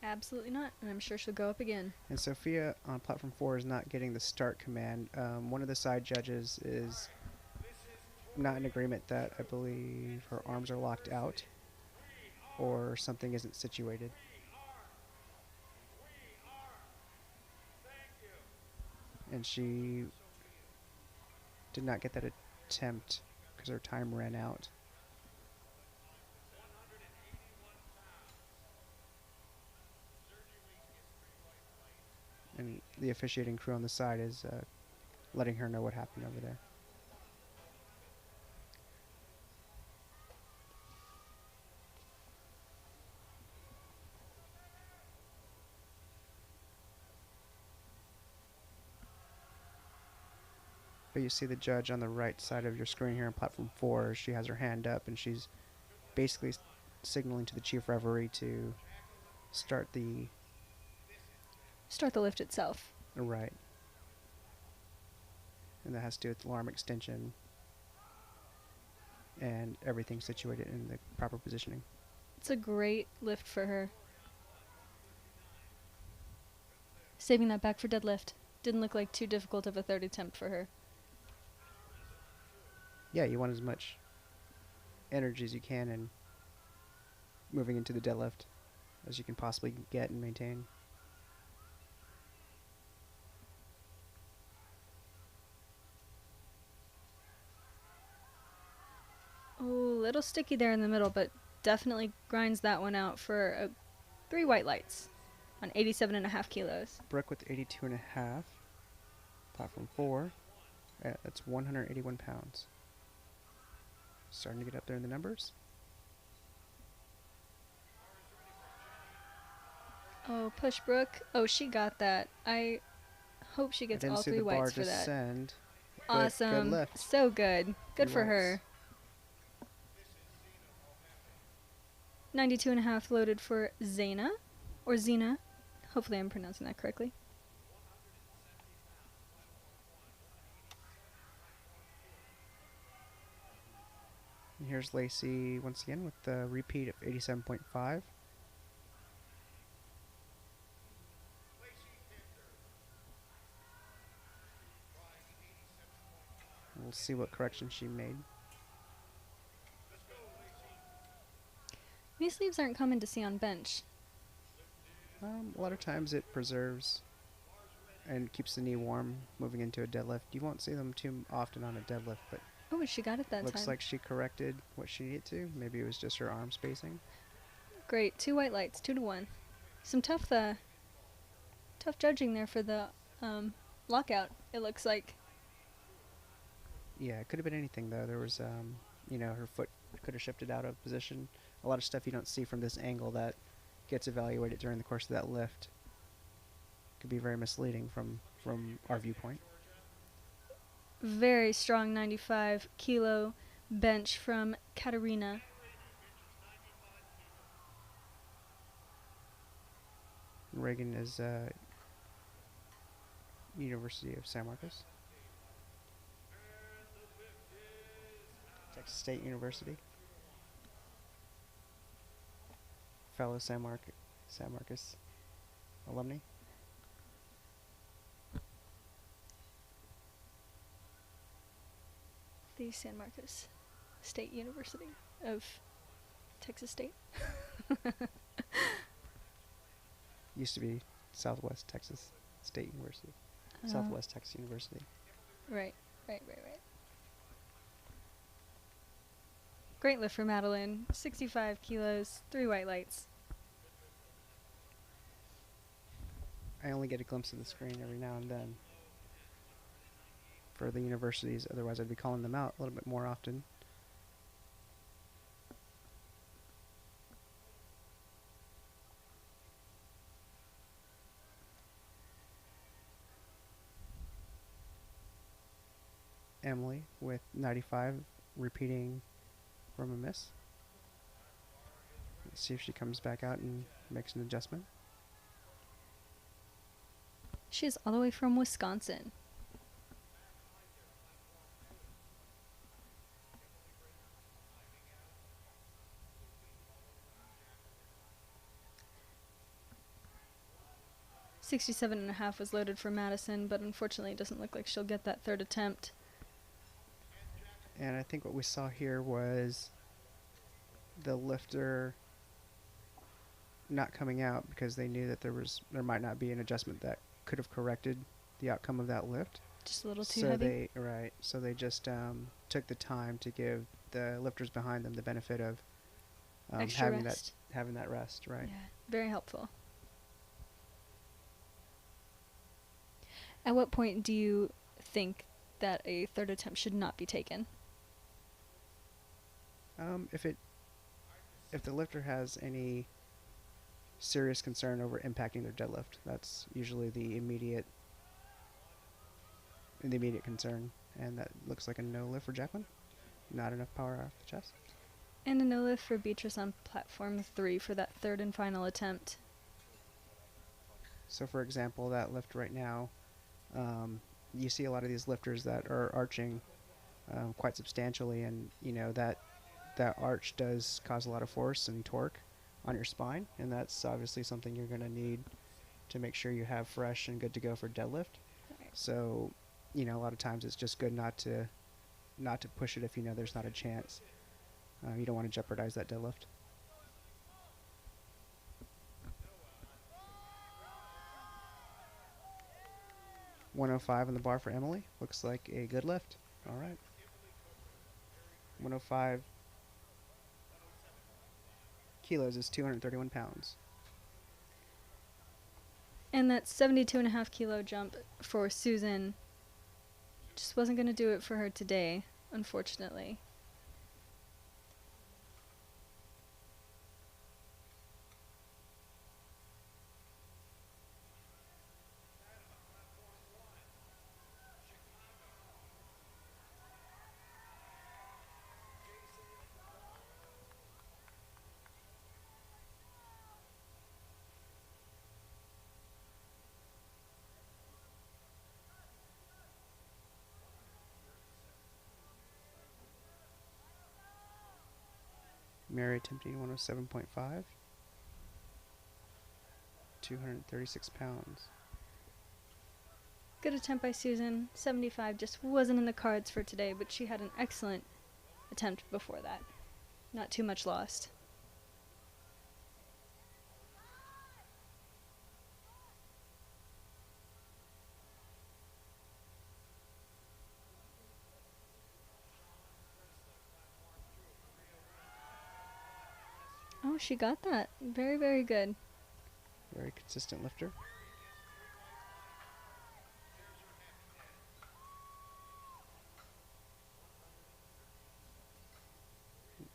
Absolutely not, and I'm sure she'll go up again. And Sophia on platform 4 is not getting the start command. One of the side judges is not in agreement that I believe her arms are locked out or something isn't situated. And she did not get that attempt because her time ran out. And the officiating crew on the side is letting her know what happened over there. But you see the judge on the right side of your screen here on platform 4. She has her hand up and she's basically signaling to the chief referee to start the lift itself. right. And that has to do with alarm extension and everything situated in the proper positioning. It's a great lift for her. Saving that back for deadlift. Didn't look like too difficult of a third attempt for her. Yeah, you want as much energy as you can and moving into the deadlift as you can possibly get and maintain. Oh, little sticky there in the middle, but definitely grinds that one out for 3 white lights on 87.5 kilos. Brooke with 82.5. Platform 4. That's 181 pounds. Starting to get up there in the numbers. Oh, push Brooke. Oh, she got that. I hope she I gets didn't all see 3 the bar whites for that. descend. Awesome. Good lift. So good. Good 3 for whites. her. 92.5 loaded for Zaina. Or Zena. Hopefully I'm pronouncing that correctly. And here's Lacey once again with the repeat of 87.5. We'll see what correction she made. Knee sleeves aren't common to see on bench. A lot of times it preserves and keeps the knee warm moving into a deadlift. You won't see them too often on a deadlift, but Oh, she got it that looks time. like she corrected what she needed to. Maybe it was just her arm spacing. Great. 2 white lights, 2-1. Some tough judging there for the lockout, it looks like. Yeah, it could have been anything though. There was, her foot could have shifted out of position. A lot of stuff you don't see from this angle that gets evaluated during the course of that lift. Could be very misleading from our viewpoint. Very strong 95 kilo bench from Katarina. Reagan is University of San Marcos. Texas State University. Fellow San Marcos alumni. The San Marcos State University of Texas State. Used to be Southwest Texas State University. Southwest Texas University. Right. Great lift for Madeline. 65 kilos, 3 white lights. I only get a glimpse of the screen every now and then for the universities. Otherwise, I'd be calling them out a little bit more often. Emily with 95, repeating from a miss. Let's see if she comes back out and makes an adjustment. She's all the way from Wisconsin. $67.5 was loaded for Madison, but unfortunately it doesn't look like she'll get that 3rd attempt. And I think what we saw here was the lifter not coming out because they knew that there might not be an adjustment that could have corrected the outcome of that lift. Just a little too heavy. So they just took the time to give the lifters behind them the benefit of Extra having rest. that rest, right? Yeah, very helpful. At what point do you think that a 3rd attempt should not be taken? If the lifter has any serious concern over impacting their deadlift, that's usually the immediate concern, and that looks like a no lift for Jacqueline. Not enough power off the chest. And a no lift for Beatrice on platform 3 for that 3rd and final attempt. So for example, that lift right now, you see a lot of these lifters that are arching quite substantially, and that arch does cause a lot of force and torque on your spine, and that's obviously something you're going to need to make sure you have fresh and good to go for deadlift. Right. So, a lot of times it's just good not to push it if you know there's not a chance. You don't want to jeopardize that deadlift. 105 on the bar for Emily. Looks like a good lift. All right. 105 kilos is 231 pounds. And that 72.5 kilo jump for Susan just wasn't going to do it for her today, unfortunately. Mary attempting 107.5. 236 pounds. Good attempt by Susan. 75 just wasn't in the cards for today, but she had an excellent attempt before that. Not too much lost. Oh, she got that. Very, very good. Very consistent lifter.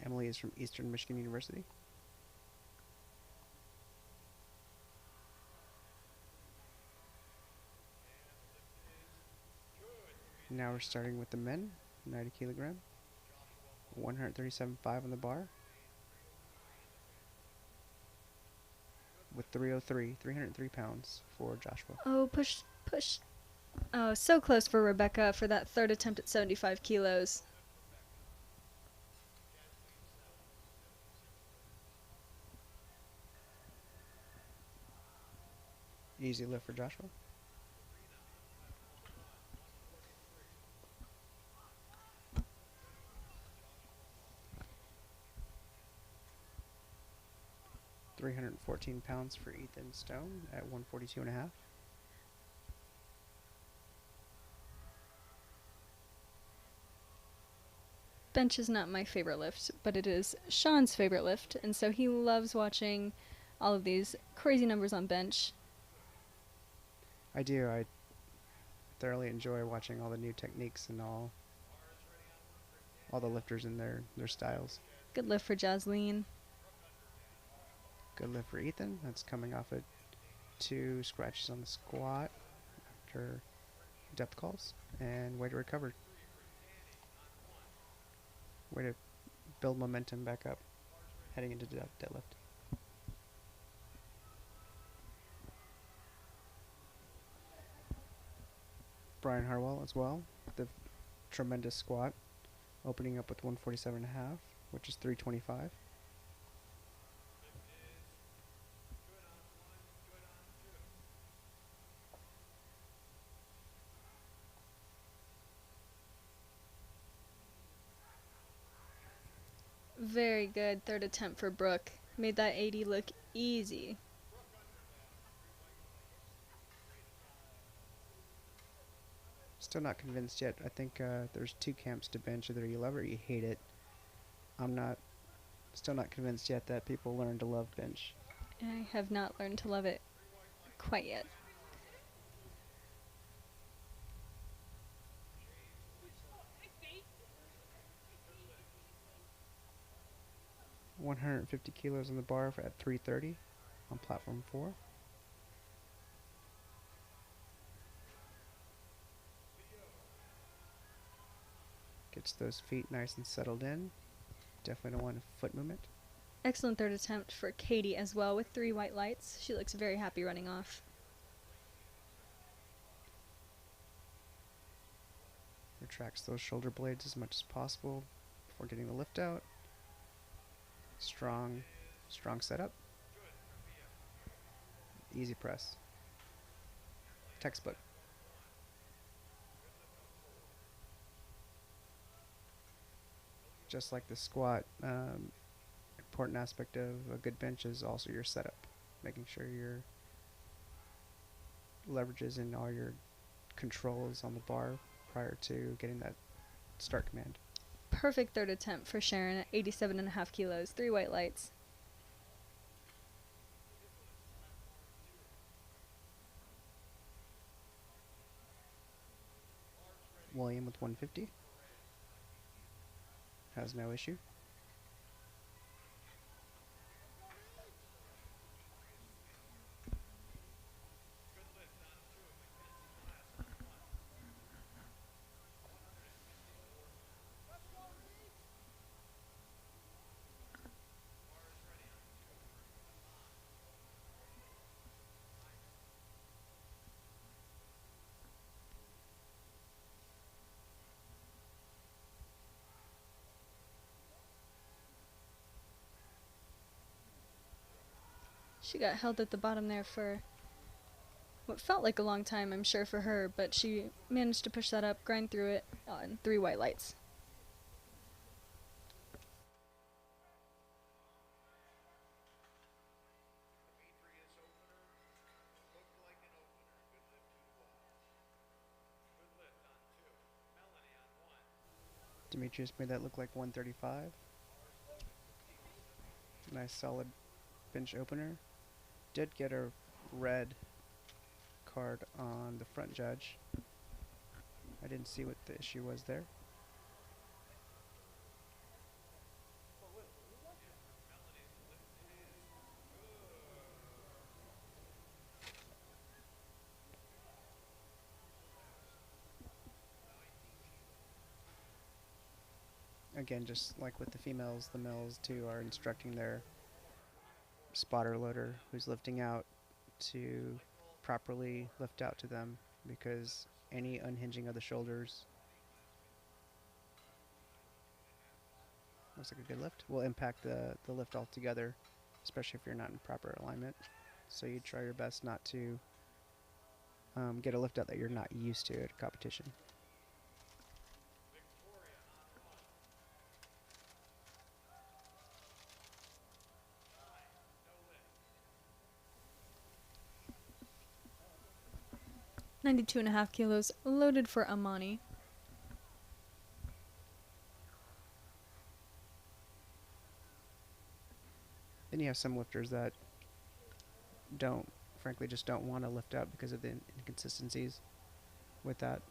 Emily is from Eastern Michigan University. Now we're starting with the men, 90 kilogram. 137.5 on the bar. With 303 pounds for Joshua. Oh, push, push. Oh, so close for Rebecca for that third attempt at 75 kilos. Easy lift for Joshua. £314 for Ethan Stone at 142.5. Bench is not my favorite lift, but it is Sean's favorite lift, and so he loves watching all of these crazy numbers on bench. I do. I thoroughly enjoy watching all the new techniques and all the lifters and their styles. Good lift for Jasleen. Good lift for Ethan. That's coming off of 2 scratches on the squat after depth calls. And way to recover. Way to build momentum back up heading into deadlift. Brian Harwell as well. The tremendous squat. Opening up with 147.5, which is 325. Very good third attempt for Brooke. Made that 80 look easy. Still not convinced yet. I think there's 2 camps to bench. Either you love it or you hate it. Still not convinced yet that people learn to love bench. I have not learned to love it quite yet. 150 kilos on the bar at 330 on platform 4. Gets those feet nice and settled in. Definitely don't want a foot movement. Excellent third attempt for Katie as well with 3 white lights. She looks very happy running off. Retracts those shoulder blades as much as possible before getting the lift out. Strong setup. Easy press. Textbook. Just like the squat, important aspect of a good bench is also your setup. Making sure your leverages and all your controls on the bar prior to getting that start command. Perfect third attempt for Sharon at 87.5 kilos, 3 white lights. William with 150. Has no issue. She got held at the bottom there for what felt like a long time, I'm sure, for her, but she managed to push that up, grind through it on 3 white lights. Demetrius opener looked like an opener. Good lift 2 to 1. Good lift on 2. Melanie on 1. Demetrius made that look like 135. Nice solid bench opener. Did get a red card on the front judge. I didn't see what the issue was there. Again, just like with the females, the males too are instructing their spotter loader who's lifting out to properly lift out to them, because any unhinging of the shoulders, looks like a good lift, will impact the lift altogether, especially if you're not in proper alignment. So you try your best not to get a lift out that you're not used to at a competition. Victoria on 1. 9. No lift. 92.5 kilos, loaded for Amani. Then you have some lifters that frankly just don't want to lift out because of the inconsistencies with that.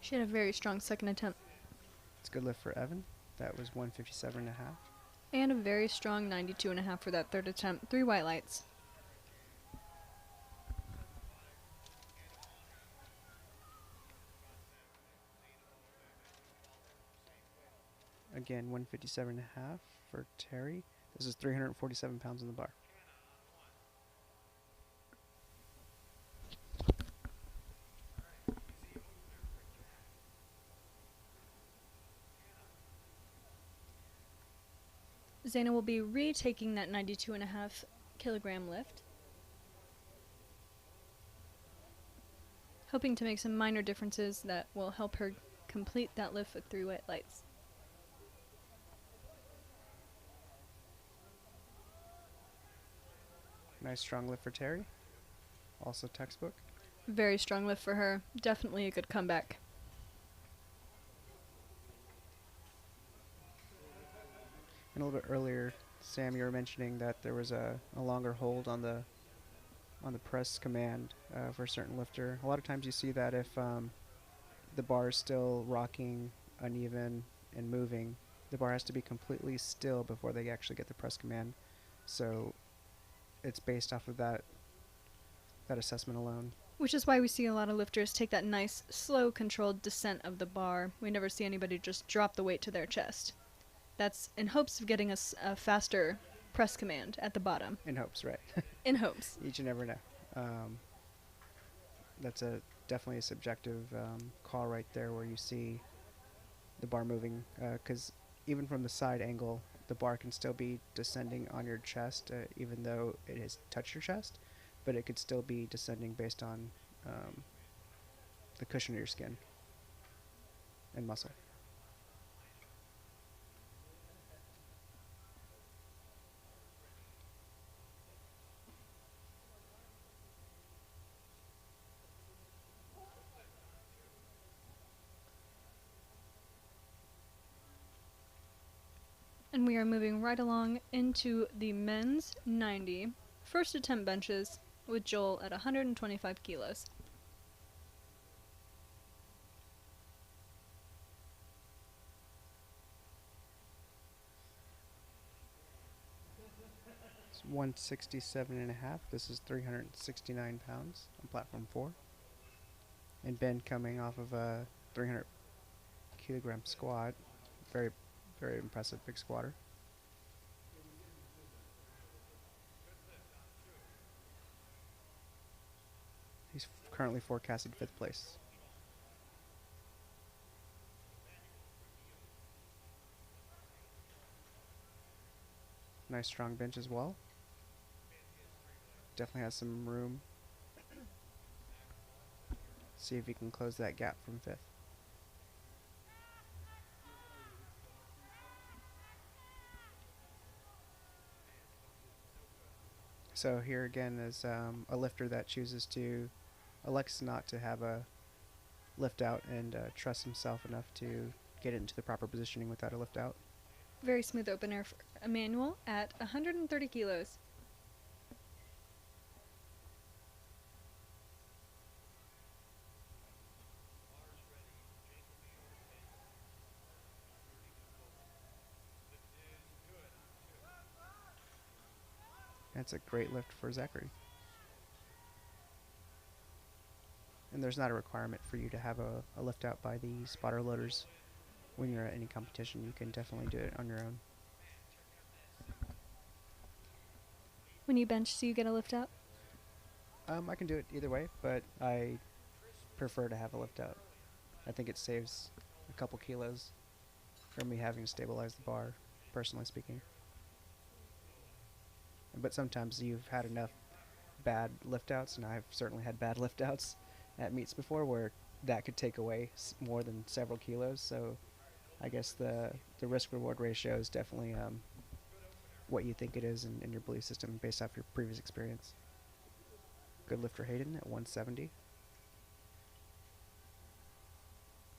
She had a very strong second attempt. It's a good lift for Evan. That was 157.5. And a very strong 92.5 for that third attempt. 3 white lights. Again, 157.5 for Terry. This is 347 pounds on the bar. Zaina will be retaking that 92.5 kilogram lift, hoping to make some minor differences that will help her complete that lift with 3 white lights. Nice strong lift for Terry. Also textbook. Very strong lift for her. Definitely a good comeback. And a little bit earlier, Sam, you were mentioning that there was a longer hold on the press command for a certain lifter. A lot of times you see that if the bar is still rocking, uneven, and moving, the bar has to be completely still before they actually get the press command. So it's based off of that assessment alone. Which is why we see a lot of lifters take that nice, slow, controlled descent of the bar. We never see anybody just drop the weight to their chest. That's in hopes of getting a faster press command at the bottom. In hopes, right? In hopes. You never know. That's definitely a subjective call right there, where you see the bar moving, because even from the side angle, the bar can still be descending on your chest, even though it has touched your chest, but it could still be descending based on the cushion of your skin and muscle. And we are moving right along into the men's 90 first attempt benches with Joel at 125 kilos. It's 167.5. This is 369 pounds on platform 4. And Ben coming off of a 300 kilogram squat. Very, very impressive big squatter. He's currently forecasted 5th place. Nice strong bench as well. Definitely has some room. See if he can close that gap from 5th. So here again is a lifter that chooses to elects not to have a lift out and trusts himself enough to get it into the proper positioning without a lift out. Very smooth opener for Emmanuel at 130 kilos. That's a great lift for Zachary. And there's not a requirement for you to have a lift out by the spotter loaders when you're at any competition. You can definitely do it on your own. When you bench, so you get a lift out? I can do it either way, but I prefer to have a lift out. I think it saves a couple kilos from me having to stabilize the bar, personally speaking. But sometimes you've had enough bad lift outs, and I've certainly had bad lift outs at meets before where that could take away more than several kilos. So I guess the risk reward ratio is definitely what you think it is in your belief system based off your previous experience. Good lift for Hayden at 170.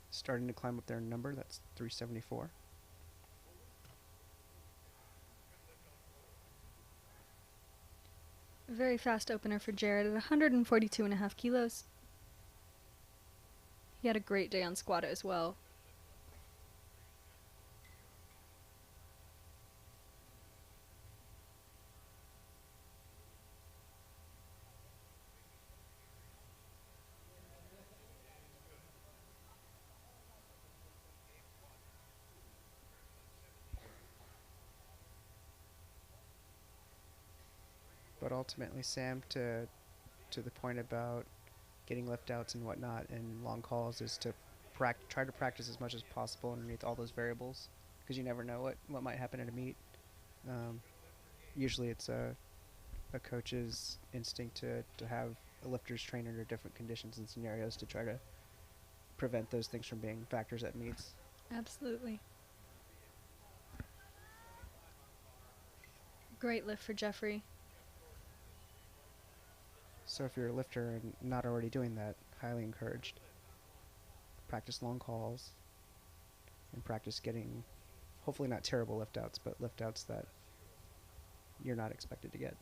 Starting to climb up their number, that's 374. Very fast opener for Jared at 142.5 kilos. He had a great day on squat as well. But ultimately, Sam, to the point about getting lift outs and whatnot and long calls, is to try to practice as much as possible underneath all those variables, because you never know what might happen at a meet. Usually it's a coach's instinct to have a lifters train under different conditions and scenarios to try to prevent those things from being factors at meets. Absolutely. Great lift for Jeffrey. So if you're a lifter and not already doing that, highly encouraged. Practice long calls and practice getting, hopefully not terrible lift outs, but lift outs that you're not expected to get.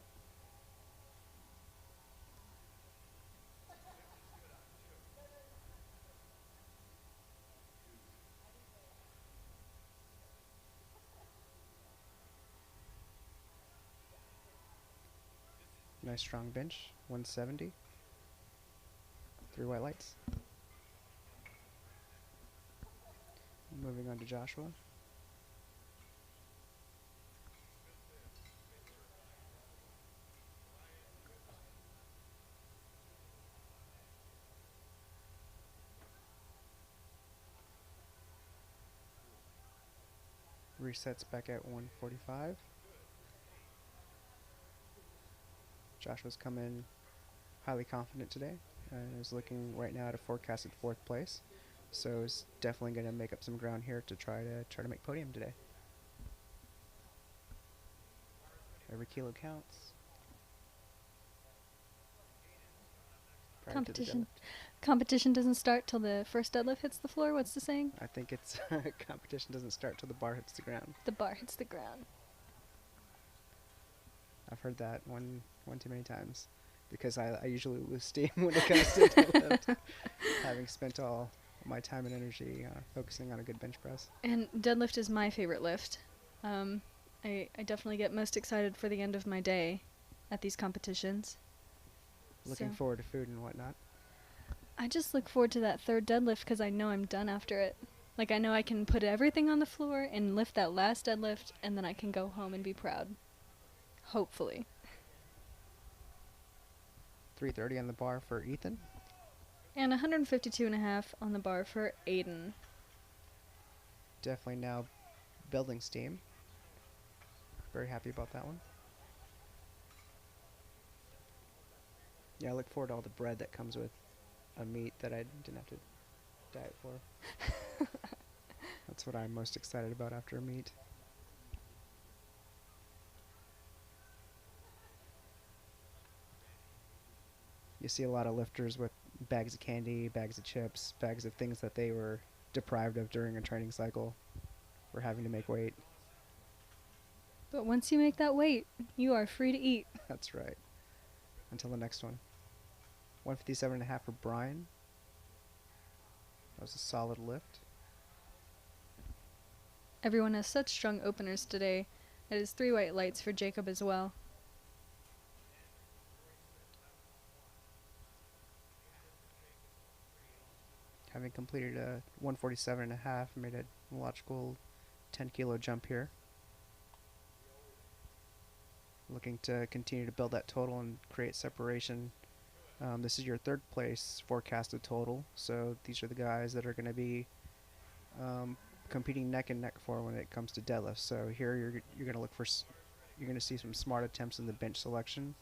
Nice strong bench, 170. 3 white lights. Moving on to Joshua. Resets back at 145. Joshua's come in highly confident today and is looking right now at a forecasted 4th place. So is definitely going to make up some ground here to try to make podium today. Every kilo counts. Prior to the Competition. deadlift. Competition doesn't start till the first deadlift hits the floor. What's the saying? I think it's competition doesn't start till the bar hits the ground. The bar hits the ground. I've heard that one too many times because I usually lose steam when it comes to deadlift, having spent all my time and energy focusing on a good bench press. And deadlift is my favorite lift. I definitely get most excited for the end of my day at these competitions. Looking So forward to food and whatnot. I just look forward to that third deadlift because I know I'm done after it. Like, I know I can put everything on the floor and lift that last deadlift, and then I can go home and be proud. Hopefully. 330 on the bar for Ethan. And 152.5 on the bar for Aiden. Definitely now building steam. Very happy about that one. Yeah, I look forward to all the bread that comes with a meat that I didn't have to diet for. That's what I'm most excited about after a meet. You see a lot of lifters with bags of candy, bags of chips, bags of things that they were deprived of during a training cycle for having to make weight. But once you make that weight, you are free to eat. That's right. Until the next one. 157.5 for Brian. That was a solid lift. Everyone has such strong openers today. It is 3 white lights for Jacob as well. Having completed a 147.5, made a logical 10 kilo jump here. Looking to continue to build that total and create separation. This is your third place forecasted total, so these are the guys that are going to be competing neck and neck for when it comes to deadlifts. So here you're going to look for you're going to see some smart attempts in the bench selection,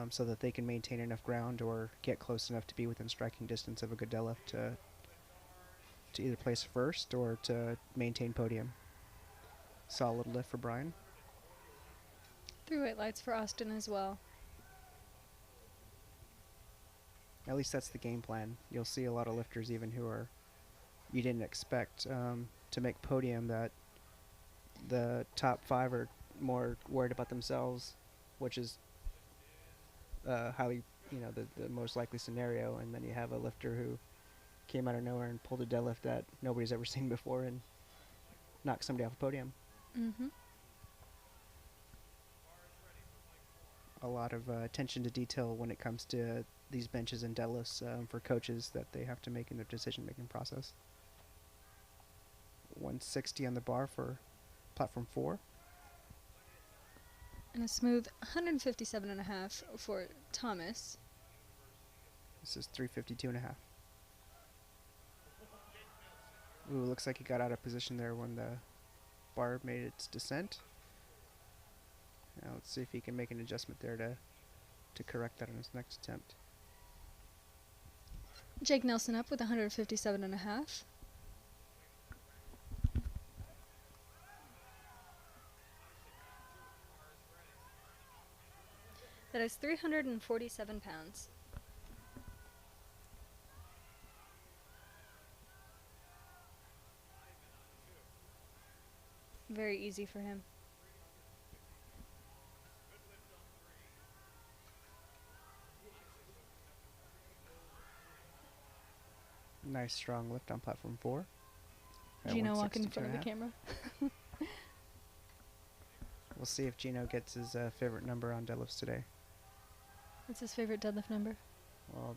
so that they can maintain enough ground or get close enough to be within striking distance of a good deadlift to either place first or to maintain podium. Solid lift for Brian. 3 white lights for Austin as well. At least that's the game plan. You'll see a lot of lifters even who are you didn't expect to make podium, that the top 5 are more worried about themselves, which is highly, the most likely scenario. And then you have a lifter who came out of nowhere and pulled a deadlift that nobody's ever seen before and knocked somebody off a podium. Mm-hmm. A lot of attention to detail when it comes to these benches and deadlifts for coaches that they have to make in their decision-making process. 160 on the bar for platform 4. And a smooth 157.5 for Thomas. This is 352.5. Ooh, looks like he got out of position there when the bar made its descent. Now let's see if he can make an adjustment there to correct that on his next attempt. Jake Nelson up with 157.5. That is 347 pounds. Very easy for him. Nice strong lift on platform 4. at Gino walking in front of the 162.5. camera. We'll see if Gino gets his favorite number on deadlifts today. What's his favorite deadlift number? Well,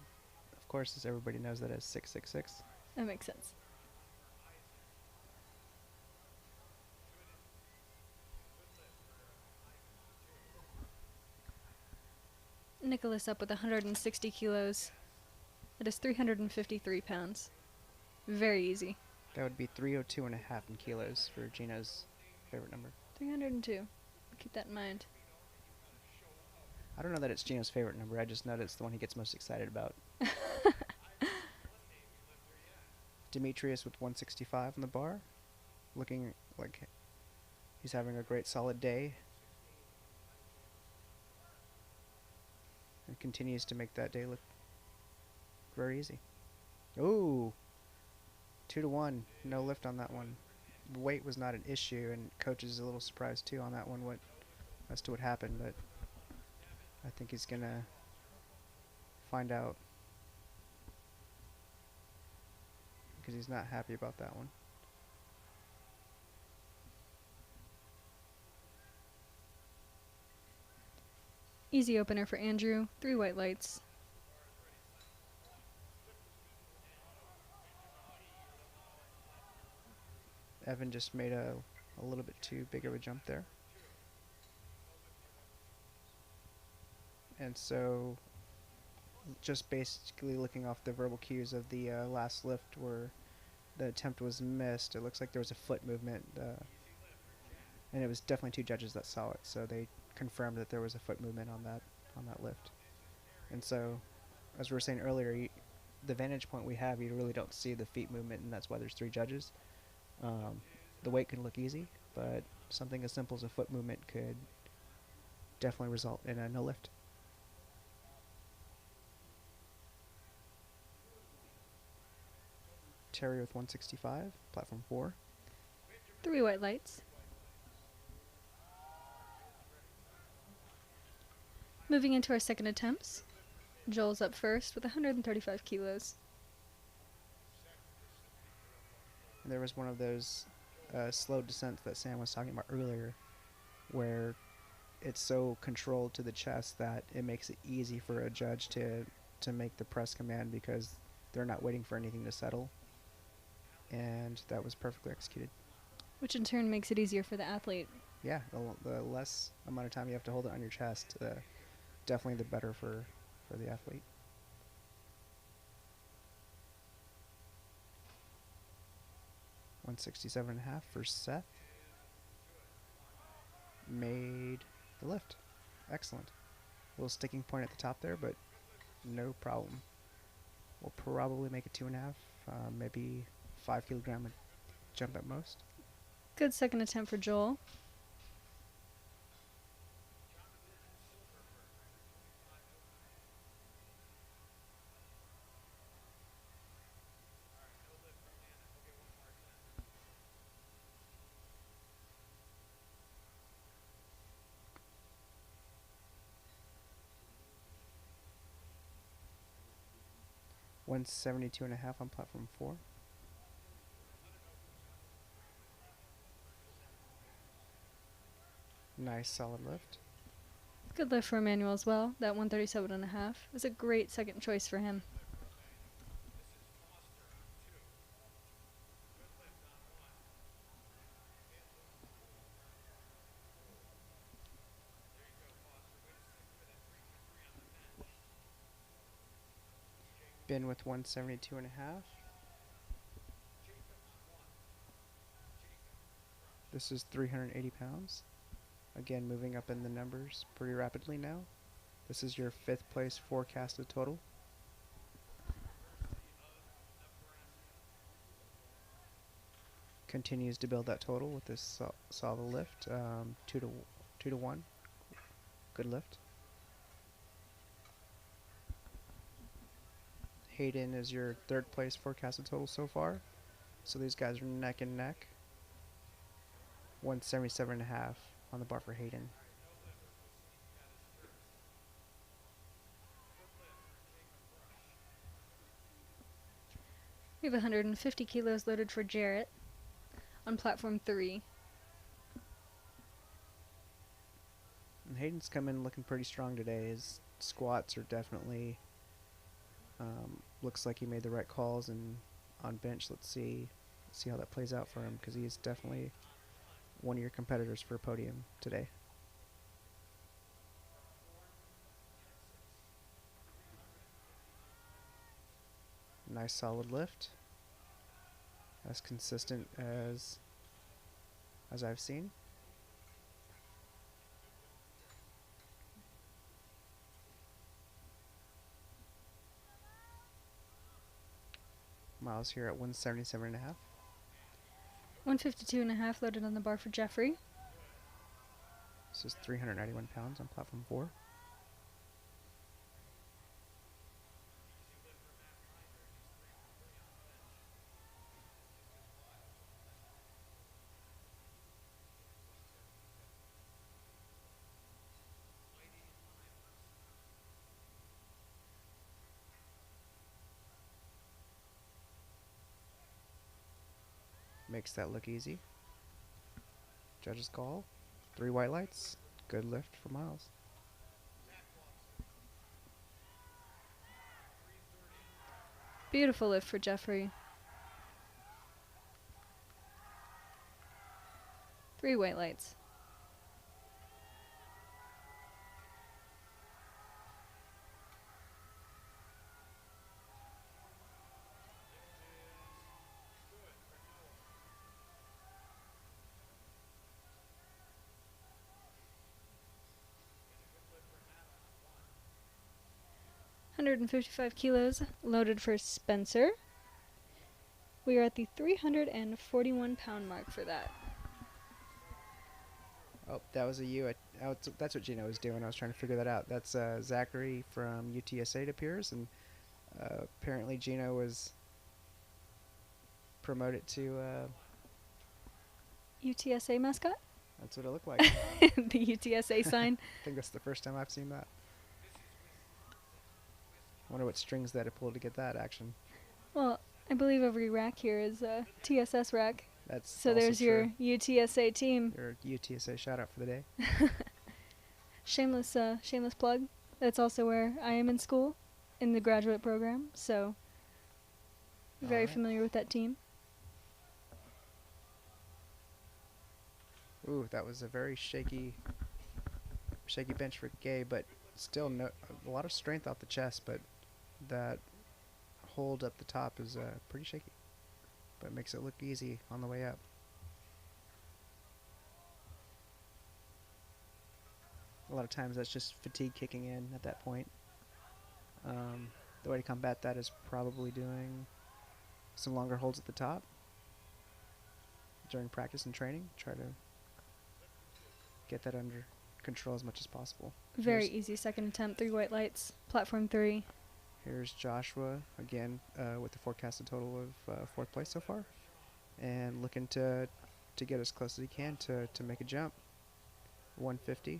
of course, as everybody knows, that is 666. That makes sense. Nicholas up with 160 kilos. That is 353 pounds. Very easy. That would be 302.5 in kilos for Gino's favorite number. 302. Keep that in mind. I don't know that it's Gino's favorite number. I just know that it's the one he gets most excited about. Demetrius with 165 on the bar. Looking like he's having a great solid day. And continues to make that day look very easy. Ooh, 2-1. No lift on that one. Weight was not an issue, and coach is a little surprised too on that one. As to what happened, but I think he's gonna find out because he's not happy about that one. Easy opener for Andrew. 3 white lights. Evan just made a little bit too big of a jump there. And so just basically looking off the verbal cues of the last lift where the attempt was missed, it looks like there was a foot movement, and it was definitely 2 judges that saw it, so they confirmed that there was a foot movement on that lift. And so, as we were saying earlier, the vantage point we have, you really don't see the feet movement, and that's why there's 3 judges. The weight can look easy, but something as simple as a foot movement could definitely result in a no lift. Terry with 165, platform 4. 3 white lights. Moving into our second attempts. Joel's up first with 135 kilos. And there was one of those slow descents that Sam was talking about earlier, where it's so controlled to the chest that it makes it easy for a judge to make the press command because they're not waiting for anything to settle. And that was perfectly executed. Which in turn makes it easier for the athlete. Yeah, the less amount of time you have to hold it on your chest, definitely the better for the athlete. $167.5 for Seth. Made the lift. Excellent. A little sticking point at the top there, but no problem. We'll probably make it 2.5, maybe 5 kilogram jump at most. Good second attempt for Joel. $172.5 on platform 4. Nice solid lift. Good lift for Emmanuel as well. That 137.5 was a great second choice for him. Ben with 172.5. This is 380 pounds. Again, moving up in the numbers pretty rapidly now. This is your 5th place forecasted total. Continues to build that total with this solid lift, 2 to 1. Good lift. Hayden is your 3rd place forecasted total so far. So these guys are neck and neck. 177.5 on the bar for Hayden. We have 150 kilos loaded for Jarrett on platform 3. And Hayden's come in looking pretty strong today. His squats are definitely looks like he made the right calls, and on bench, let's see how that plays out for him, because he's definitely one of your competitors for a podium today. Nice solid lift, as consistent as I've seen. Miles here at 177.5. 152.5 loaded on the bar for Jeffrey. This is 391 pounds on platform 4. Makes that look easy. Judges call. 3 white lights. Good lift for Miles. Beautiful lift for Jeffrey. 3 white lights. $155 loaded for Spencer. We are at the 341-pound mark for that. Oh, that was a U. That's what Gino was doing. I was trying to figure that out. That's Zachary from UTSA, it appears, and apparently Gino was promoted to. UTSA mascot? That's what it looked like. The UTSA sign. I think that's the first time I've seen that. Wonder what strings they had to pull to get that action. Well, I believe every rack here is a TSS rack. That's So also there's your UTSA team. your UTSA shout out for the day. Shameless plug. That's also where I am in school, in the graduate program. So very Alright. familiar with that team. Ooh, that was a very shaky bench for Gay, but still a lot of strength off the chest, but that hold up the top is pretty shaky, but it makes it look easy on the way up. A lot of times that's just fatigue kicking in at that point. The way to combat that is probably doing some longer holds at the top during practice and training. Try to get that under control as much as possible. Very easy second attempt. 3 white lights. Platform 3. Here's Joshua again with the forecasted total of 4th place so far, and looking to get as close as he can to make a jump. 150.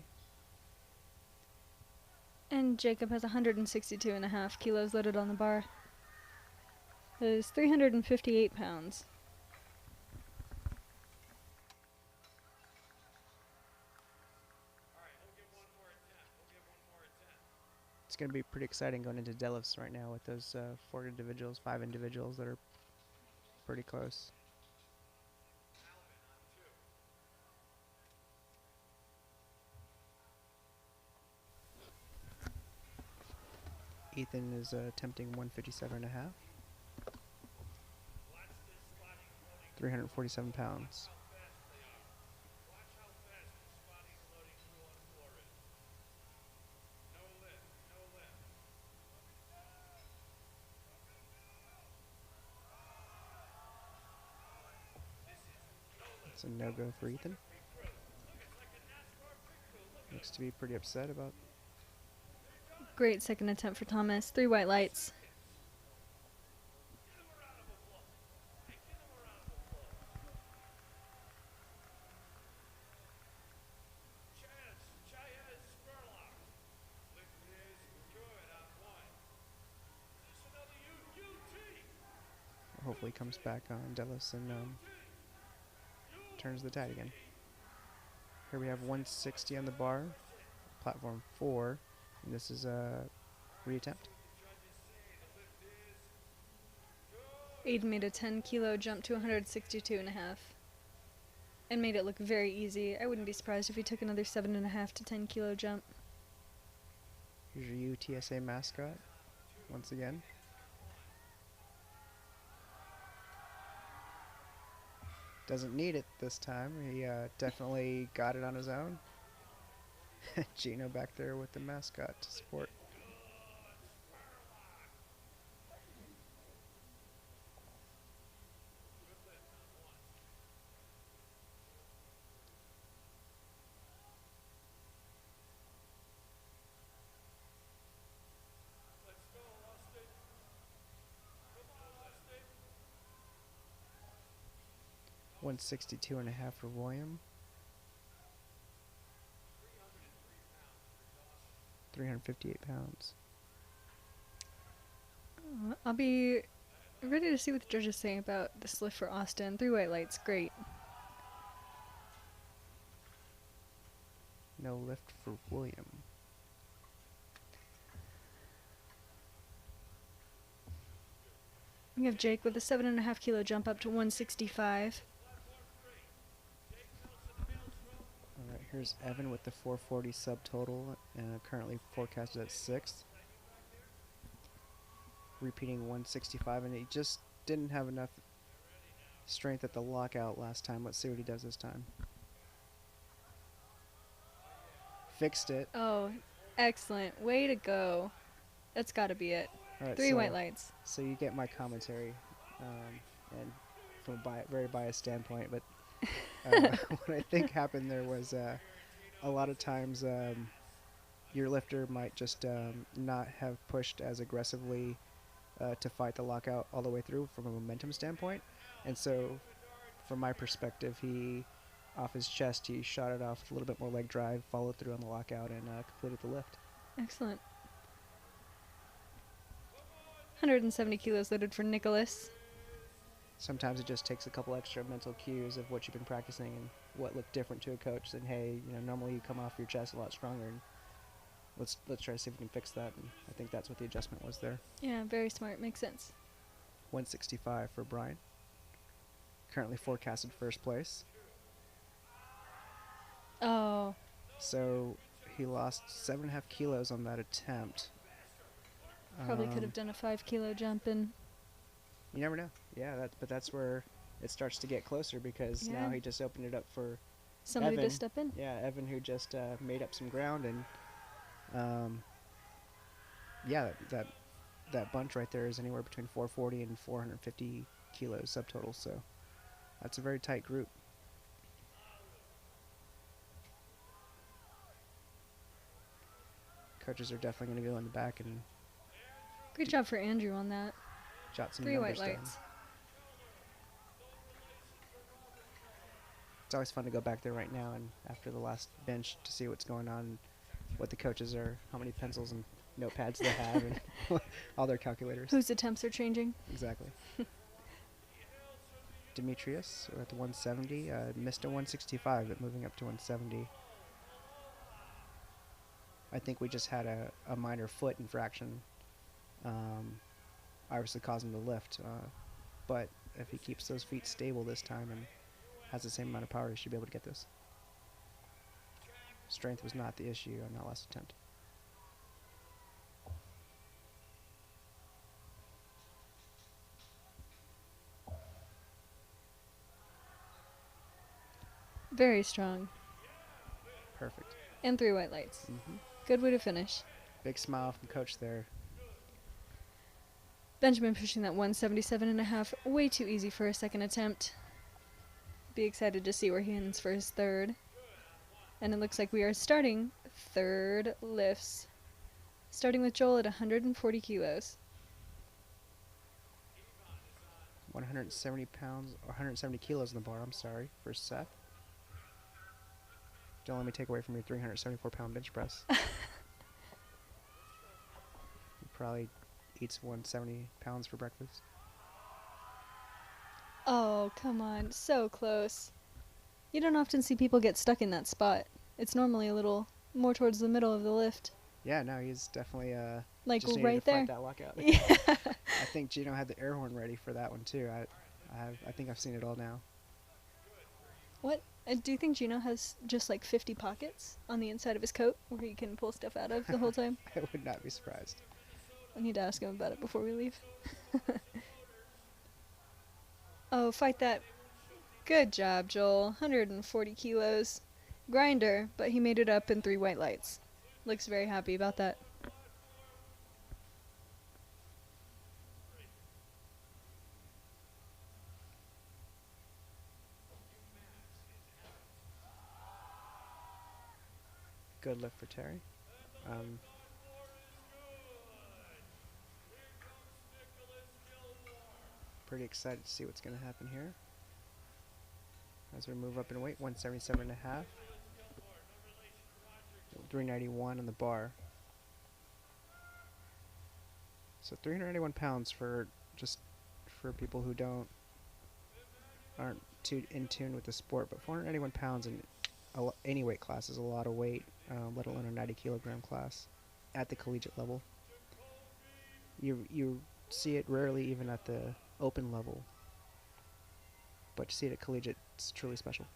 And Jacob has 162.5 kilos loaded on the bar. That is 358 pounds. It's going to be pretty exciting going into deadlifts right now with those 4 individuals, 5 individuals that are pretty close. Ethan is attempting 157.5. 347 pounds. It's a no-go for Ethan. Looks to be pretty upset about. Great second attempt for Thomas. 3 white lights. Hopefully comes back on deadlifts and turns the tide again. Here we have 160 on the bar, platform 4, and this is a reattempt. Aiden made a 10-kilo jump to 162.5 and made it look very easy. I wouldn't be surprised if he took another 7.5 to 10-kilo jump. Here's your UTSA mascot once again. Doesn't need it this time. He definitely got it on his own. Gino back there with the mascot to support. $162.5 for William. 358 pounds. I'll be I'm ready to see what the judges say about this lift for Austin. 3 white lights, great. No lift for William. We have Jake with a 7.5 kilo jump up to 165. All right, here's Evan with the 440 subtotal, currently forecasted at 6th. Repeating 165, and he just didn't have enough strength at the lockout last time. Let's see what he does this time. Fixed it. Oh, excellent. Way to go. That's got to be it. All right, 3 so, white lights. So you get my commentary, and from a very biased standpoint, but what I think happened there was a lot of times your lifter might just not have pushed as aggressively to fight the lockout all the way through from a momentum standpoint. And so from my perspective, off his chest, he shot it off with a little bit more leg drive, followed through on the lockout, and completed the lift. Excellent. 170 kilos loaded for Nicholas. Sometimes it just takes a couple extra mental cues of what you've been practicing and what looked different to a coach than, hey, normally you come off your chest a lot stronger, and let's try to see if we can fix that. And I think that's what the adjustment was there. Yeah, very smart. Makes sense. 165 for Brian. Currently forecasted first place. Oh, So he lost 7.5 kilos on that attempt. probably could have done a 5 kilo jump and You never know. Yeah, but that's where it starts to get closer, because now Yeah. he just opened it up for somebody Evan. to step in. Yeah, Evan, who just made up some ground, and yeah, that bunch right there is anywhere between 440 and 450 kilos subtotal. So that's a very tight group. Coaches are definitely going to go in the back and Great job for Andrew on that. jot some 3 white numbers down. lights. It's always fun to go back there right now and after the last bench to see what's going on, what the coaches are, how many pencils and notepads they have, and all their calculators. Whose attempts are changing? Exactly. Demetrius at the 170, missed a 165, but moving up to 170. I think we just had a minor foot infraction, obviously causing the lift. But if he keeps those feet stable this time and has the same amount of power, he should be able to get this. Strength was not the issue on that last attempt. Very strong. Perfect. And 3 white lights. Hmm. Good way to finish. Big smile from coach there. Benjamin pushing that 177.5. Way too easy for a second attempt. Be excited to see where he ends for his third. And it looks like we are starting third lifts. Starting with Joel at 140 kilos. 170 pounds, or 170 kilos in the bar, I'm sorry, for Seth. Don't let me take away from your 374-pound bench press. He probably eats 170 pounds for breakfast. Oh, come on. So close. You don't often see people get stuck in that spot. It's normally a little more towards the middle of the lift. Yeah, no, he's definitely Like just needed right to there. fight that lockout. Yeah. I think Gino had the air horn ready for that one too. I think I've seen it all now. What? Do you think Gino has just like 50 pockets on the inside of his coat where he can pull stuff out of the whole time? I would not be surprised. I need to ask him about it before we leave. Oh, fight that. Good job, Joel. 140 kilos. Grinder, but he made it up in 3 white lights. Looks very happy about that. Good lift for Terry. Pretty excited to see what's going to happen here. As we move up in weight, 177.5. 391 on the bar. So 391 pounds for just for people who aren't too in tune with the sport, but 491 pounds in any weight class is a lot of weight, let alone a 90 kilogram class at the collegiate level. You see it rarely even at the open level, but to see it at collegiate, it's truly special.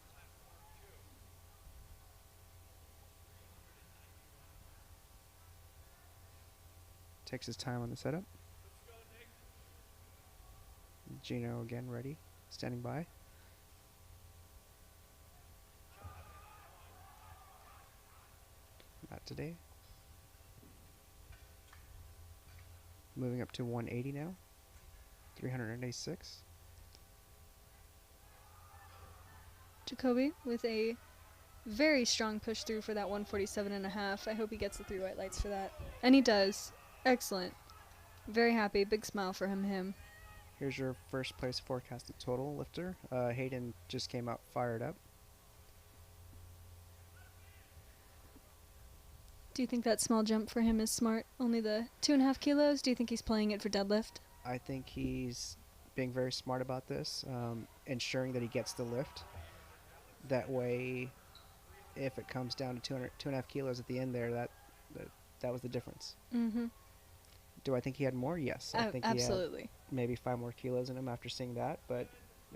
Takes his time on the setup. Gino again ready, standing by. Not today. Moving up to 180 now. 386. Jacoby with a very strong push through for that 147.5. I hope he gets the 3 white lights for that. And he does. Excellent. Very happy. Big smile for him. Here's your first place forecasted total lifter. Hayden just came out fired up. Do you think that small jump for him is smart? Only the 2.5 kilos? Do you think he's playing it for deadlift? I think he's being very smart about this, ensuring that he gets the lift. That way, if it comes down to 2.5 kilos at the end there, that was the difference. Mm-hmm. Do I think he had more? Yes. I think absolutely. He had maybe 5 more kilos in him after seeing that. But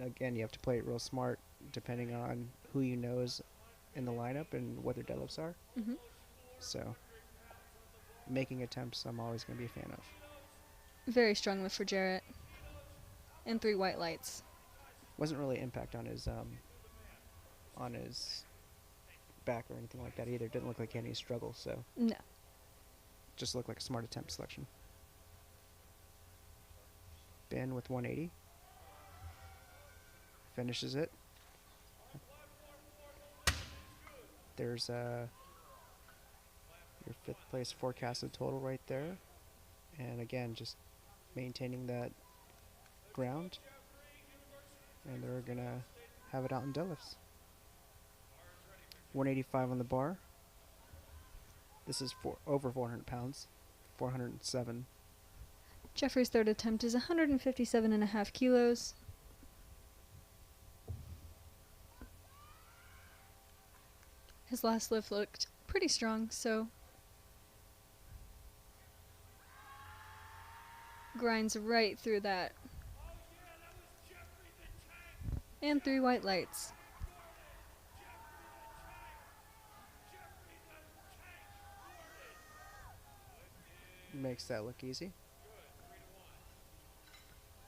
again, you have to play it real smart depending on who you know is in the lineup and what their deadlifts are. Mm-hmm. So making attempts, I'm always going to be a fan of. Very strong lift for Jarrett. And 3 white lights. Wasn't really impact on his back or anything like that either. Didn't look like he had any struggle, so No. just looked like a smart attempt selection. Ben with 180. Finishes it. There's your 5th place forecasted total right there. And again, just maintaining that ground. And they're going to have it out in deadlifts. 185 on the bar. This is over 400 pounds. 407. Jeffrey's 3rd attempt is 157.5 kilos. His last lift looked pretty strong, so grinds right through that. And 3 white lights. Makes that look easy.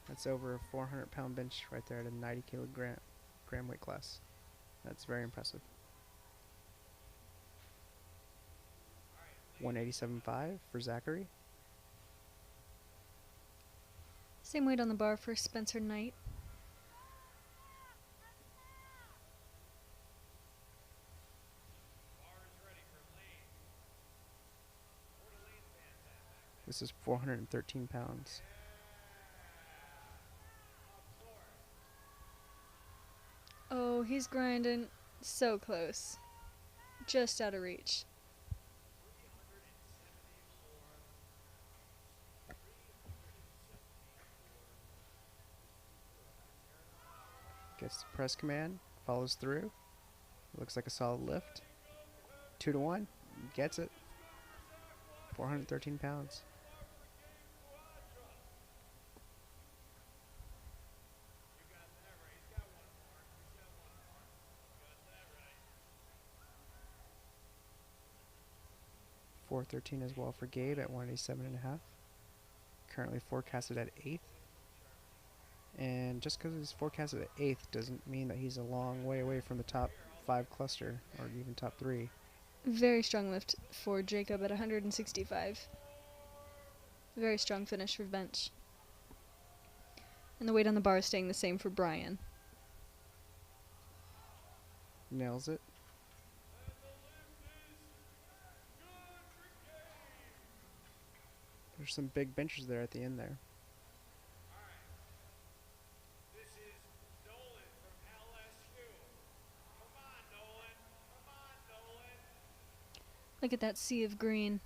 That's over a 400 pound bench right there at a 90 kilogram weight class. That's very impressive. 187.5 for Zachary. Same weight on the bar for Spencer Knight. This is 413 pounds. Oh, he's grinding so close. Just out of reach. Gets the press command, follows through. Looks like a solid lift. 2 to 1, gets it. 413 pounds. .413 as well for Gabe at 187.5. Currently forecasted at 8th. And just because he's forecasted at 8th doesn't mean that he's a long way away from the top 5 cluster or even top 3. Very strong lift for Jacob at 165. Very strong finish for bench. And the weight on the bar is staying the same for Brian. Nails it. There's some big benches there at the end there. This is Nolan from LSU. Come on, Nolan. Come on, Nolan. Look at that sea of green.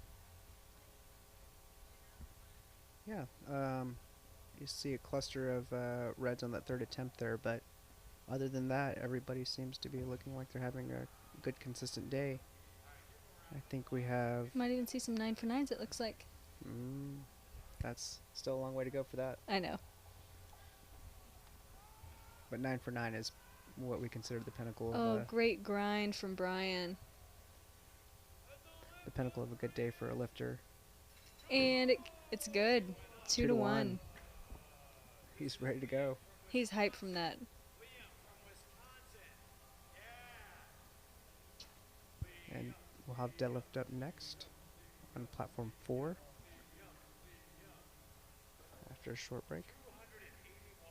Yeah, You see a cluster of reds on that third attempt there, but other than that, everybody seems to be looking like they're having a good, consistent day. I think we have... Might even see some 9 for 9s, it looks like. That's still a long way to go for that. I know. But 9 for 9 is what we consider the pinnacle Oh, of great grind from Brian. the pinnacle of a good day for a lifter. And it's good. 2 to 1. He's ready to go. He's hyped from that. Liam from Wisconsin. Yeah. And we'll have deadlift up next on platform 4 after a short break. 281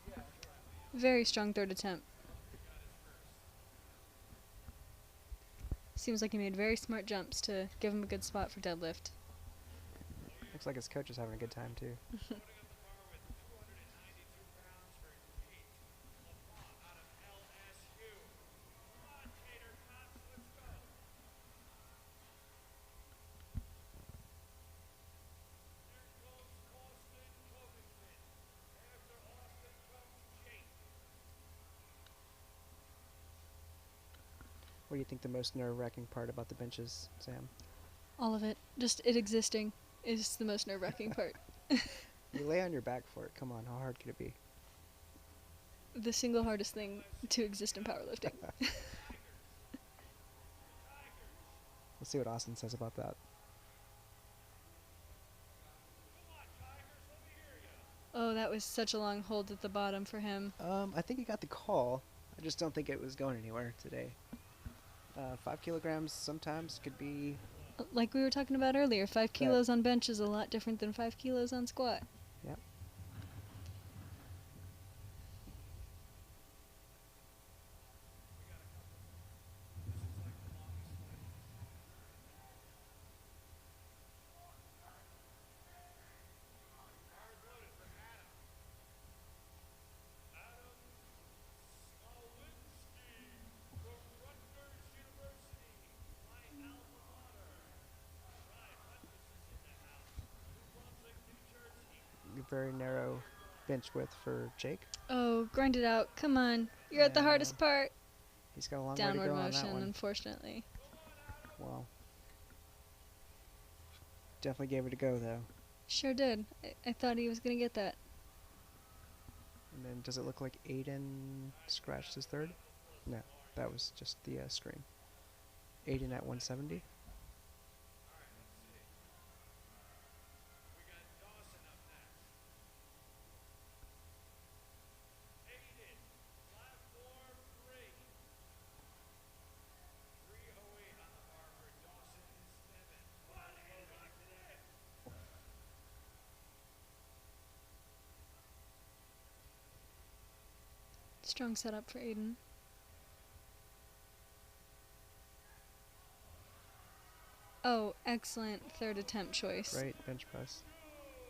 pounds. Very strong third attempt. Seems like he made very smart jumps to give him a good spot for deadlift. Looks like his coach is having a good time too. Putting up the bar with 292 pounds for Kate LaFont out of LSU. Come on, Tater Tots, let's go. Here comes Austin Covington. After Austin comes Jake. What do you think the most nerve-wracking part about the benches, Sam? All of it. Just it existing is the most nerve-wracking part. You lay on your back for it. Come on, how hard could it be? The single hardest thing to exist in powerlifting. Let's see what Austin says about that. Oh, that was such a long hold at the bottom for him. I think he got the call. I just don't think it was going anywhere today. 5 kilograms sometimes could be... Like we were talking about earlier, 5 kilos on bench is a lot different than 5 kilos on squat. Yep. Very narrow bench width for Jake. Oh, grind it out. Come on. You're at the hardest part. He's got a long Downward way to go on motion, that one. unfortunately. Wow. Definitely gave it a go, though. Sure did. I thought he was going to get that. And then does it look like Aiden scratched his third? No, that was just the screen. Aiden at 170. Strong setup for Aiden. Oh, excellent third attempt choice. Right, bench press.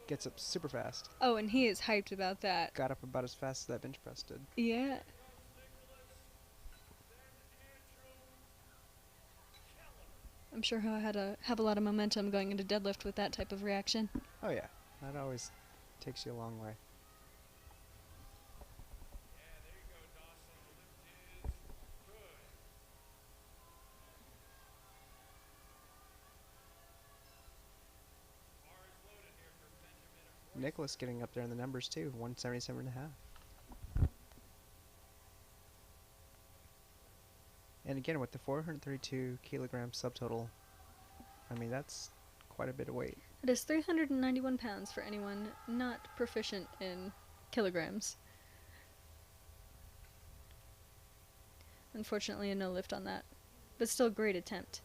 Gets up super fast. Oh, and he is hyped about that. Got up about as fast as that bench press did. Yeah. I'm sure he'll have a lot of momentum going into deadlift with that type of reaction. Oh yeah, that always takes you a long way. Nicholas getting up there in the numbers too, 177 and a half. And again, with the 432 kilogram subtotal, I mean, that's quite a bit of weight. It is 391 pounds for anyone not proficient in kilograms. Unfortunately, a no lift on that. But still a great attempt.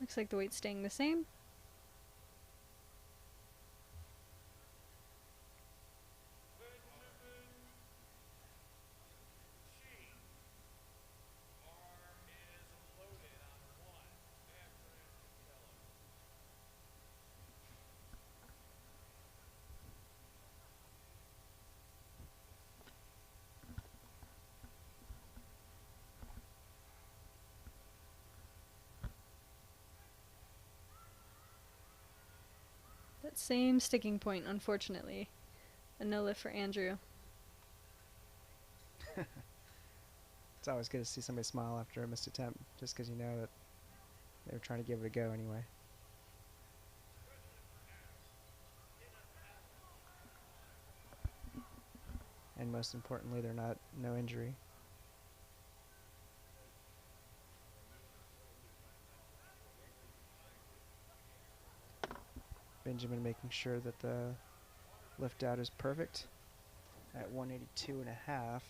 Looks like the weight's staying the same. that same sticking point, unfortunately. A no lift for Andrew. It's always good to see somebody smile after a missed attempt, just because you know that they were trying to give it a go anyway. And most importantly, they're not no injury. Benjamin making sure that the lift out is perfect at 182.5.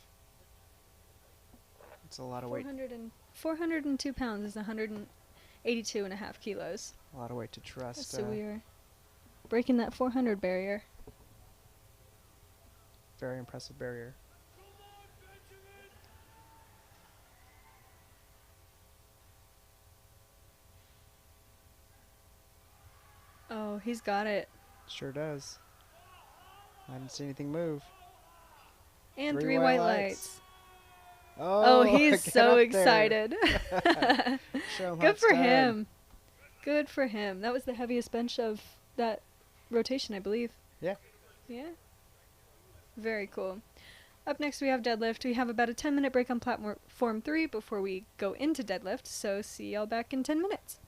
It's a lot of weight. 402 pounds is 182.5 kilos. A lot of weight to trust. So we are breaking that 400 barrier. Very impressive barrier. Oh, he's got it. Sure does. I didn't see anything move. And three white lights. Oh, he's get so up there. excited. Show him how Good it's for done. him. Good for him. That was the heaviest bench of that rotation, I believe. Yeah. Yeah. Very cool. Up next we have deadlift. We have about a 10-minute break on platform 3 before we go into deadlift, so see y'all back in 10 minutes.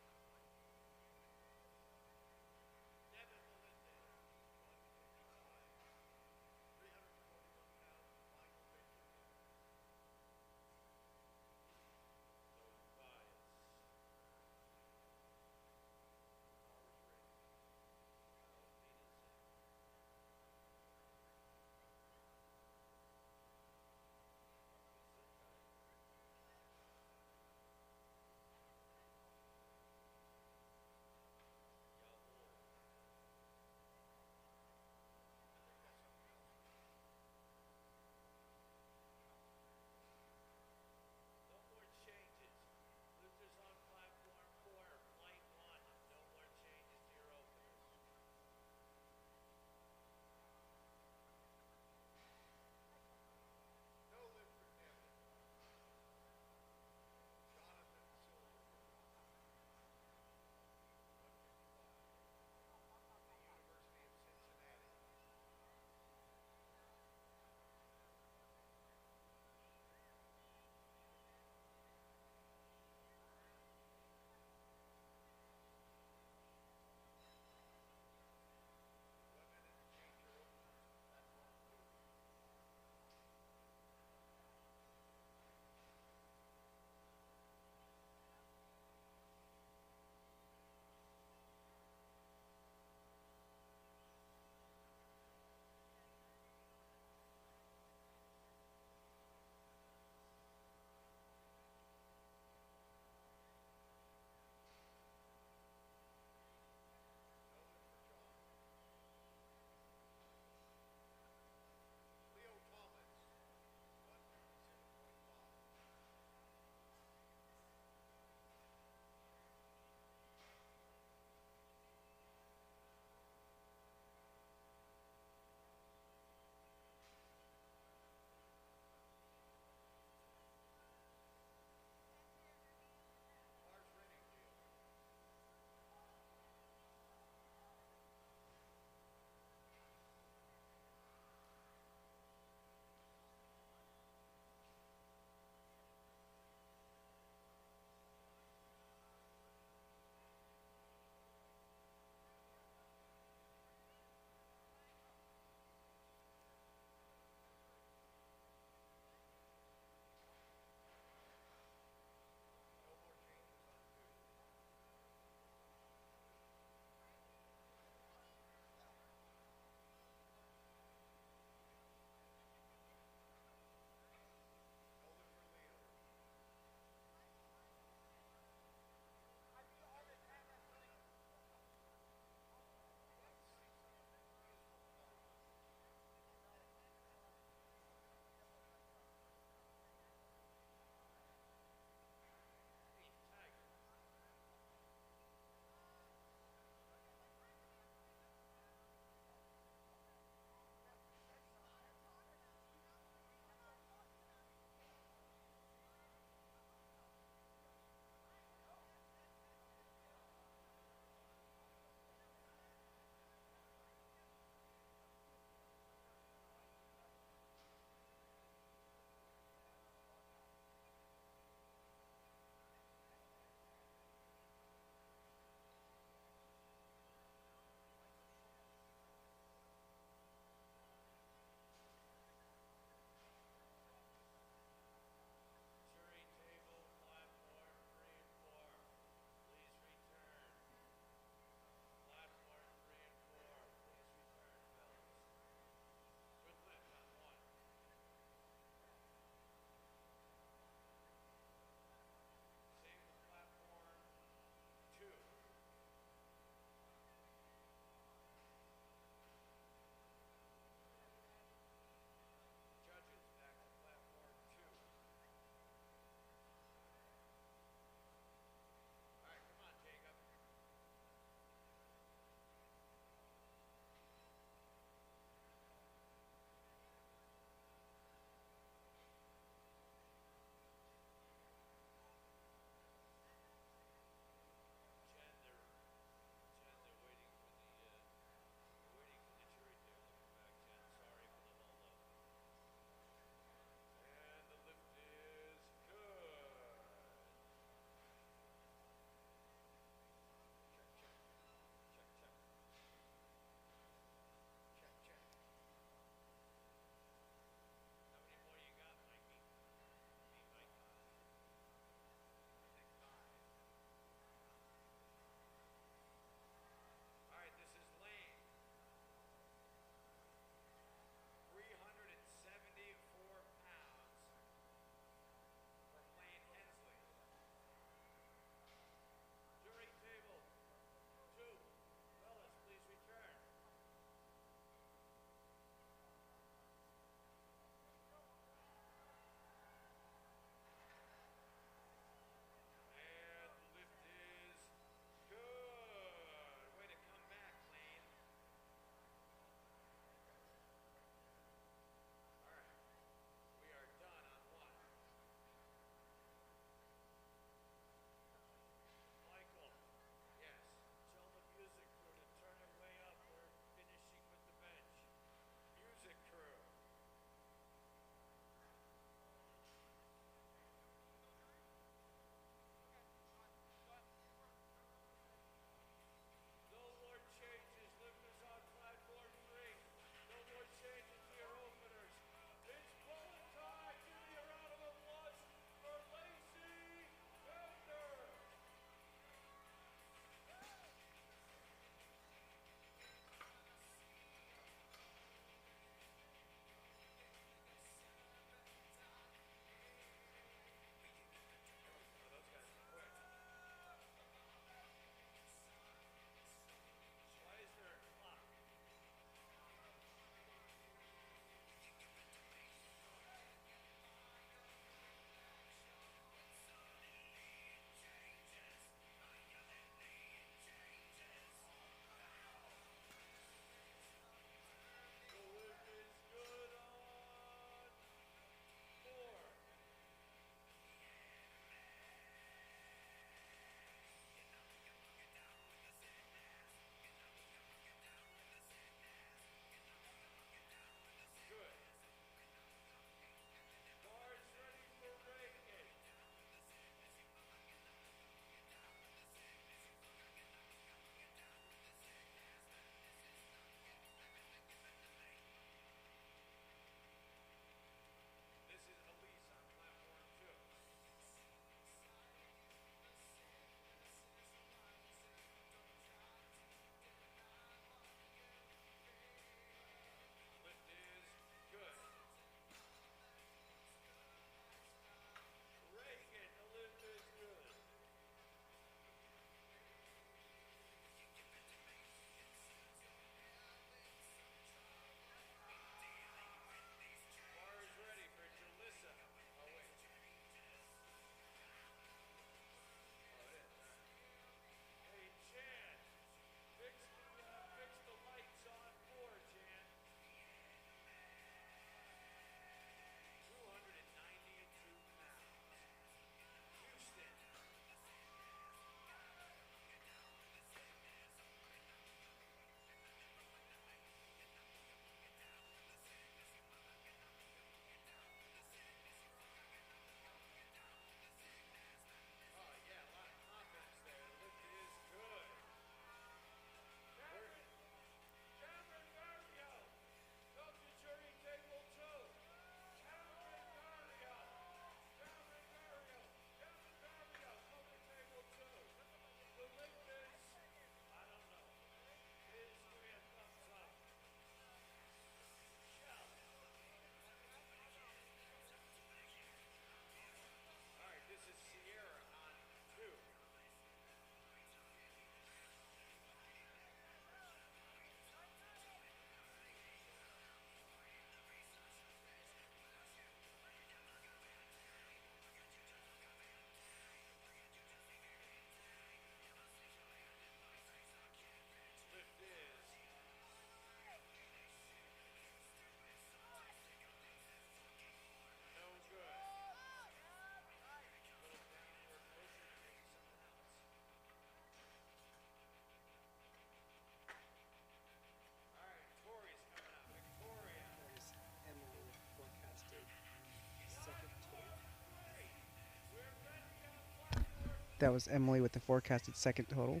That was Emily with the forecasted second total.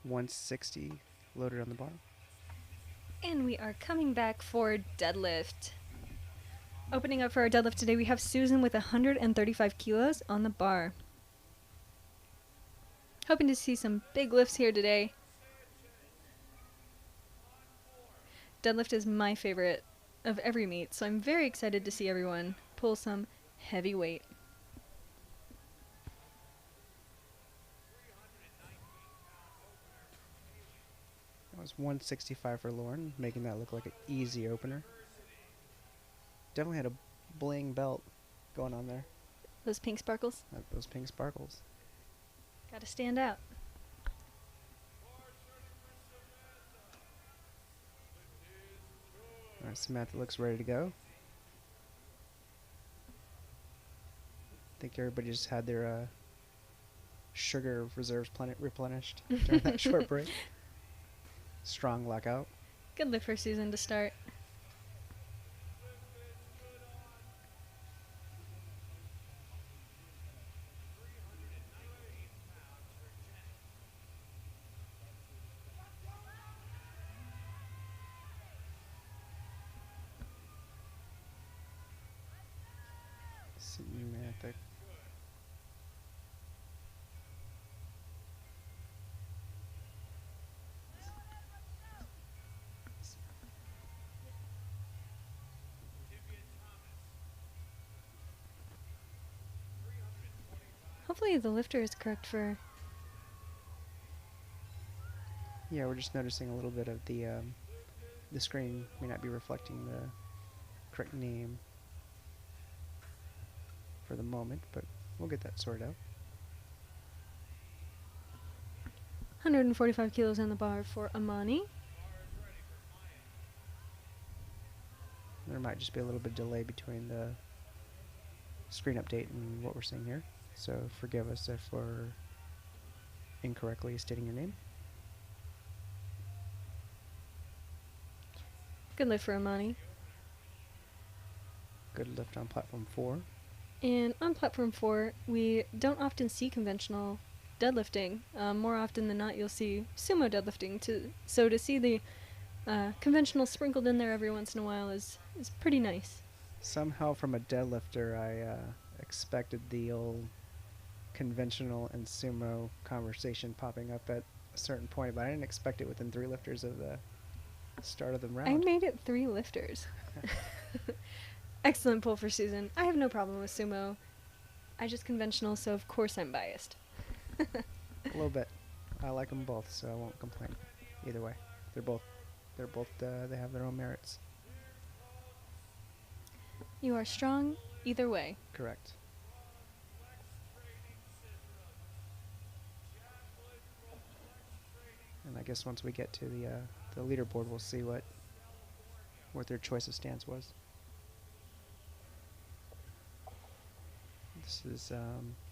160 loaded on the bar. And we are coming back for deadlift. Opening up for our deadlift today, we have Susan with 135 kilos on the bar. Hoping to see some big lifts here today. Deadlift is my favorite of every meet, so I'm very excited to see everyone pull some heavy weight. That was 165 for Lauren, making that look like an easy opener. Definitely had a bling belt going on there. Those pink sparkles. Those pink sparkles. Gotta stand out. All right, Samantha looks ready to go. I think everybody just had their sugar reserves replenished during that short break. Strong blackout. Good lift for Susan to start. Samantha. Hopefully the lifter is correct for... Yeah, we're just noticing a little bit of the screen may not be reflecting the correct name for the moment, but we'll get that sorted out. 145 kilos on the bar for Amani. There might just be a little bit of delay between the screen update and what we're seeing here, so forgive us if we're incorrectly stating your name. Good lift for Amani. Good lift on platform 4. And on platform 4, we don't often see conventional deadlifting. More often than not, you'll see sumo deadlifting. So to see the conventional sprinkled in there every once in a while is pretty nice. Somehow from a deadlifter, I expected the old conventional and sumo conversation popping up at a certain point, but I didn't expect it within 3 lifters of the start of the round. I made it 3 lifters. Excellent pull for Susan. I have no problem with sumo. I just conventional, so of course I'm biased. A little bit. I like them both, so I won't complain. Either way, they have their own merits. You are strong either way. Correct. And I guess once we get to the leaderboard, we'll see what their choice of stance was. This is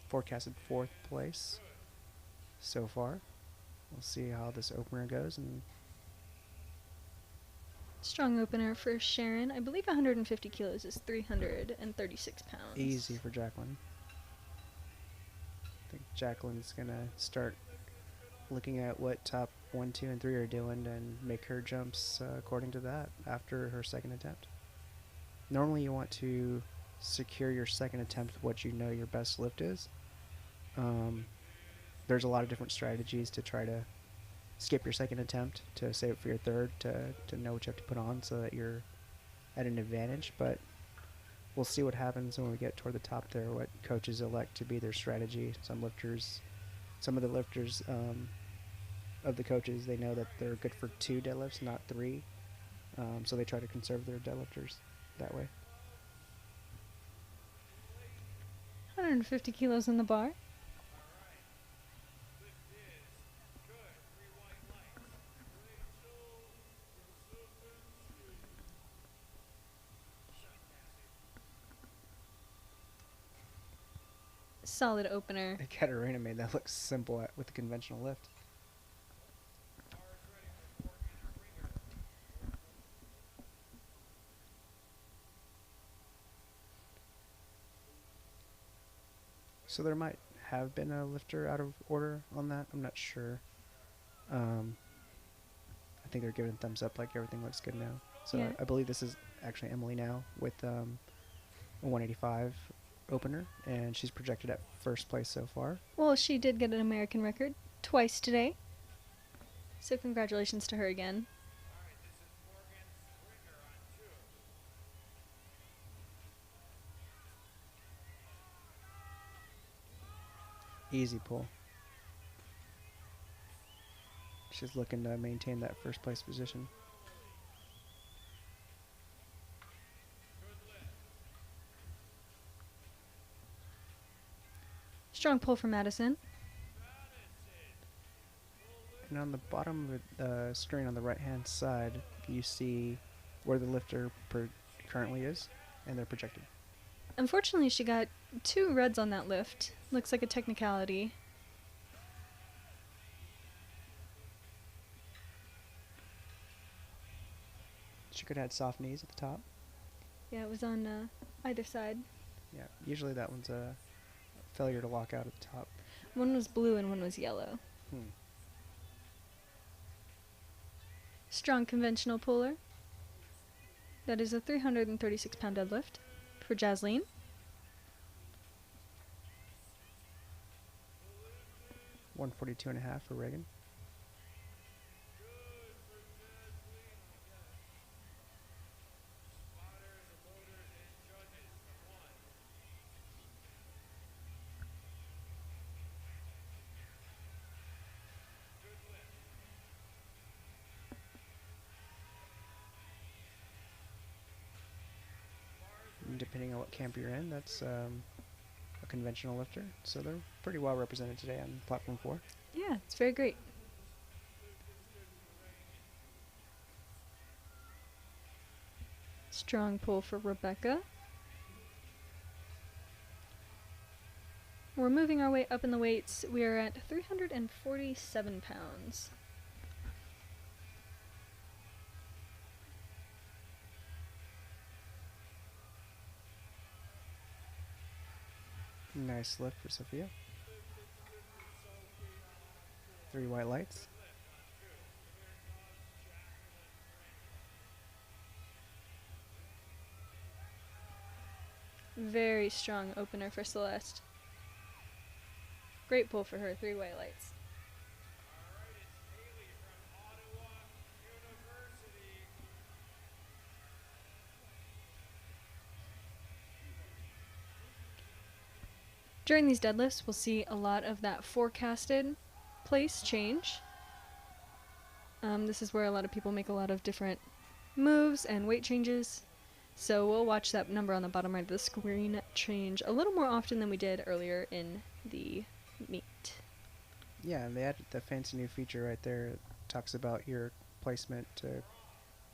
forecasted 4th place so far. We'll see how this opener goes. And Strong opener for Sharon. I believe 150 kilos is 336 pounds. easy for Jacqueline. I think Jacqueline's going to start looking at what top 1, 2, and 3 are doing and make her jumps according to that after her second attempt. Normally you want to secure your second attempt what you know your best lift is. There's a lot of different strategies to try to skip your second attempt to save it for your third, to know what you have to put on so that you're at an advantage, but we'll see what happens when we get toward the top there, what coaches elect to be their strategy. Some of the lifters of the coaches, they know that they're good for 2 deadlifts, not 3, so they try to conserve their deadlifters that way. 150 kilos on the bar. Solid opener. Katarina made that look simple with the conventional lift. So there might have been a lifter out of order on that. I'm not sure. I think they're giving thumbs up, like everything looks good now. So Yeah. I believe this is actually Emily now with a 185 opener, and she's projected at first place so far. Well, she did get an American record twice today. So congratulations to her again. Easy pull. She's looking to maintain that first place position. Strong pull from Madison. And on the bottom of the screen on the right hand side, you see where the lifter currently is, and they're projected. Unfortunately, she got 2 reds on that lift. Looks like a technicality. She could have had soft knees at the top. Yeah, it was on either side. Yeah, usually that one's a failure to lock out at the top. One was blue and one was yellow. Strong conventional puller. That is a 336-pound deadlift for Jasleen. $142.5 for Reagan. And depending on what camp you're in, that's a conventional lifter. So they're pretty well represented today on platform 4. Yeah, it's very great. Strong pull for Rebecca. We're moving our way up in the weights. We are at 347 pounds. Nice lift for Sophia. 3 white lights. Very strong opener for Celeste. Great pull for her, 3 white lights. During these deadlifts, we'll see a lot of that forecasted place change. This is where a lot of people make a lot of different moves and weight changes. So we'll watch that number on the bottom right of the screen change a little more often than we did earlier in the meet. Yeah, and they added the fancy new feature right there. It talks about your placement,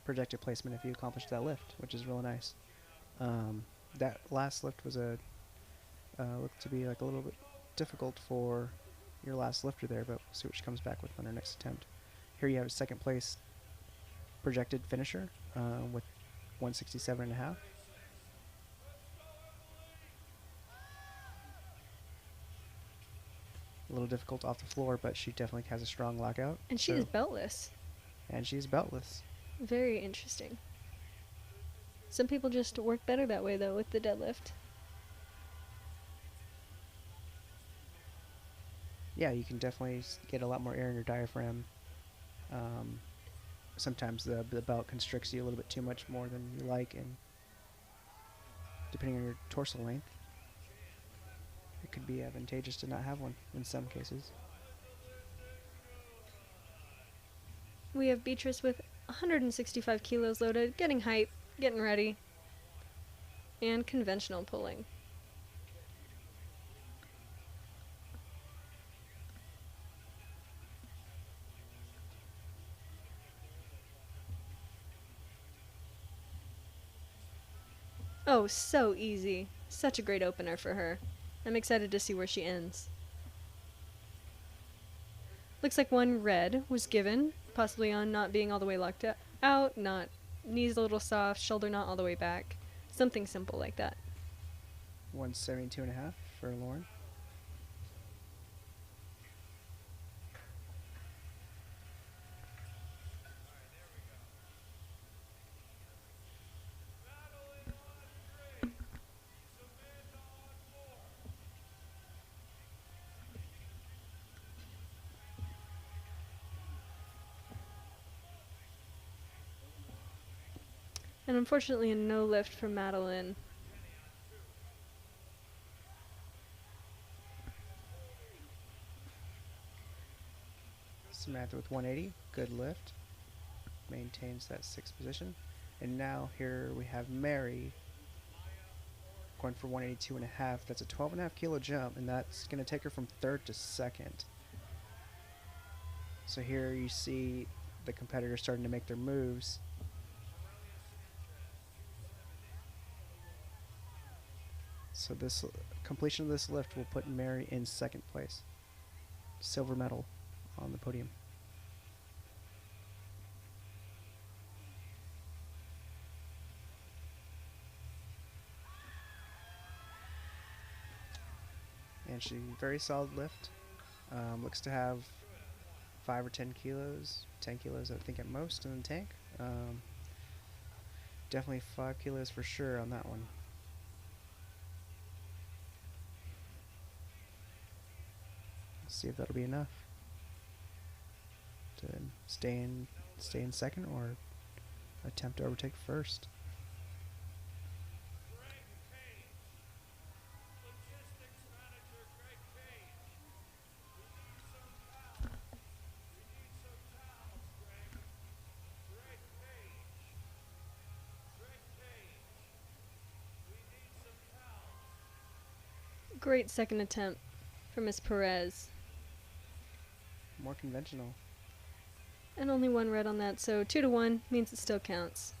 projected placement if you accomplish that lift, which is really nice. That last lift was looked to be like a little bit difficult for your last lifter there, but we'll see what she comes back with on her next attempt. Here you have a second place projected finisher with 167.5. A little difficult off the floor, but she definitely has a strong lockout. And she is beltless. And she's beltless. Very interesting. Some people just work better that way, though, with the deadlift. Yeah, you can definitely get a lot more air in your diaphragm. Sometimes the belt constricts you a little bit too much more than you like, and depending on your torso length, it could be advantageous to not have one in some cases. We have Beatrice with 165 kilos loaded, getting hype, getting ready, and conventional pulling. Oh, so easy. Such a great opener for her. I'm excited to see where she ends. Looks like 1 red was given, possibly on not being all the way locked out, not knees a little soft, shoulder not all the way back. Something simple like that. 172.5 for Lauren. And unfortunately, a no lift for Madeline. Samantha with 180, good lift. Maintains that 6th position. And now here we have Mary going for 182.5. That's a 12.5 kilo jump, and that's going to take her from 3rd to 2nd. So here you see the competitors starting to make their moves. So this completion of this lift will put Mary in 2nd place. Silver medal on the podium. And she very solid lift. Looks to have 5 or 10 kilos, 10 kilos I think at most in the tank. Definitely 5 kilos for sure on that one. Let's see if that'll be enough to stay in 2nd or attempt to overtake 1st. Greg Page, logistics manager Greg Page. We need some towels. We need some towels, Greg. Greg Page. Greg Page. We need some towels. Great second attempt for Miss Perez. More conventional. And only 1 red on that, so 2 to 1 means it still counts.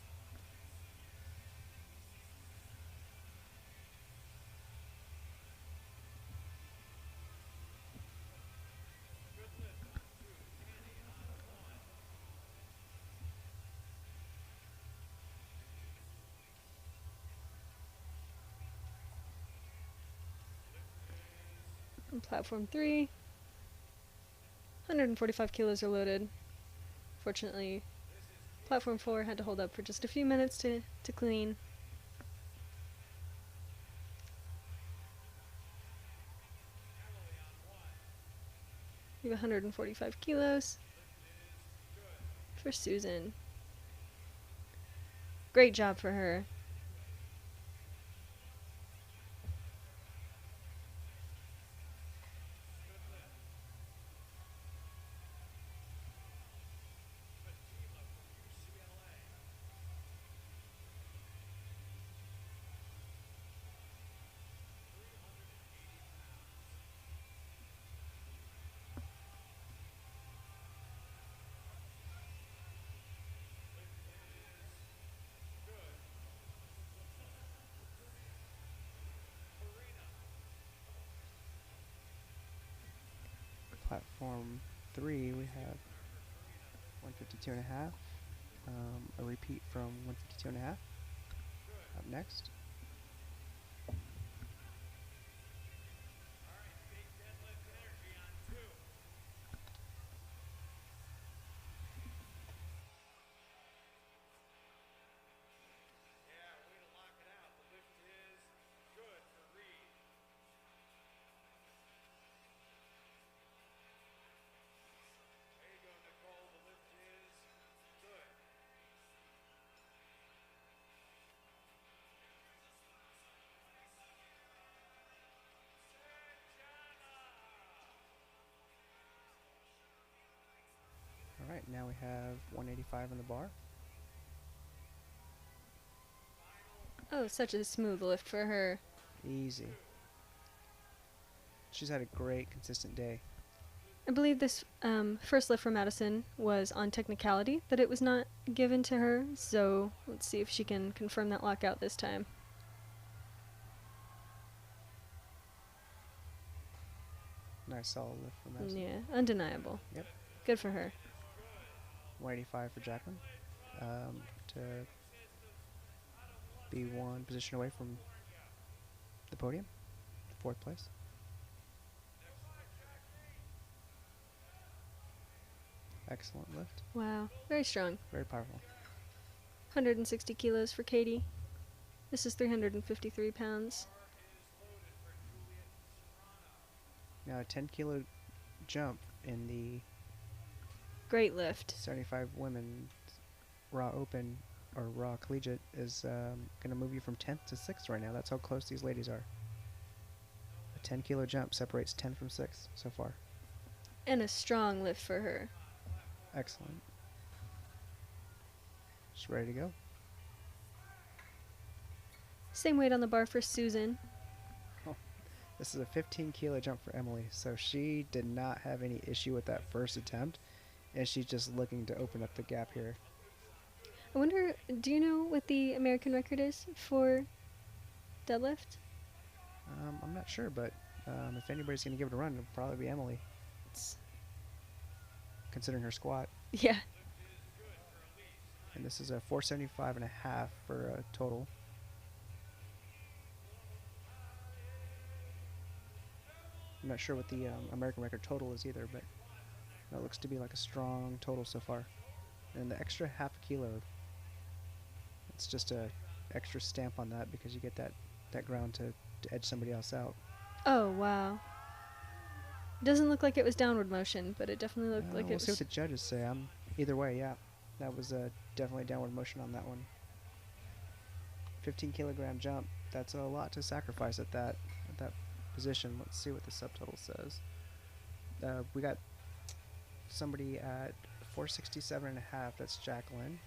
On platform 3, 145 kilos are loaded. Fortunately, platform 4 had to hold up for just a few minutes to clean. We have 145 kilos for Susan. Great job for her. Platform 3 we have 152.5. A repeat from 152.5. Up next. Big deadlift energy on 2. Yeah, way to lock it out. The lift is good for Reed. There you go, Nicole. The lift is good. Alright, now we have 185 on the bar. Oh, such a smooth lift for her. Easy. She's had a great, consistent day. I believe this first lift for Madison was on technicality, that it was not given to her, so let's see if she can confirm that lockout this time. Nice solid lift from Madison. Yeah, undeniable. Yep. Good for her. 185 for Jacqueline. To be 1 position away from the podium. 4th place. Excellent lift. Wow, very strong. Very powerful. 160 kilos for Katie. This is 353 pounds. Now a 10 kilo jump in the Great lift. 75 women raw open or Raw Collegiate is going to move you from 10th to 6th right now. That's how close these ladies are. A 10-kilo jump separates 10th from 6th so far. And a strong lift for her. Excellent. She's ready to go. Same weight on the bar for Susan. This is a 15-kilo jump for Emily, so she did not have any issue with that first attempt, and she's just looking to open up the gap here. I wonder, do you know what the American record is for deadlift? I'm not sure, but if anybody's going to give it a run, it'll probably be Emily, considering her squat. Yeah. And this is a 475 and a half for a total. I'm not sure what the American record total is either, but that looks to be like a strong total so far. And the extra half a kilo, it's just a extra stamp on that because you get that ground to edge somebody else out. Oh, wow. Doesn't look like it was downward motion, but it definitely looked like We'll it see was. what the judges say. Either way, yeah. That was definitely downward motion on that one. 15-kilogram jump. That's a lot to sacrifice at that position. Let's see what the subtotal says. We got somebody at 467 and a half. That's Jacqueline.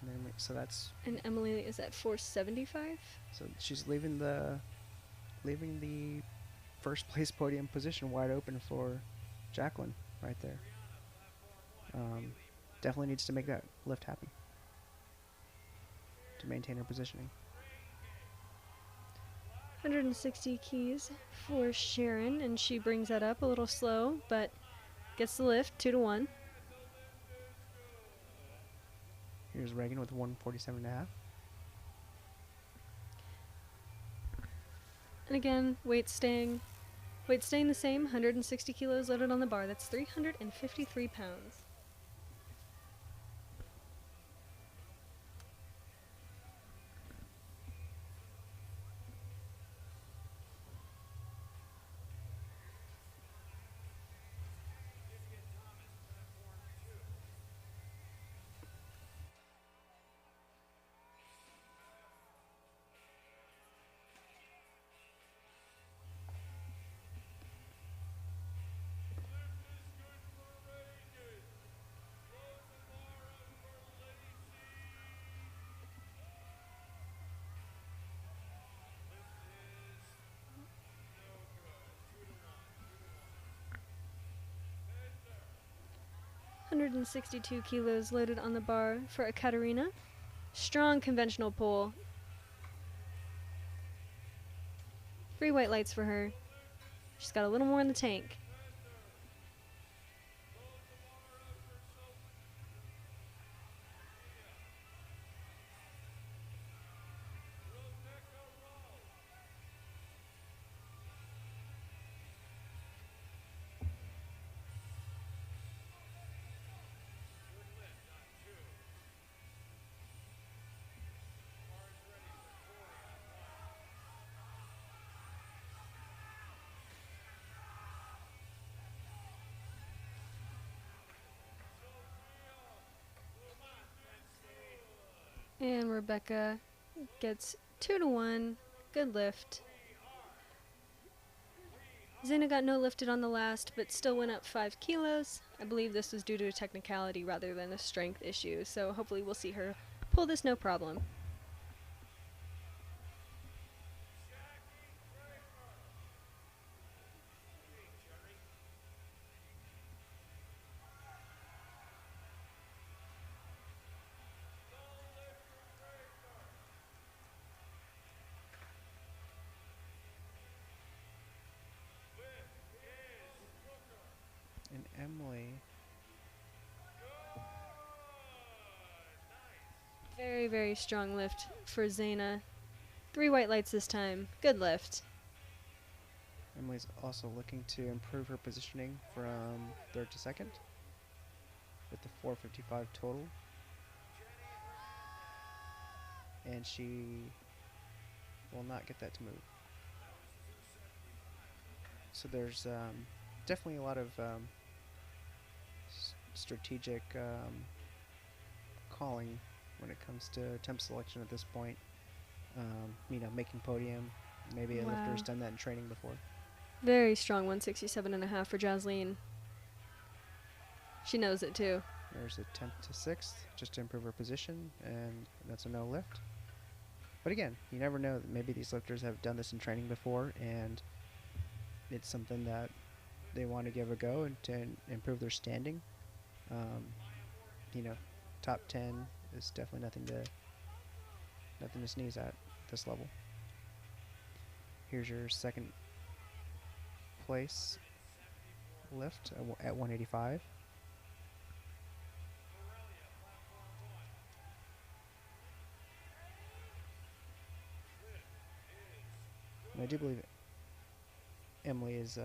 And then so that's. And Emily is at 475? So she's leaving the first place podium position wide open for Jacqueline right there. Definitely needs to make that lift happen to maintain her positioning. 160 keys for Sharon, and she brings that up a little slow, but gets the lift, 2-1. Here's Reagan with 147 and a half. And again, weight staying the same, 160 kilos loaded on the bar. That's 353 pounds. Hundred and 62 kilos loaded on the bar for Ekaterina. Strong conventional pull. 3 white lights for her. She's got a little more in the tank. And Rebecca gets 2-1. Good lift. Zena got no lifted on the last, but still went up 5 kilos. I believe this was due to a technicality rather than a strength issue, so hopefully we'll see her pull this no problem. And Emily. Very, very strong lift for Zena. 3 white lights this time. Good lift. Emily's also looking to improve her positioning from 3rd to 2nd with the 455 total. And she will not get that to move. So there's definitely a lot of strategic calling when it comes to temp selection at this point. You know, making podium. Maybe a lifter's Wow. done that in training before. Very strong 167.5 for Jasleen. She knows it too. There's a temp to 6th, just to improve her position, and that's a no lift. But again, you never know. Maybe these lifters have done this in training before, and it's something that they want to give a go and to improve their standing. You know, top 10 is definitely nothing to sneeze at this level. Here's your second place lift at 185. And I do believe Emily is,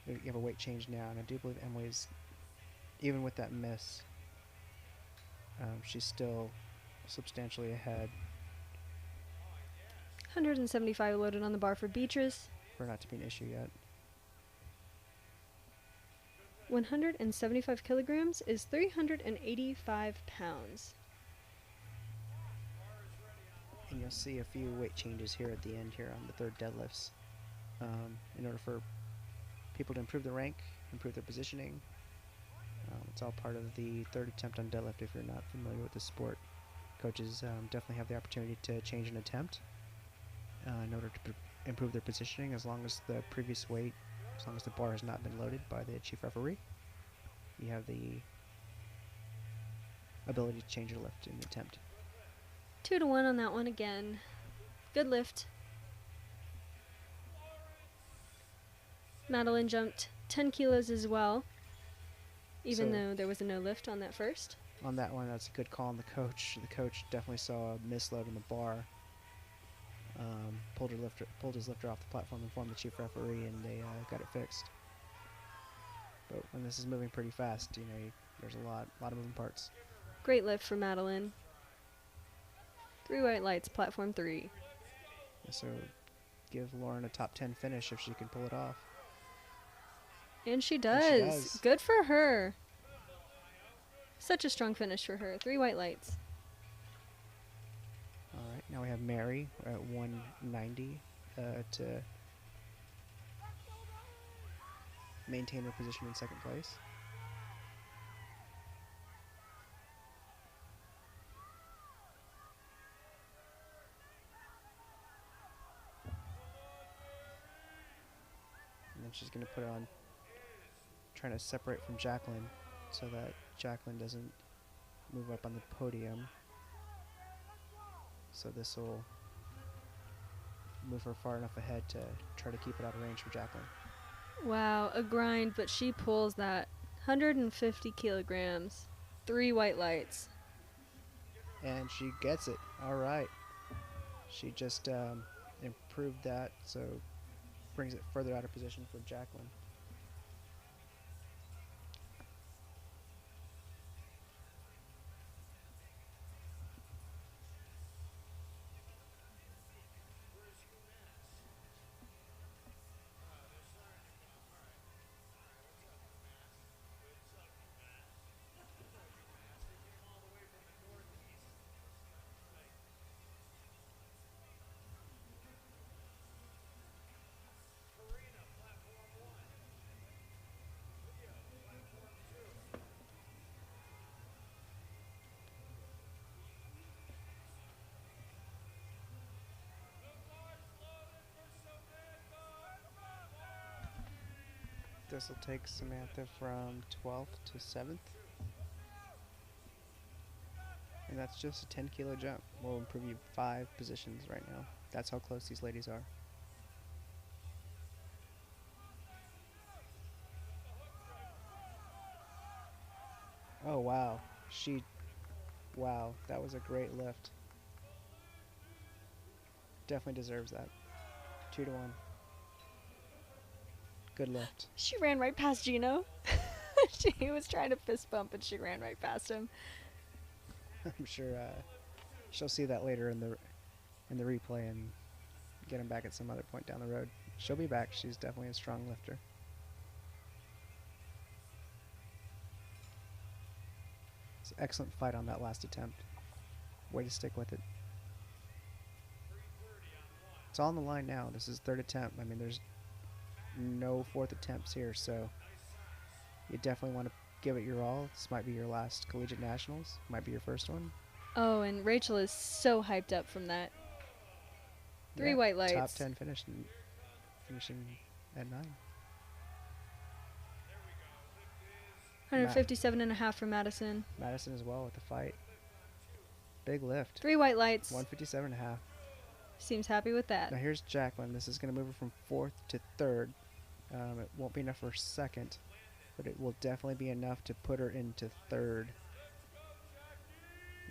you have a weight change now, and I do believe Emily is, even with that miss, she's still substantially ahead 175 loaded on the bar for Beatrice. for not to be an issue yet. 175 kilograms is 385 pounds. And you'll see a few weight changes here at the end here on the third deadlifts. In order for people to improve the rank, improve their positioning. It's all part of the third attempt on deadlift. If you're not familiar with the sport, coaches definitely have the opportunity to change an attempt in order to improve their positioning, as long as the previous weight, as long as the bar has not been loaded by the chief referee. You have the ability to change your lift in the attempt. 2 to 1 on that one again. Good lift. Madeline jumped 10 kilos as well, even So- though there was a no lift on that first. On that one, that's a good call on the coach. The coach definitely saw a misload in the bar. Pulled his lifter off the platform, informed the chief referee, and they got it fixed. But when this is moving pretty fast, you know, there's a lot of moving parts. Great lift for Madeline. 3 white lights, platform 3. So give Lauren a top 10 finish if she can pull it off. And she And does. she does. Good for her. Such a strong finish for her. 3 white lights. All right, now we have Mary at 190 to maintain her position in second place. And then she's going to put it on, trying to separate from Jacqueline so that Jacqueline doesn't move up on the podium. So this will move her far enough ahead to try to keep it out of range for Jacqueline. Wow, a grind, but she pulls that. 150 kilograms. 3 white lights. And she gets it. All right. She just improved that, so brings it further out of position for Jacqueline. This will take Samantha from 12th to 7th. And that's just a 10 kilo jump. We'll improve you 5 positions right now. That's how close these ladies are. Oh, wow. Wow, that was a great lift. Definitely deserves that. 2 to 1. Good lift. She ran right past Gino. She was trying to fist bump and she ran right past him. I'm sure she'll see that later in the replay and get him back at some other point down the road. She'll be back. She's definitely a strong lifter. So excellent fight on that last attempt. Way to stick with it. It's all on the line now. This is third attempt. I mean, there's no fourth attempts here, so you definitely want to give it your all. This might be your last collegiate nationals. Might be your first one. Oh, and Rachel is so hyped up from that. Three Yeah, white lights. Top 10 finish, finishing at 9. 157.5 for Madison. Madison as well with the fight. Big lift. 3 white lights. 157.5. Seems happy with that. Now here's Jacqueline. This is going to move her from 4th to 3rd. It won't be enough for 2nd, but it will definitely be enough to put her into 3rd.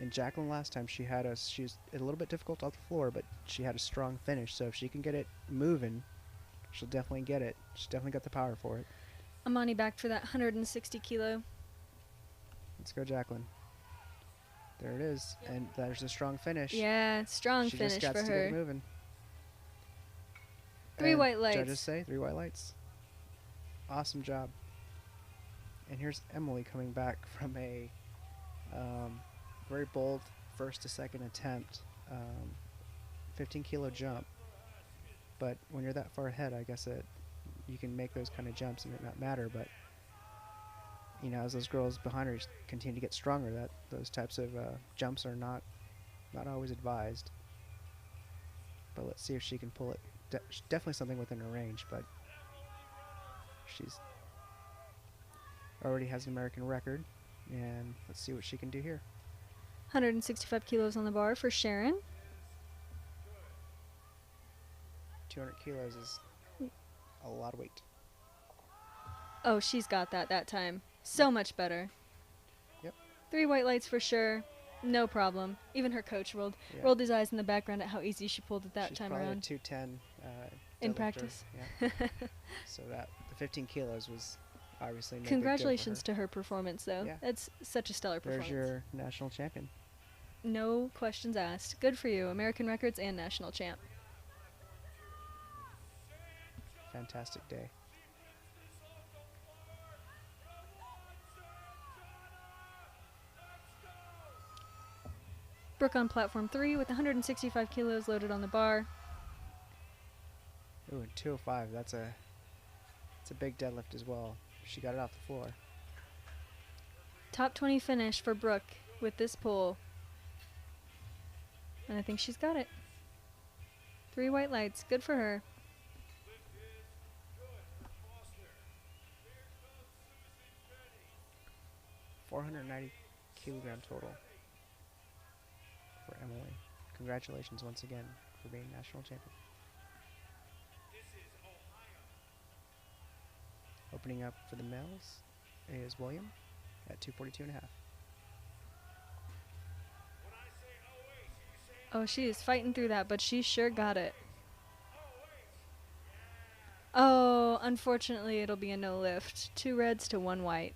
And Jacqueline last time she's a little bit difficult off the floor, but she had a strong finish. So if she can get it moving, she'll definitely get it. She's definitely got the power for it. Amani back for that 160 kilo. Let's go, Jacqueline. There it is, and there's a strong finish. Yeah, strong She finish just got for to get it her. moving. 3 And white lights. Judges say 3 white lights. Awesome job. And here's Emily coming back from a very bold first to second attempt, 15 kilo jump. But when you're that far ahead, I guess you can make those kind of jumps and it not matter. But you know, as those girls behind her continue to get stronger, those types of jumps are not always advised. But let's see if she can pull it. Definitely something within her range, but she's already has an American record, and let's see what she can do here. 165 kilos on the bar for Sharon. 200 kilos is a lot of weight. Oh, she's got that time. So much better. Yep. 3 white lights for sure. No problem. Even her coach rolled his eyes in the background at how easy she pulled it that She's time probably around. a 210 In deadlifter. practice. Yeah. So the 15 kilos was obviously no big deal for Congratulations her. to her performance, though. Yeah. That's such a stellar performance. There's your national champion. No questions asked. Good for you. American records and national champ. Fantastic day. Brooke on platform 3 with 165 kilos loaded on the bar. Ooh, and 205. That's a big deadlift as well. She got it off the floor. Top 20 finish for Brooke with this pull. And I think she's got it. 3 white lights. Good for her. .490 kilogram total for Emily. Congratulations once again for being national champion. Opening up for the males is William at 242.5. Oh, she is fighting through that, but she sure got it. Oh, unfortunately, it'll be a no lift. 2 reds to 1 white.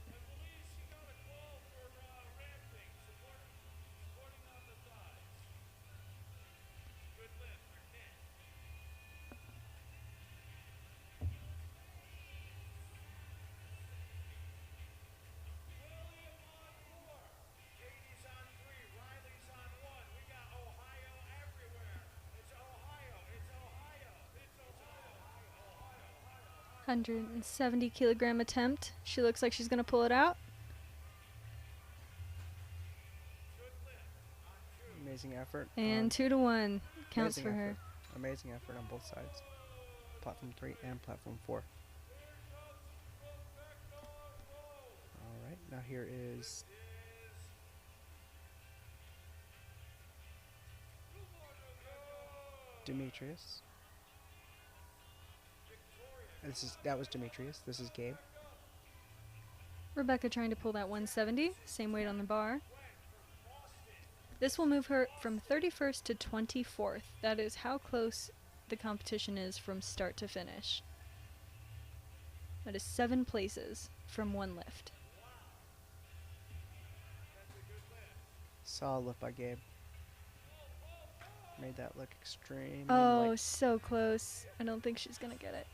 Katie's on 3, Riley's on 1. We got Ohio everywhere. It's Ohio, it's Ohio, it's Ohio. 170 kilogram attempt. She looks like she's going to pull it out. Amazing effort. And 2 to 1 counts amazing for her. effort. Amazing effort on both sides. Platform 3 and platform 4. Alright, now here is Demetrius. That was Demetrius. This is Gabe. Rebecca trying to pull that 170. Same weight on the bar. This will move her from 31st to 24th. That is how close the competition is from start to finish. That is 7 places from 1 lift. Solid lift by Gabe. Made that look extremely Oh, light. so close. I don't think she's going to get it.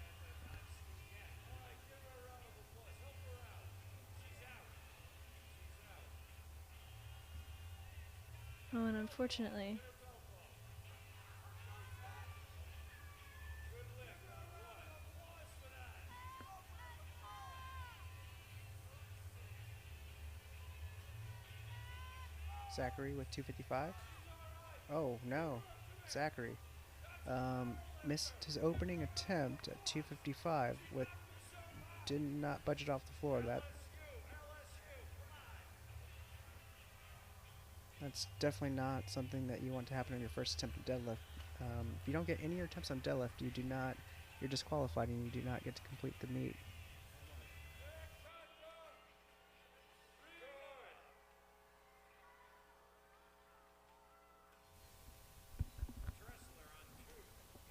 Oh, and unfortunately, Zachary with 255. Oh no, Zachary missed his opening attempt at 255 with did not budget off the floor. That's definitely not something that you want to happen on your first attempt at deadlift. If you don't get any of your attempts on deadlift, you're disqualified and you do not get to complete the meet.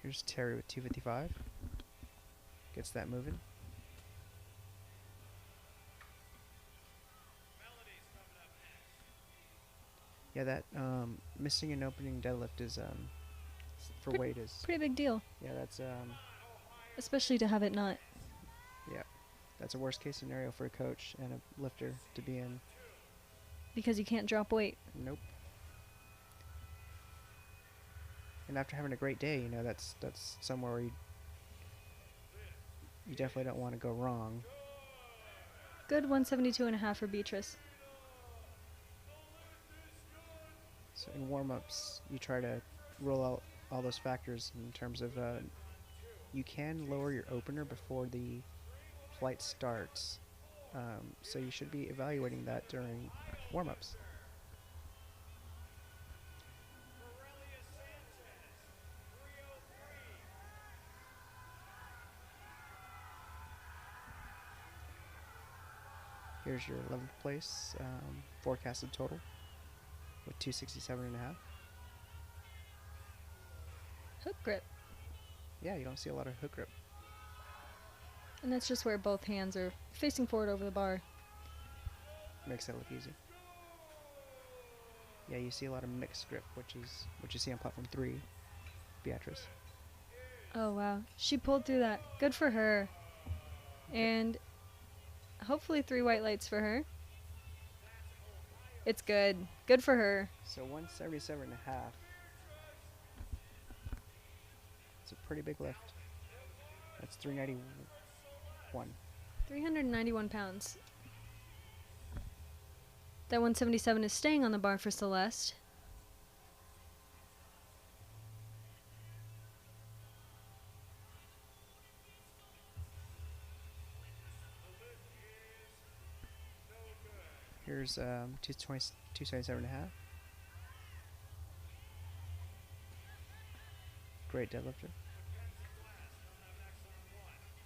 Here's Terry with 255. Gets that moving. Yeah, that missing an opening deadlift is for weight is pretty big deal, yeah, that's especially to have it not. yeah, that's a worst case scenario for a coach and a lifter to be in. Because you can't drop weight. Nope. And after having a great day, you know, that's somewhere where you definitely don't want to go wrong. Good 172.5 for Beatrice. So in warm-ups, you try to roll out all those factors in terms of you can lower your opener before the flight starts. So you should be evaluating that during warm-ups. Here's your 11th place forecasted total with 267.5. Hook grip. Yeah, you don't see a lot of hook grip. And that's just where both hands are facing forward over the bar. Makes that look easy. Yeah, you see a lot of mixed grip, which is what you see on platform 3, Beatrice. Oh wow, she pulled through that. Good for her. And hopefully 3 white lights for her. It's good. Good for her. So 177.5. It's a pretty big lift. That's 391. 391 pounds. That 177 is staying on the bar for Celeste. Here's 277.5. Great deadlifter.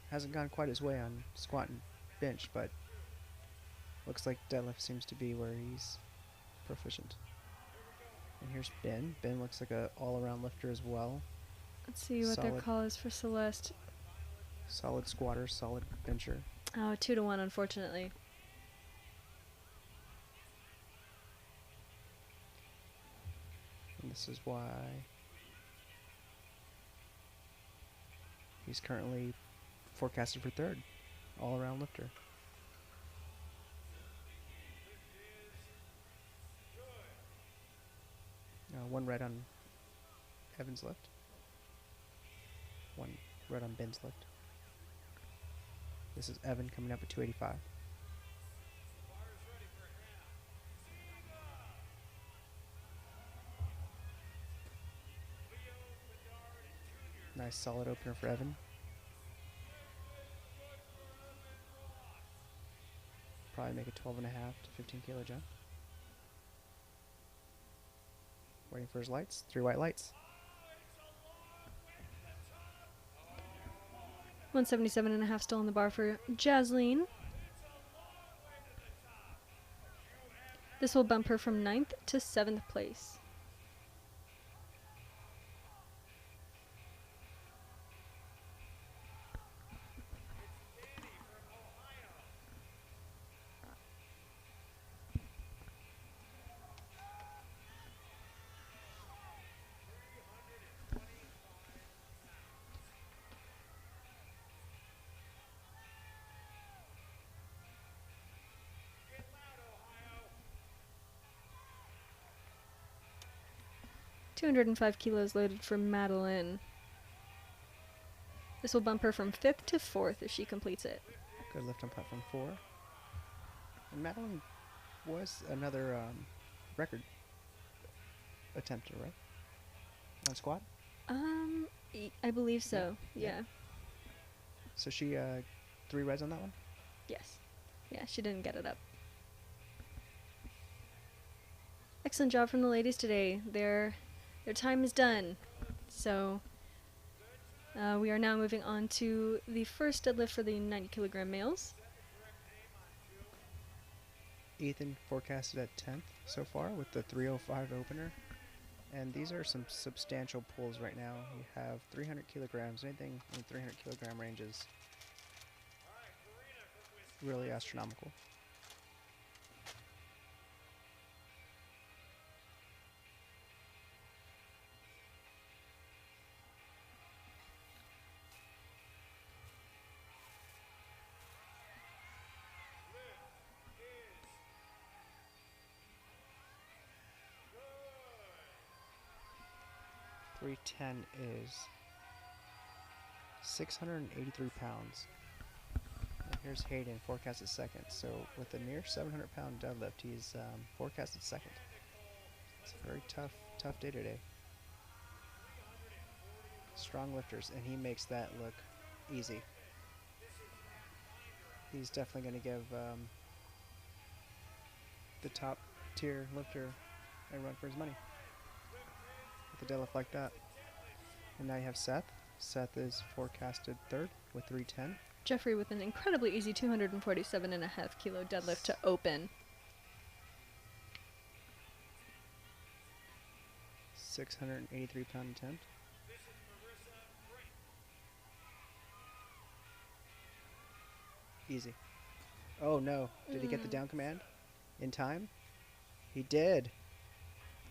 Hasn't gone quite his way on squat and bench, but looks like deadlift seems to be where he's proficient. And here's Ben. Ben looks like a all-around lifter as well. Let's see what their Solid. call is for Celeste. Solid squatter, solid bencher. Oh, 2-1, unfortunately. And this is why he's currently forecasted for third. All-around lifter. One red on Evan's left. One red on Ben's left. This is Evan coming up at 285. Nice solid opener for Evan. Probably make a 12.5 to 15 kilo jump. Waiting for his lights. 3 white lights. 177.5 still on the bar for Jasleen. This will bump her from 9th to 7th place. 205 kilos loaded for Madeline. This will bump her from 5th to 4th if she completes it. Good lift on platform 4. And Madeline was another record attempter, right? On squat? I believe so. Yeah. Yeah. So she 3 reds on that one? Yes. Yeah, she didn't get it up. Excellent job from the ladies today. Their time is done. So we are now moving on to the first deadlift for the 90 kilogram males. Ethan forecasted at 10th so far with the 305 opener. And these are some substantial pulls right now. You have 300 kilograms, anything in 300 kilogram ranges. Really astronomical. Good. 310 is 683 pounds. And here's Hayden, forecasted second. So with a near 700-pound deadlift, he's forecasted second. It's a very tough day today. Strong lifters, and he makes that look easy. He's definitely going to give the top tier lifter a run for his money with a deadlift like that. And now you have Seth. Seth is forecasted third with 310. Jeffrey with an incredibly easy 247.5 kilo deadlift to open. 683-pound attempt. Easy. Oh no, did he get the down command in time? He did.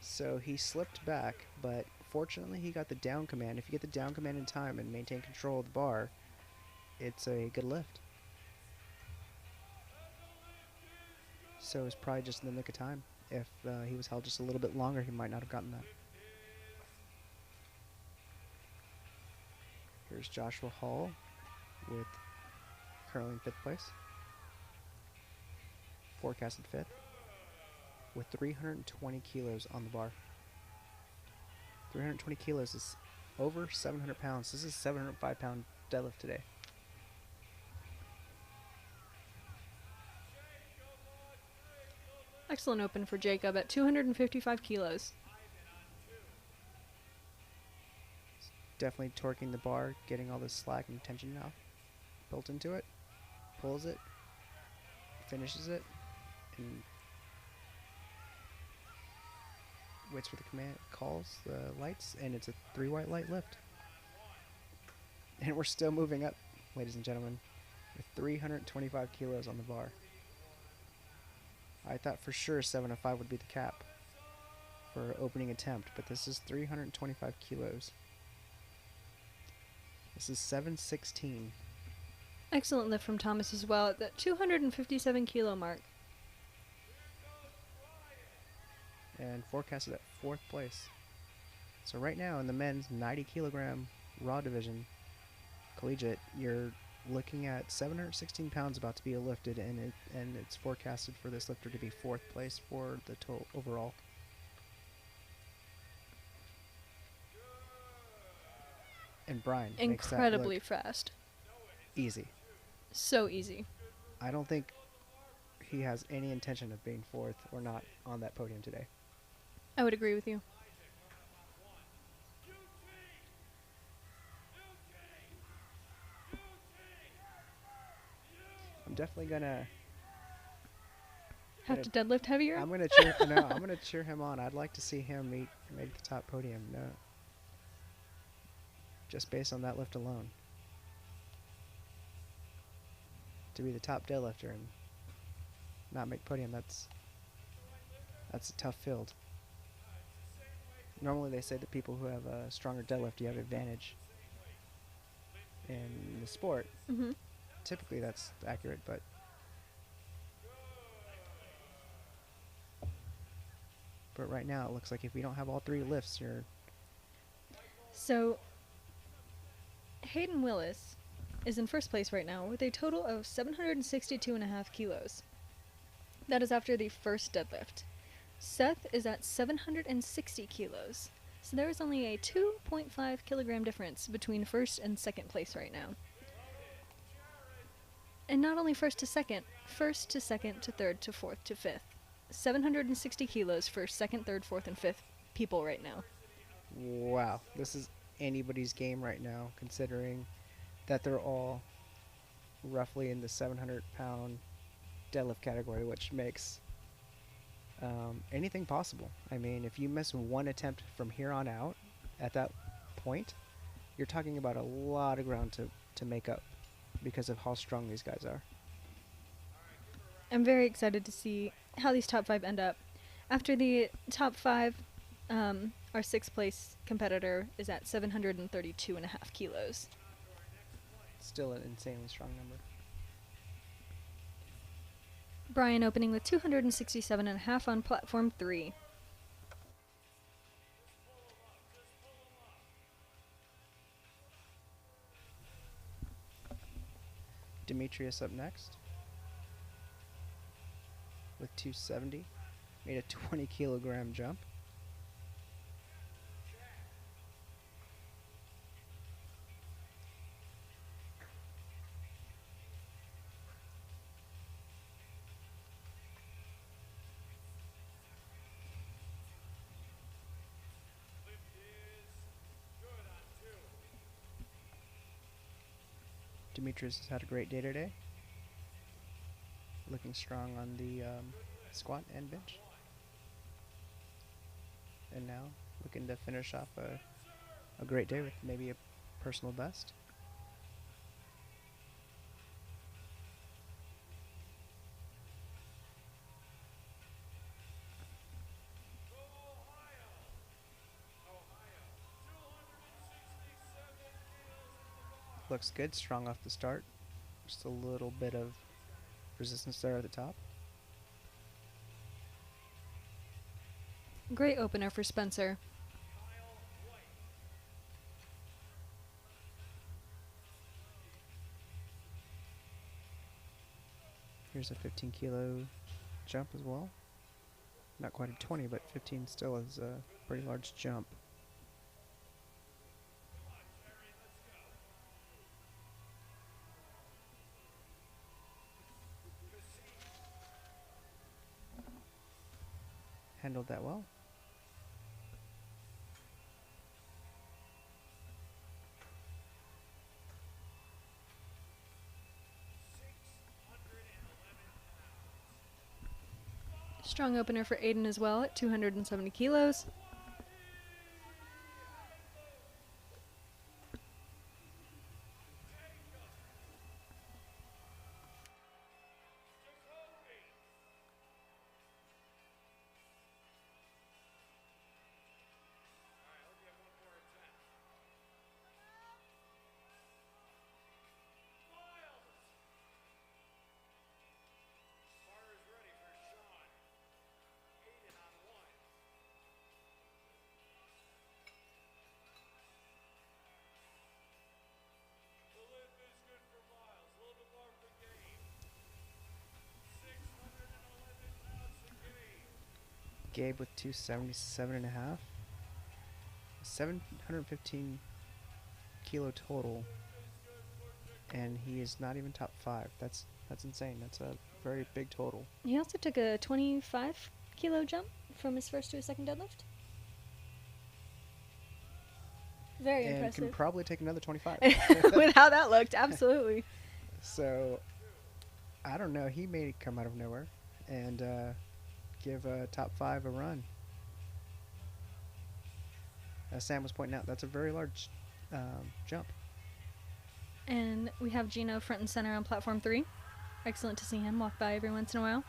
So he slipped back, but fortunately he got the down command. If you get the down command in time and maintain control of the bar, it's a good lift. So it's probably just in the nick of time. If he was held just a little bit longer, he might not have gotten that. Here's Joshua Hall with currently in 5th place. Forecasted 5th. With 320 kilos on the bar. 320 kilos is over 700 pounds. This is a 705-pound deadlift today. Excellent open for Jacob at 255 kilos. Definitely torquing the bar, getting all the slack and tension now built into it. Pulls it, finishes it, and waits for the command, calls the lights, and it's a 3 white light lift. And we're still moving up, ladies and gentlemen, with 325 kilos on the bar. I thought for sure 705 would be the cap for opening attempt, but this is 325 kilos. This is 716. Excellent lift from Thomas as well at that 257 kilo mark. And forecasted at 4th place. So right now in the men's 90 kilogram raw division, collegiate, you're looking at 716 pounds about to be lifted, and it's forecasted for this lifter to be 4th place for the total overall. And Brian Incredibly makes fast. that look easy. So easy. I don't think he has any intention of being 4th or not on that podium today. I would agree with you. I'm definitely gonna Have to deadlift heavier? I'm gonna cheer. No, I'm gonna cheer him on. I'd like to see him make the top podium. No, just based on that lift alone, to be the top deadlifter and not make podium, that's a tough field. Normally they say that people who have a stronger deadlift, you have advantage in the sport. Mm-hmm. Typically that's accurate, but right now it looks like if you don't have all 3 lifts, you're So, Hayden Willis is in first place right now with a total of 762.5 kilos. That is after the first deadlift. Seth is at 760 kilos. So there is only a 2.5 kilogram difference between first and second place right now. And not only first to second to third to fourth to fifth. 760 kilos for second, third, fourth, and fifth people right now. Wow, this is anybody's game right now, considering that they're all roughly in the 700-pound deadlift category, which makes anything possible. I mean, if you miss one attempt from here on out, at that point, you're talking about a lot of ground to make up because of how strong these guys are. I'm very excited to see how these top 5 end up. After the top 5, our 6th place competitor is at 732.5 kilos. Still an insanely strong number. Brian opening with 267.5 on platform 3. Demetrius up next with 270. Made a 20 kilogram jump. Demetrius has had a great day today. Looking strong on the squat and bench. And now looking to finish off a great day with maybe a personal best. Looks good, strong off the start. Just a little bit of resistance there at the top. Great opener for Spencer. Here's a 15 kilo jump as well. Not quite a 20, but 15 still is a pretty large jump. Handled that well. Strong opener for Aiden as well at 270 kilos. Gabe with 277.5. 715 kilo total, and he is not even top 5. That's insane. That's a very big total. He also took a 25 kilo jump from his first to his second deadlift. Very and impressive. can probably take another 25. With how that looked, absolutely. So, I don't know. He may come out of nowhere and give top 5 a run. As Sam was pointing out, that's a very large jump. And we have Gino front and center on platform 3. Excellent to see him walk by every once in a while.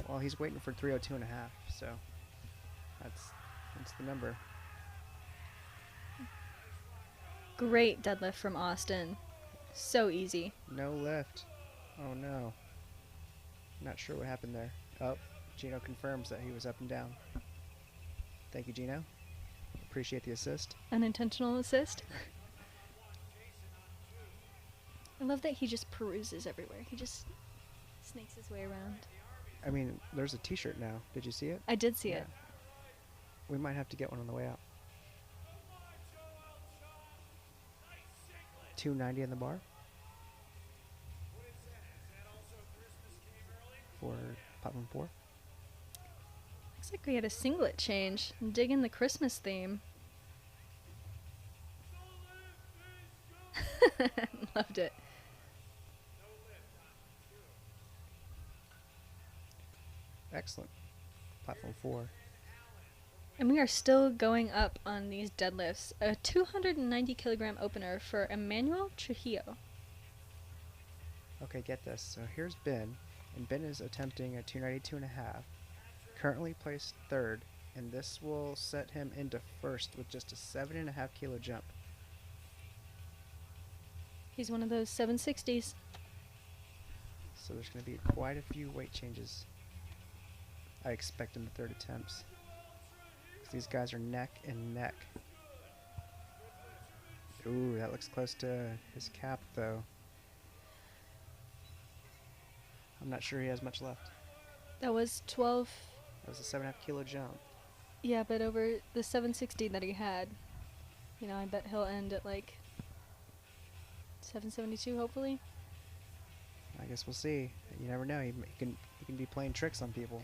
Well, he's waiting for 302.5, so that's the number. Great deadlift from Austin. So easy. No lift. Oh no. Not sure what happened there. Oh, Gino confirms that he was up and down. Thank you, Gino. Appreciate the assist. Unintentional assist. I love that he just peruses everywhere. He just snakes his way around. I mean, there's a t-shirt now. Did you see it? I did see Yeah. it. We might have to get one on the way out. $2.90 in the bar for platform 4. Looks like we had a singlet change. I'm digging the Christmas theme. Loved it. Excellent. Platform 4. And we are still going up on these deadlifts. A 290 kilogram opener for Emmanuel Trujillo. Okay, get this. So here's Ben, and Ben is attempting a 292.5. Currently placed 3rd, and this will set him into 1st with just a 7.5 kilo jump. He's one of those 760s. So there's going to be quite a few weight changes, I expect, in the 3rd attempts. 'Cause these guys are neck and neck. Ooh, that looks close to his cap, though. I'm not sure he has much left. That was 12. That was a 7.5 kilo jump. Yeah, but over the 760 that he had, you know, I bet he'll end at like 772, hopefully. I guess we'll see. You never know. He can be playing tricks on people.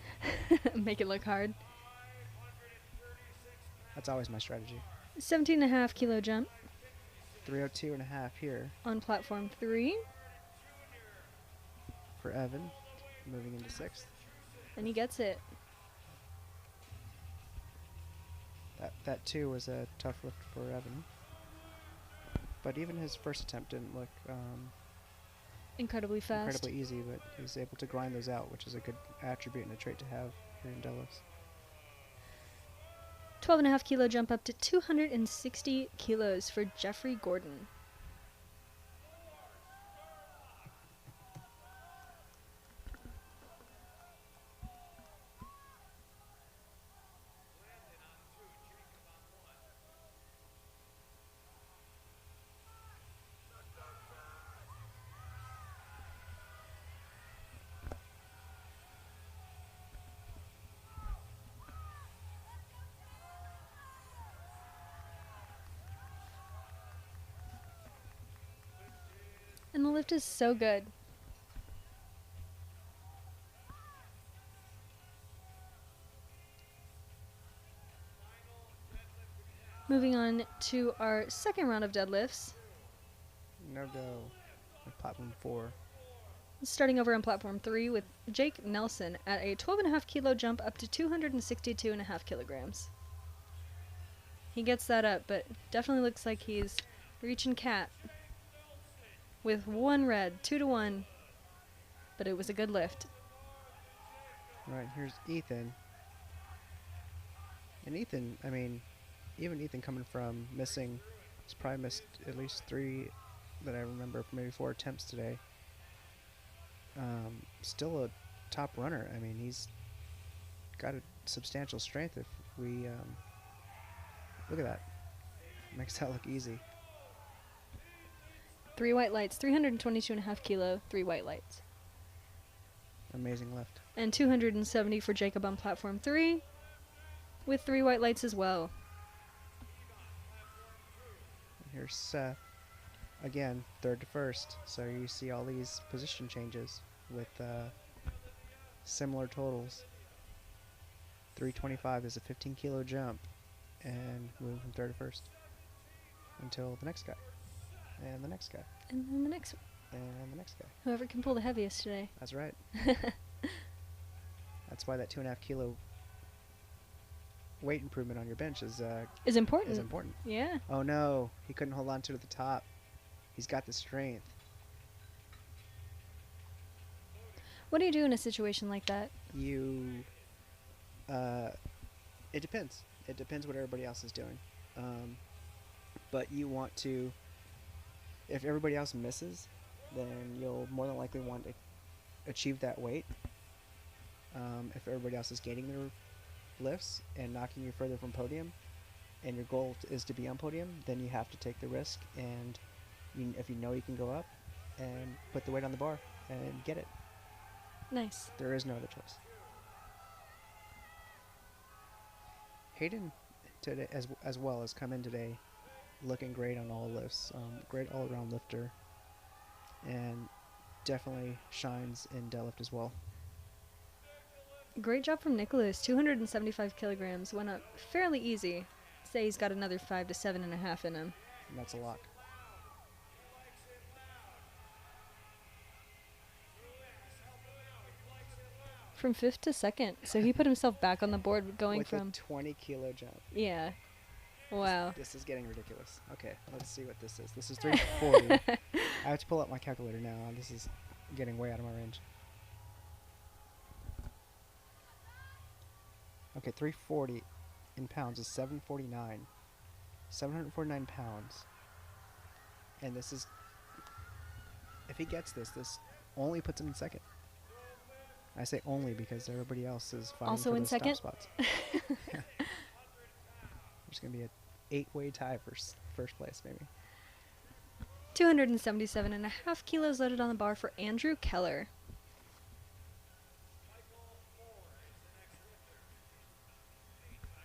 Make it look hard. That's always my strategy. 17.5 kilo jump 302.5 here on platform 3. for Evan, moving into 6th. And he gets it. That too was a tough lift for Evan. But even his first attempt didn't look Incredibly fast. incredibly easy, but he was able to grind those out, which is a good attribute and a trait to have here in deadlifts. 12.5 kilo jump up to 260 kilos for Jeffrey Gordon. And the lift is so good. Moving on to our second round of deadlifts. No go on platform 4. Starting over on platform 3 with Jake Nelson at a 12.5 kilo jump up to 262.5 kilograms. He gets that up, but definitely looks like he's reaching cat. With 1 red, 2-1. But it was a good lift. Right, here's Ethan. And Ethan, I mean, even Ethan coming from missing, he's probably missed at least 3 that I remember, maybe 4 attempts today. Still a top runner. I mean, he's got a substantial strength. If we look at that, makes that look easy. 3 white lights, 322.5 kilo, 3 white lights. Amazing lift. And 270 for Jacob on platform 3, with 3 white lights as well. And here's Seth, again 3rd to 1st. So you see all these position changes with similar totals. 325 is a 15 kilo jump, and moving from 3rd to 1st until the next guy, and the next guy, And then the next one. and the next guy. Whoever can pull the heaviest today. That's right. That's why that 2.5 kilo weight improvement on your bench is Important. important. Yeah. Oh no, he couldn't hold on to it at the top. He's got the strength. What do you do in a situation like that? You, it depends. It depends what everybody else is doing. But you want to if everybody else misses, then you'll more than likely want to achieve that weight. If everybody else is gaining their lifts and knocking you further from podium, and your goal is to be on podium, then you have to take the risk, and if you know you can go up and put the weight on the bar and get it. Nice. There is no other choice. Hayden today as well has come in today looking great on all lifts. Great all-around lifter, and definitely shines in deadlift as well. Great job from Nicholas. 275 kilograms. Went up fairly easy. Say he's got another 5 to 7.5 in him. And that's a lot. From 5th to 2nd. So he put himself back on the board going With from... a 20 kilo jump. Yeah. Wow. This is getting ridiculous. Okay, let's see what this is. This is 340. I have to pull up my calculator now. This is getting way out of my range. Okay, 340 in pounds is 749. 749 pounds. And this is... If he gets this only puts him in second. I say only because everybody else is fighting Also for in those top second? spots. Yeah. There's going to be an 8-way tie for first place, maybe. 277.5 kilos loaded on the bar for Andrew Keller.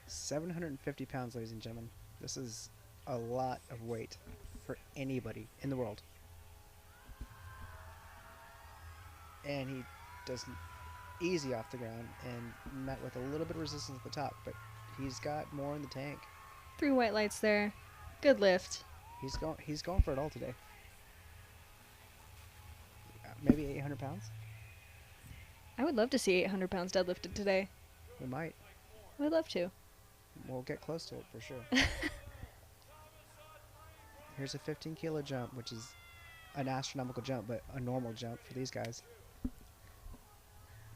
£750, ladies and gentlemen. This is a lot of weight for anybody in the world. And he does easy off the ground and met with a little bit of resistance at the top, but he's got more in the tank. 3 white lights there. Good lift. He's going for it all today. Maybe 800 pounds? I would love to see 800 pounds deadlifted today. We might. I would love to. We'll get close to it for sure. Here's a 15 kilo jump, which is an astronomical jump, but a normal jump for these guys.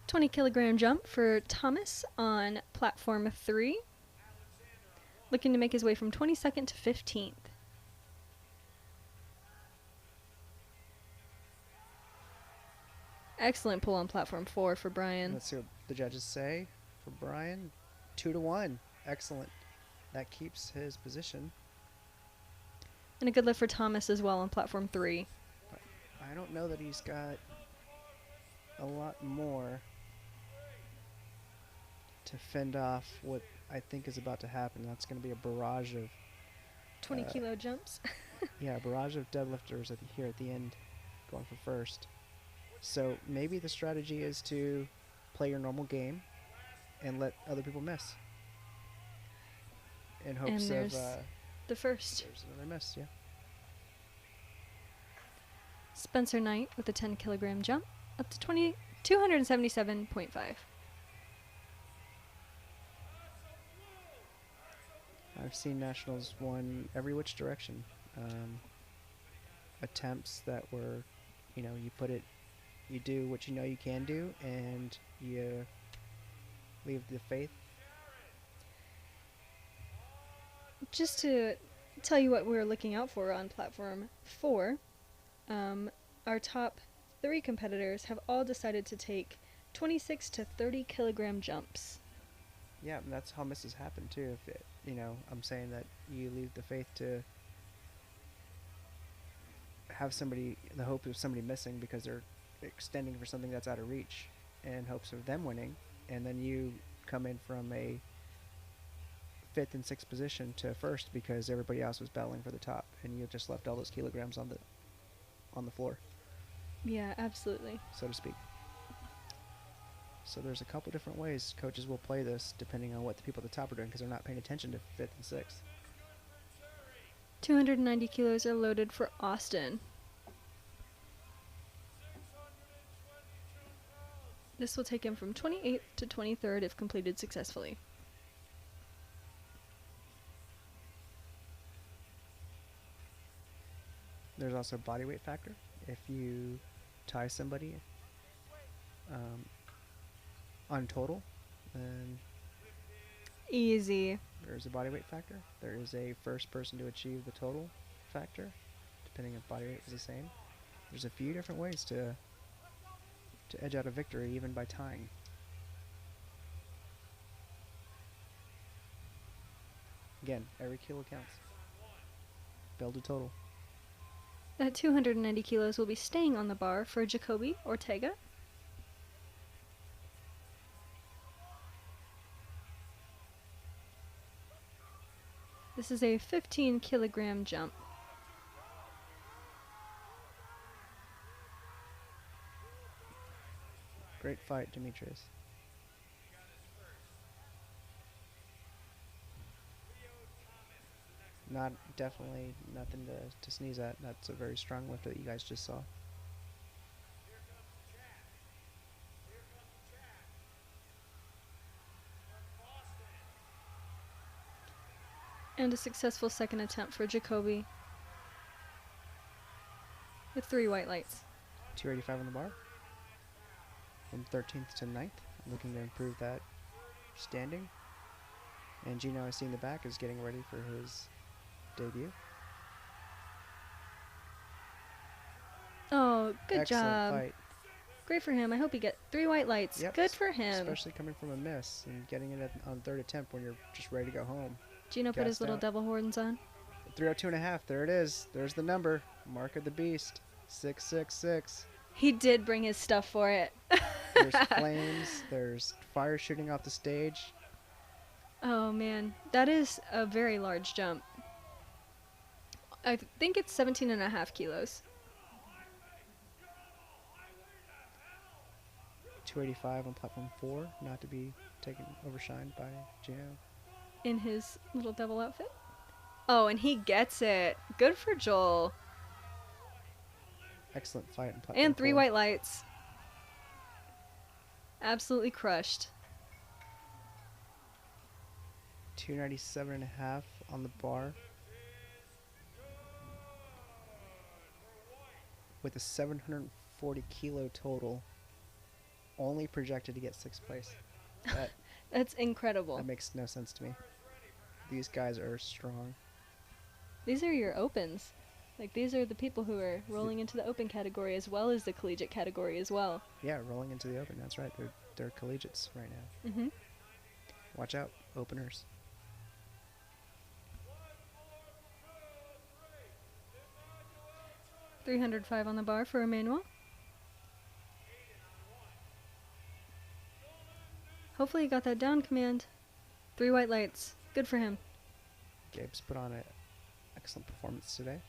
20 kilogram jump for Thomas on platform 3. Looking to make his way from 22nd to 15th. Excellent pull on platform 4 for Brian. Let's see what the judges say for Brian. 2-1. Excellent. That keeps his position. And a good lift for Thomas as well on platform 3. But I don't know that he's got a lot more to fend off what I think is about to happen. That's going to be a barrage of 20 kilo jumps. yeah, a barrage of deadlifters here at the end going for first. So maybe the strategy is to play your normal game and let other people miss. In hopes And of there's the first. there's another miss, yeah. Spencer Knight with a 10 kilogram jump up to 277.5. I've seen nationals won every which direction. Attempts that were, you do what you know you can do, and you leave the faith. Just to tell you what we're looking out for on platform 4, our top 3 competitors have all decided to take 26 to 30 kilogram jumps. Yeah, and that's how misses happen too. If it, I'm saying that you leave the faith to have the hope of somebody missing because they're extending for something that's out of reach, in hopes of them winning, and then you come in from a 5th and 6th position to first because everybody else was battling for the top, and you just left all those kilograms on the floor. Yeah, absolutely. So to speak. So there's a couple different ways coaches will play this depending on what the people at the top are doing, because they're not paying attention to 5th and 6th. 290 kilos are loaded for Austin. This will take him from 28th to 23rd if completed successfully. There's also a body weight factor. If you tie somebody on total, then Easy. there's a body weight factor. There is a first person to achieve the total factor, depending if body weight was the same. There's a few different ways to edge out a victory, even by tying. Again, every kilo counts. Build a total. That 290 kilos will be staying on the bar for Jacoby Ortega. This is a 15 kilogram jump. Great fight, Demetrius. Not definitely nothing to sneeze at. That's a very strong lifter that you guys just saw. And a successful second attempt for Jacoby with 3 white lights. 285 on the bar. From 13th to 9th. Looking to improve that standing. And Gino, I see in the back, is getting ready for his debut. Oh, good Excellent job. fight. Great for him. I hope he get 3 white lights. Yep, Good for him. especially coming from a miss and getting it on third attempt when you're just ready to go home. Gino put his Gassed little out. devil horns on. 302.5. There it is. There's the number. Mark of the beast. 666. He did bring his stuff for it. There's flames. There's fire shooting off the stage. Oh man, that is a very large jump. I think it's 17.5 kilos. 285 on platform 4. Not to be taken overshined by Gino. In his little devil outfit. Oh, and he gets it. Good for Joel. Excellent fight on platform And 3 4. white lights. Absolutely crushed. 297.5 on the bar. With a 740 kilo total. Only projected to get 6th place. That's incredible. That makes no sense to me. These guys are strong. These are your opens. Like, these are the people who are rolling into the open category as well as the collegiate category as well. Yeah, rolling into the open. That's right. They're collegiates right now. Mm-hmm. Watch out, openers. $305 on the bar for Emmanuel. Hopefully he got that down command. 3 white lights. Good for him. Gabe's put on an excellent performance today.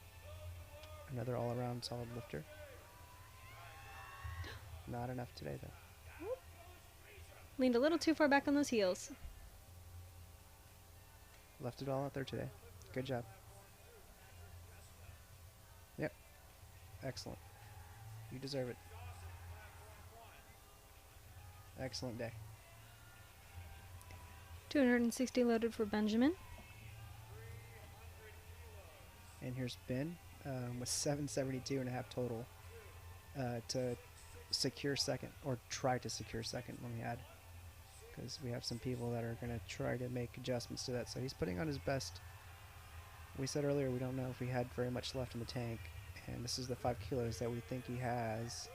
Another all-around solid lifter. Not enough today, though. Leaned a little too far back on those heels. Left it all out there today. Good job. Yep. Excellent. You deserve it. Excellent day. 260 loaded for Benjamin. And here's Ben with 772.5 total to secure second, or try to secure second, let me add. Because we have some people that are going to try to make adjustments to that. So he's putting on his best. We said earlier we don't know if he had very much left in the tank. And this is the 5 kilos that we think he has.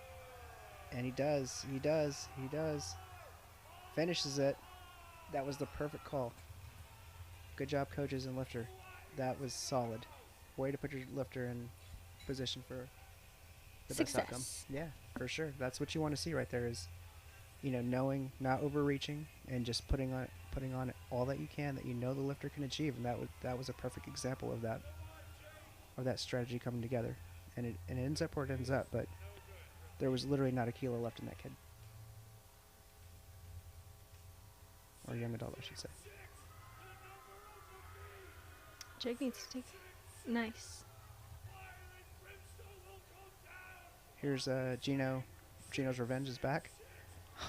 And he does. He does. He does. Finishes it. That was the perfect call. Good job, coaches and lifter. That was solid. Way to put your lifter in position for the best outcome. Success. Yeah, for sure. That's what you want to see right there is, you know, knowing, not overreaching, and just putting on all that you can that you know the lifter can achieve. And that was a perfect example of that strategy coming together. And it ends up where it ends up, but there was literally not a kilo left in that kid. Or young adult, I should say. Jake needs to take. Nice. Here's Gino. Gino's Revenge is back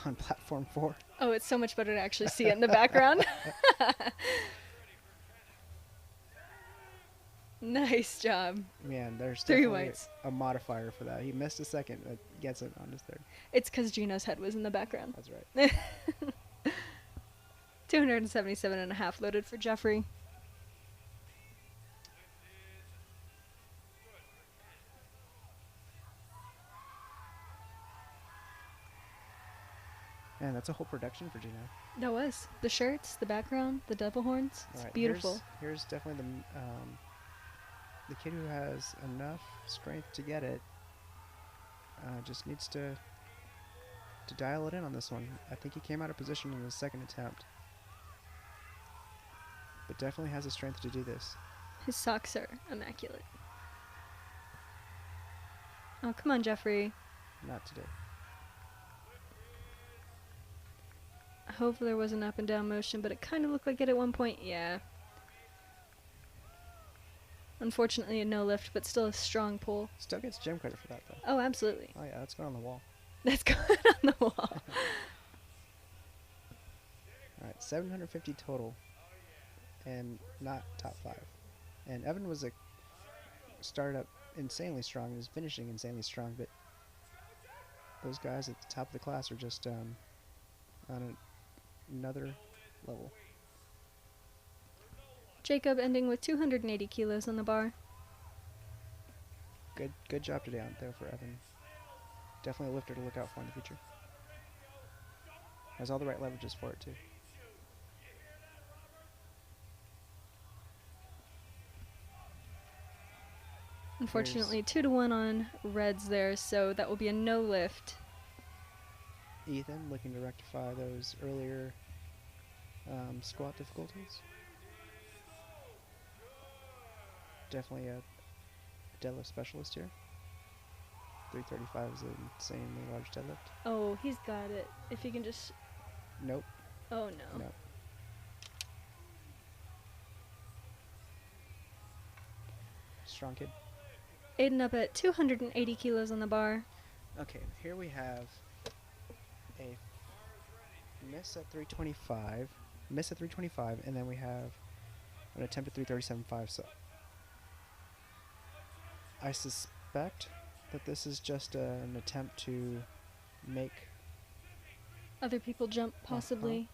on platform 4. Oh, it's so much better to actually see it in the background. Nice job. Man, there's 3 definitely whites. a modifier for that. He missed a second, but gets it on his third. It's because Gino's head was in the background. That's right. 277.5 loaded for Jeffrey. Man, that's a whole production for Gino. That was. The shirts, the background, the devil horns. It's Alright, beautiful. Here's definitely the kid who has enough strength to get it. Just needs to dial it in on this one. I think he came out of position in his second attempt. But definitely has the strength to do this. His socks are immaculate. Oh, come on, Jeffrey. Not today. I hope there was an up and down motion, but it kind of looked like it at one point. Yeah. Unfortunately, a no lift, but still a strong pull. Still gets gym credit for that, though. Oh, absolutely. Oh, yeah, that's going on the wall. That's going on the wall. Alright, 750 total. And not top 5. And Evan was started up insanely strong and is finishing insanely strong, but those guys at the top of the class are just on another level. Jacob ending with 280 kilos on the bar. Good job today out there for Evan. Definitely a lifter to look out for in the future. Has all the right leverages for it too. Unfortunately, 2-1 on Reds there, so that will be a no lift. Ethan looking to rectify those earlier squat difficulties. Definitely a deadlift specialist here. 335 is an insanely large deadlift. Oh, he's got it. If he can just... Nope. Oh, no. No. Strong kid. Aiden up at 280 kilos on the bar. Okay, here we have a miss at 325, and then we have an attempt at 337.5. So I suspect that this is just an attempt to make Other people jump, possibly.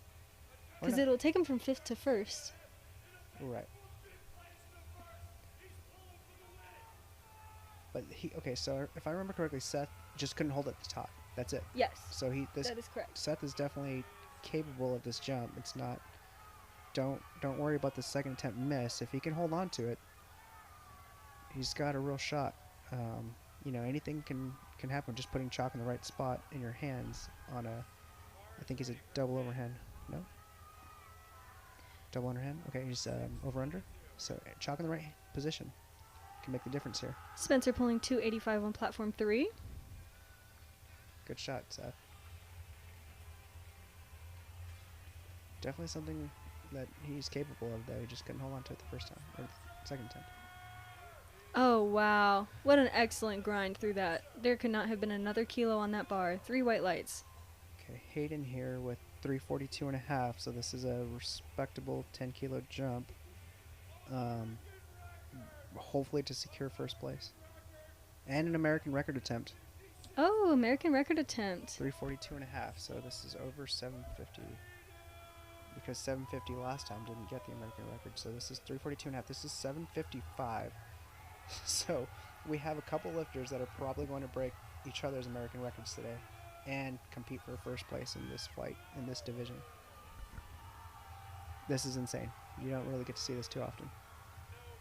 Or Because not. it'll take him from 5th to 1st. Right. But okay, so if I remember correctly, Seth just couldn't hold at the top. That's it. Yes, So that is correct. Seth is definitely capable of this jump. It's not. Don't worry about the second attempt miss. If he can hold on to it, he's got a real shot. Anything can happen. Just putting chalk in the right spot in your hands on a, I think he's a double overhand. No. Double underhand. Okay, he's over under. So chalk in the right position can make the difference here. Spencer pulling 285 on platform 3. Good shot, Seth. Definitely something that he's capable of, though. He just couldn't hold on to it the first time, or the second attempt. Oh, wow. What an excellent grind through that. There could not have been another kilo on that bar. 3 white lights. Okay, Hayden here with 342.5, so this is a respectable 10 kilo jump. Hopefully to secure first place. And an American record attempt. Oh, American record attempt. 342.5, so this is over 750. Because 750 last time didn't get the American record, so this is 342.5. This is 755. So we have a couple lifters that are probably going to break each other's American records today and compete for first place in this fight, in this division. This is insane. You don't really get to see this too often.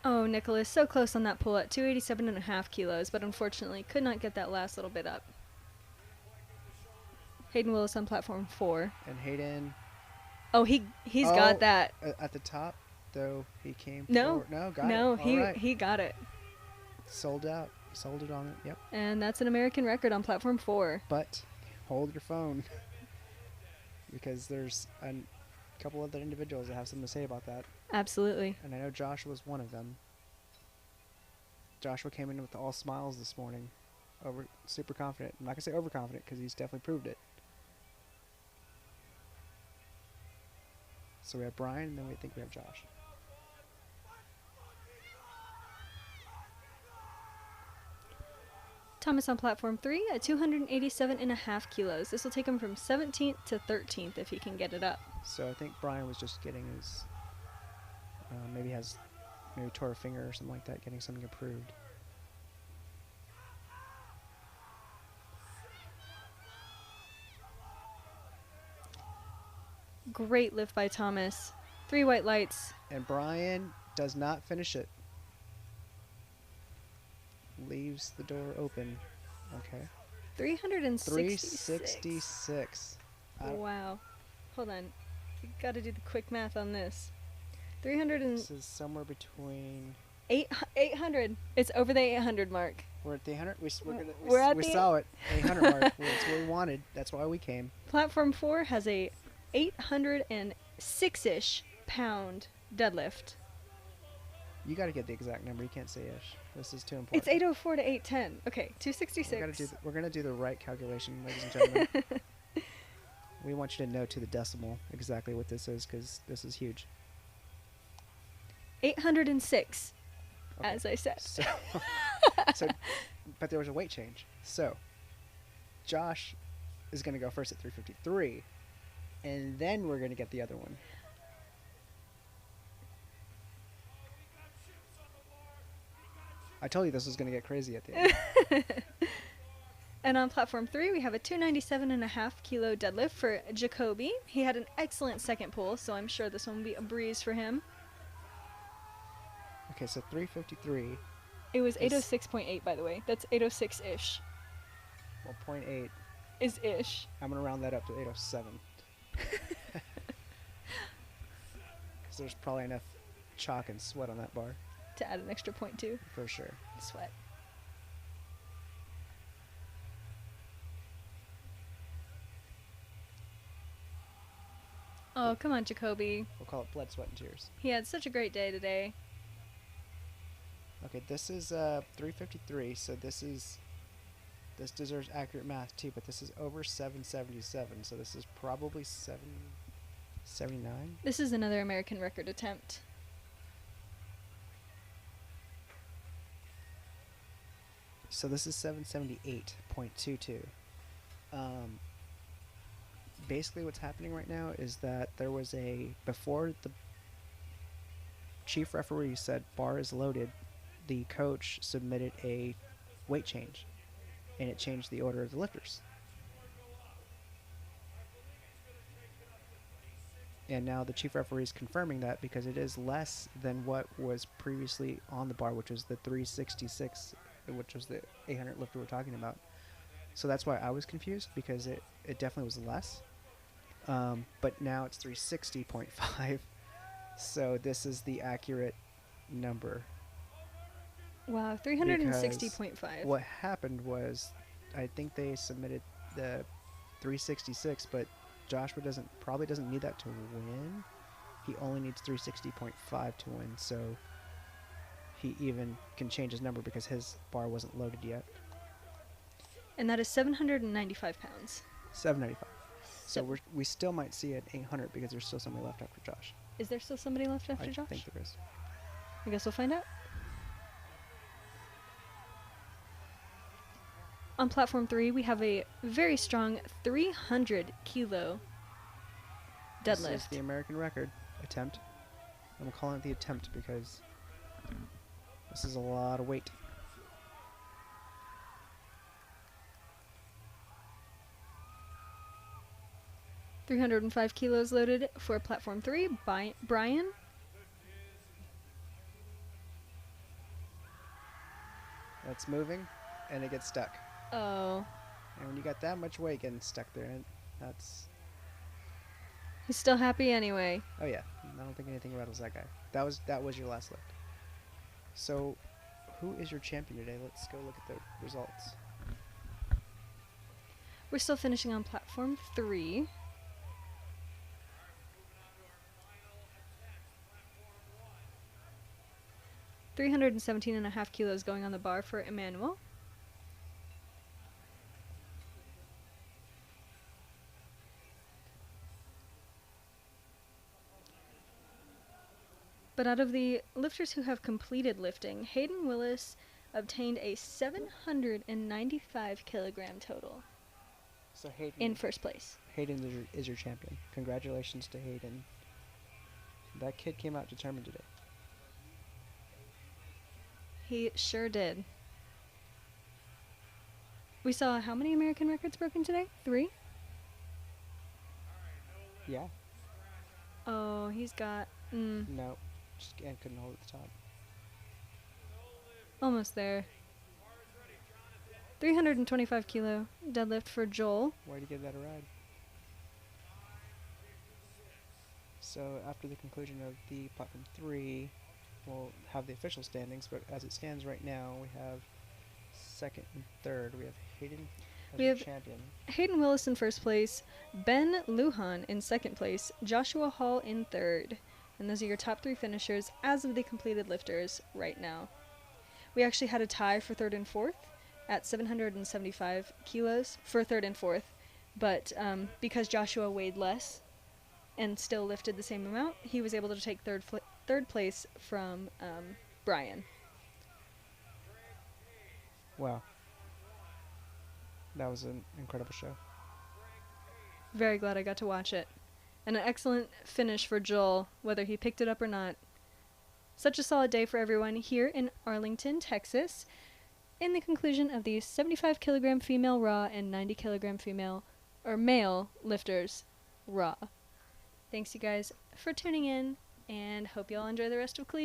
Oh, Nicholas, so close on that pull at 287.5 kilos, but unfortunately could not get that last little bit up. Hayden Willis on platform 4. And Hayden... Oh, he's got that. At the top, though, he came No. forward. No, got it. No, All right. he got it. Sold out. Sold it on it, yep. And that's an American record on platform 4. But hold your phone. Because there's a couple other individuals that have something to say about that. Absolutely. And I know Josh was one of them. Joshua came in with all smiles this morning. Super confident. I'm not going to say overconfident because he's definitely proved it. So we have Brian, and then we think we have Josh. Thomas on platform 3 at 287.5 kilos. This will take him from 17th to 13th if he can get it up. So I think Brian was just getting his, maybe tore a finger or something like that, getting something approved. Great lift by Thomas. 3 white lights. And Brian does not finish it. Leaves the door open. Okay. 366. 366. Wow. Hold on. You gotta do the quick math on this. 300 and This is somewhere between. 800. It's over the 800 mark. We're at the 800. We're at we the- saw it. 800 mark. That's what we wanted. That's why we came. Platform 4 has a 806-ish pound deadlift. You got to get the exact number. You can't say ish. This is too important. It's 804 to 810. Okay, 266. We're gonna do the right calculation, ladies and gentlemen. We want you to know to the decimal exactly what this is, because this is huge. 806, Okay. as I said. So, but there was a weight change. So, Josh is gonna go first at 353, and then we're gonna get the other one. I told you this was gonna get crazy at the end. And on platform 3, we have a 297.5 kilo deadlift for Jacoby. He had an excellent second pull, so I'm sure this one will be a breeze for him. Okay, so 353. It was Is- 806.8, by the way. That's 806-ish. Well, 0.8. Is ish. I'm gonna round that up to 807. Because there's probably enough chalk and sweat on that bar, To add an extra point to for sure. sweat. Oh, come on, Jacoby. We'll call it blood, sweat, and tears. He had such a great day today. Okay, this is 353, so this deserves accurate math too, but this is over 777, so this is probably 779. This is another American record attempt. So this is 778.22. Basically what's happening right now is that there was before the chief referee said bar is loaded, the coach submitted a weight change, and it changed the order of the lifters. And now the chief referee is confirming that because it is less than what was previously on the bar, which was the 366, which was the 800 lifter we're talking about. So that's why I was confused, because it definitely was less. But now it's 360.5. So this is the accurate number. Wow, 360.5. What happened was, I think they submitted the 366, but Joshua probably doesn't need that to win. He only needs 360.5 to win, so he even can change his number because his bar wasn't loaded yet. And that is 795 pounds. 795. So So- we still might see it 800 because there's still somebody left after Josh. Is there still somebody left after I Josh? think there is. I guess we'll find out. On platform 3, we have a very strong 300 kilo This is deadlift. the American record attempt. I'm calling it the attempt because this is a lot of weight. $305 kilos loaded for platform 3 by Brian. That's moving, and it gets stuck. Oh, And when you got that much weight getting stuck there, that's... he's still happy anyway. Oh yeah, I don't think anything rattles that guy. That was your last lift. So, who is your champion today? Let's go look at the results. We're still finishing on platform 3. $317.5 kilos going on the bar for Emmanuel. But out of the lifters who have completed lifting, Hayden Willis obtained a 795 kilogram total So Hayden, in first place. Hayden is your champion. Congratulations to Hayden. That kid came out determined today. He sure did. We saw how many American records broken today? 3? Yeah. Oh, he's got No, just couldn't hold at the top. almost there. 325 kilo deadlift for Joel. Why'd you give that a ride? So after the conclusion of the platform 3, we'll have the official standings, but as it stands right now, we have second and third. We have Hayden as We our have champion. Hayden Willis in first place, Ben Lujan in second place, Joshua Hall in third. And those are your top 3 finishers as of the completed lifters right now. We actually had a tie for third and fourth at 775 kilos for third and fourth, but because Joshua weighed less and still lifted the same amount, he was able to take third place from Brian. Wow. That was an incredible show. Very glad I got to watch it. And an excellent finish for Joel, whether he picked it up or not. Such a solid day for everyone here in Arlington, Texas, in the conclusion of the 75 kilogram female raw and 90 kilogram female or male lifters raw. Thanks you guys for tuning in, and hope you all enjoy the rest of Collegiate.